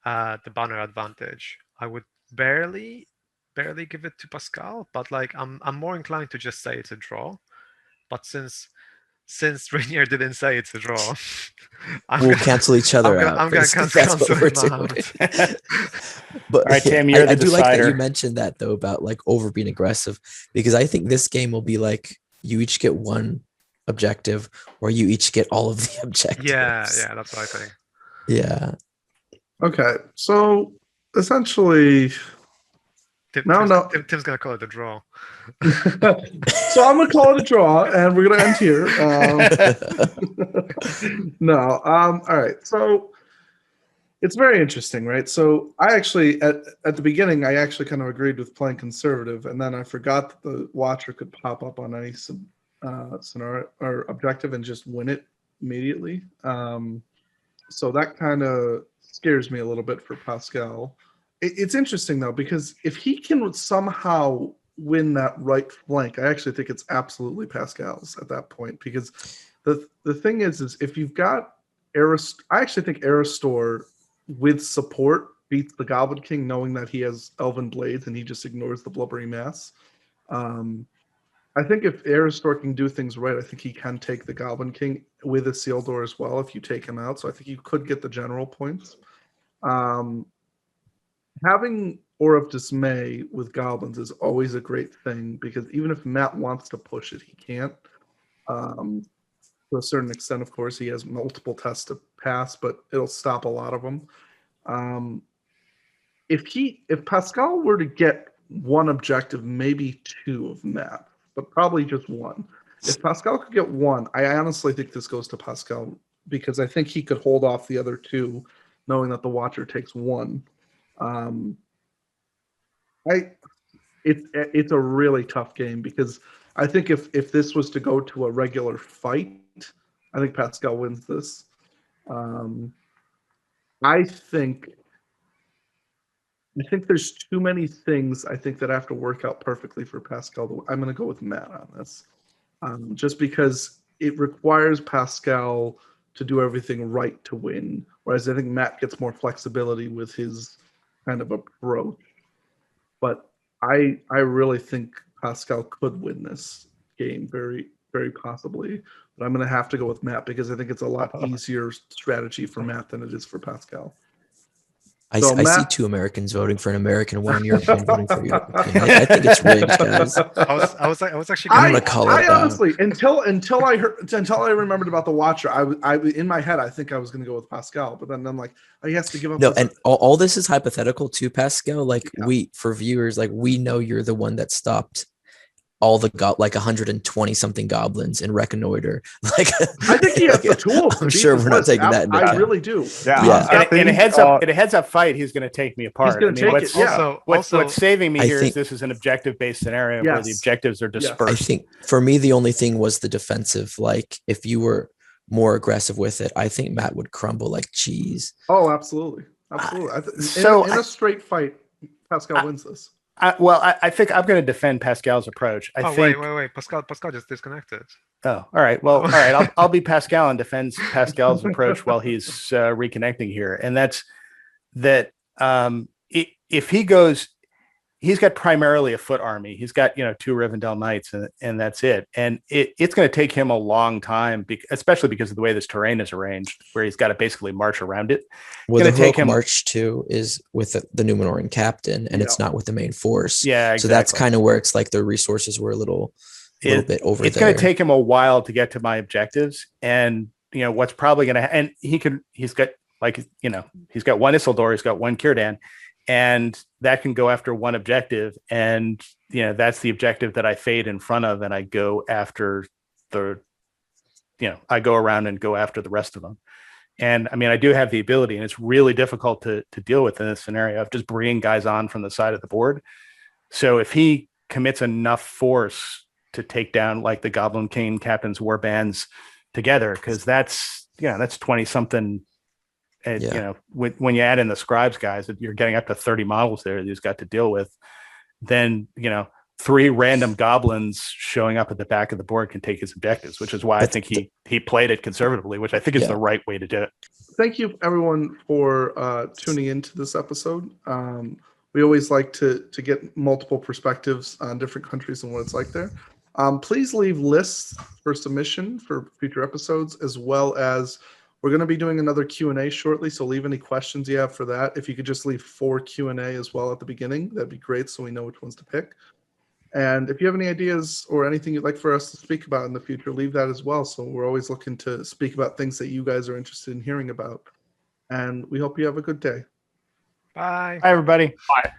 [SPEAKER 3] the banner advantage, I would barely give it to Pascal, but like I'm more inclined to just say it's a draw. But since Rainier didn't say it's a draw,
[SPEAKER 5] We'll cancel each other out.
[SPEAKER 3] I'm gonna
[SPEAKER 5] basically. That's what
[SPEAKER 3] cancel
[SPEAKER 5] we're
[SPEAKER 3] him out.
[SPEAKER 5] doing. But
[SPEAKER 4] All right, Tim, you're
[SPEAKER 5] I
[SPEAKER 4] the
[SPEAKER 5] do like that you
[SPEAKER 4] decider.
[SPEAKER 5] mentioned that though about like over being aggressive, because I think this game will be like you each get one objective or you each get all of the objectives.
[SPEAKER 3] Yeah, that's what I think.
[SPEAKER 5] Yeah.
[SPEAKER 1] Okay, so essentially,
[SPEAKER 3] Tim's gonna call it a draw.
[SPEAKER 1] so I'm gonna call it a draw, and we're gonna end here. All right. So it's very interesting, right? So I actually, at the beginning, I actually kind of agreed with playing conservative, and then I forgot that the watcher could pop up on any scenario or objective and just win it immediately. So that kind of scares me a little bit for Pascal. It's interesting though, because if he can somehow win that right flank, I actually think it's absolutely Pascal's at that point, because the thing is if you've got I actually think Aristor with support beats the Goblin King, knowing that he has Elven Blades and he just ignores the Blubbery Mass. I think if Aristor can do things right, I think he can take the Goblin King with a Seal Door as well if you take him out. So I think you could get the general points. Having Aura of Dismay with goblins is always a great thing, because even if Matt wants to push it, he can't. To a certain extent, of course, he has multiple tests to pass, but it'll stop a lot of them. If Pascal were to get one objective, maybe 2 of Matt, but probably just 1. If Pascal could get 1, I honestly think this goes to Pascal, because I think he could hold off the other 2, knowing that the Watcher takes 1. It's a really tough game, because I think if this was to go to a regular fight, I think Pascal wins this. I think there's too many things I think that have to work out perfectly for Pascal. I'm going to go with Matt on this, just because it requires Pascal to do everything right to win, whereas I think Matt gets more flexibility with his kind of approach. But I really think Pascal could win this game very, very possibly. But I'm going to have to go with Matt, because I think it's a lot easier strategy for Matt than it is for Pascal.
[SPEAKER 5] I
[SPEAKER 1] So,
[SPEAKER 5] see
[SPEAKER 1] Matt-
[SPEAKER 5] 2 Americans voting for an American, 1 European voting for a European. I think it's rigged, guys.
[SPEAKER 3] I was actually
[SPEAKER 5] I'm
[SPEAKER 3] gonna
[SPEAKER 5] gonna call it
[SPEAKER 1] I
[SPEAKER 5] that.
[SPEAKER 1] honestly, until I remembered about the Watcher, I in my head I think I was going to go with Pascal, but then I'm like, he has to give up.
[SPEAKER 5] No,
[SPEAKER 1] his-
[SPEAKER 5] and all this is hypothetical too, Pascal. Like
[SPEAKER 1] Yeah.
[SPEAKER 5] for viewers, like we know you're the one that stopped all the 120 something goblins and reconnoiter. Like
[SPEAKER 1] I think he has the tools.
[SPEAKER 5] I'm sure we're not taking that into
[SPEAKER 1] I
[SPEAKER 5] account.
[SPEAKER 1] really do.
[SPEAKER 4] Yeah.
[SPEAKER 2] I
[SPEAKER 4] In a
[SPEAKER 2] think,
[SPEAKER 4] heads up fight, he's going to take me apart.
[SPEAKER 1] gonna take
[SPEAKER 4] what's,
[SPEAKER 1] it, yeah.
[SPEAKER 4] what's saving me
[SPEAKER 5] I
[SPEAKER 4] here
[SPEAKER 5] think-
[SPEAKER 4] is this is an objective based scenario where the
[SPEAKER 1] Yes.
[SPEAKER 4] objectives are
[SPEAKER 1] Yes.
[SPEAKER 4] dispersed.
[SPEAKER 5] I think for me, the only thing was the defensive. Like if you were more aggressive with it, I think Matt would crumble like cheese.
[SPEAKER 1] Oh, absolutely. In a straight fight, Pascal wins this.
[SPEAKER 4] I think I'm going to defend Pascal's approach. I think.
[SPEAKER 3] Wait. Pascal just disconnected.
[SPEAKER 4] Oh, all right. Well, all right. I'll be Pascal and defend Pascal's approach while he's reconnecting here, and that's that. If he goes, he's got primarily a foot army. He's got 2 Rivendell Knights, and that's it. And it's going to take him a long time, especially because of the way this terrain is arranged, where he's got to basically march around it.
[SPEAKER 5] Well,
[SPEAKER 4] gonna
[SPEAKER 5] the
[SPEAKER 4] take
[SPEAKER 5] Heroic
[SPEAKER 4] him-
[SPEAKER 5] March 2 is with the Numenorean captain, and it's not with the main force.
[SPEAKER 4] Yeah,
[SPEAKER 5] So that's
[SPEAKER 4] exactly.
[SPEAKER 5] kind of where it's like the resources were a little bit over
[SPEAKER 4] It's
[SPEAKER 5] there.
[SPEAKER 4] going to take him a while to get to my objectives, and what's probably going to, and he's got 1 Isildur, he's got 1 Círdan, and that can go after one objective, and that's the objective that I fade in front of, and I go after I go around and go after the rest of them. And I mean, I do have the ability, and it's really difficult to deal with in this scenario of just bringing guys on from the side of the board. So if he commits enough force to take down like the Goblin King Captain's Warbands together, because that's 20 something. And when you add in the scribes guys, you're getting up to 30 models there that he's got to deal with. Then 3 random goblins showing up at the back of the board can take his objectives, which is why I think he played it conservatively, which I think is the right way to do it.
[SPEAKER 1] Thank you, everyone, for tuning into this episode. We always like to get multiple perspectives on different countries and what it's like there. Please leave lists for submission for future episodes, as well as we're going to be doing another Q&A shortly, so leave any questions you have for that. If you could just leave 4 Q&A as well at the beginning, that'd be great, so we know which ones to pick. And if you have any ideas or anything you'd like for us to speak about in the future, leave that as well. So we're always looking to speak about things that you guys are interested in hearing about. And we hope you have a good day.
[SPEAKER 3] Bye.
[SPEAKER 4] Bye, everybody.
[SPEAKER 2] Bye.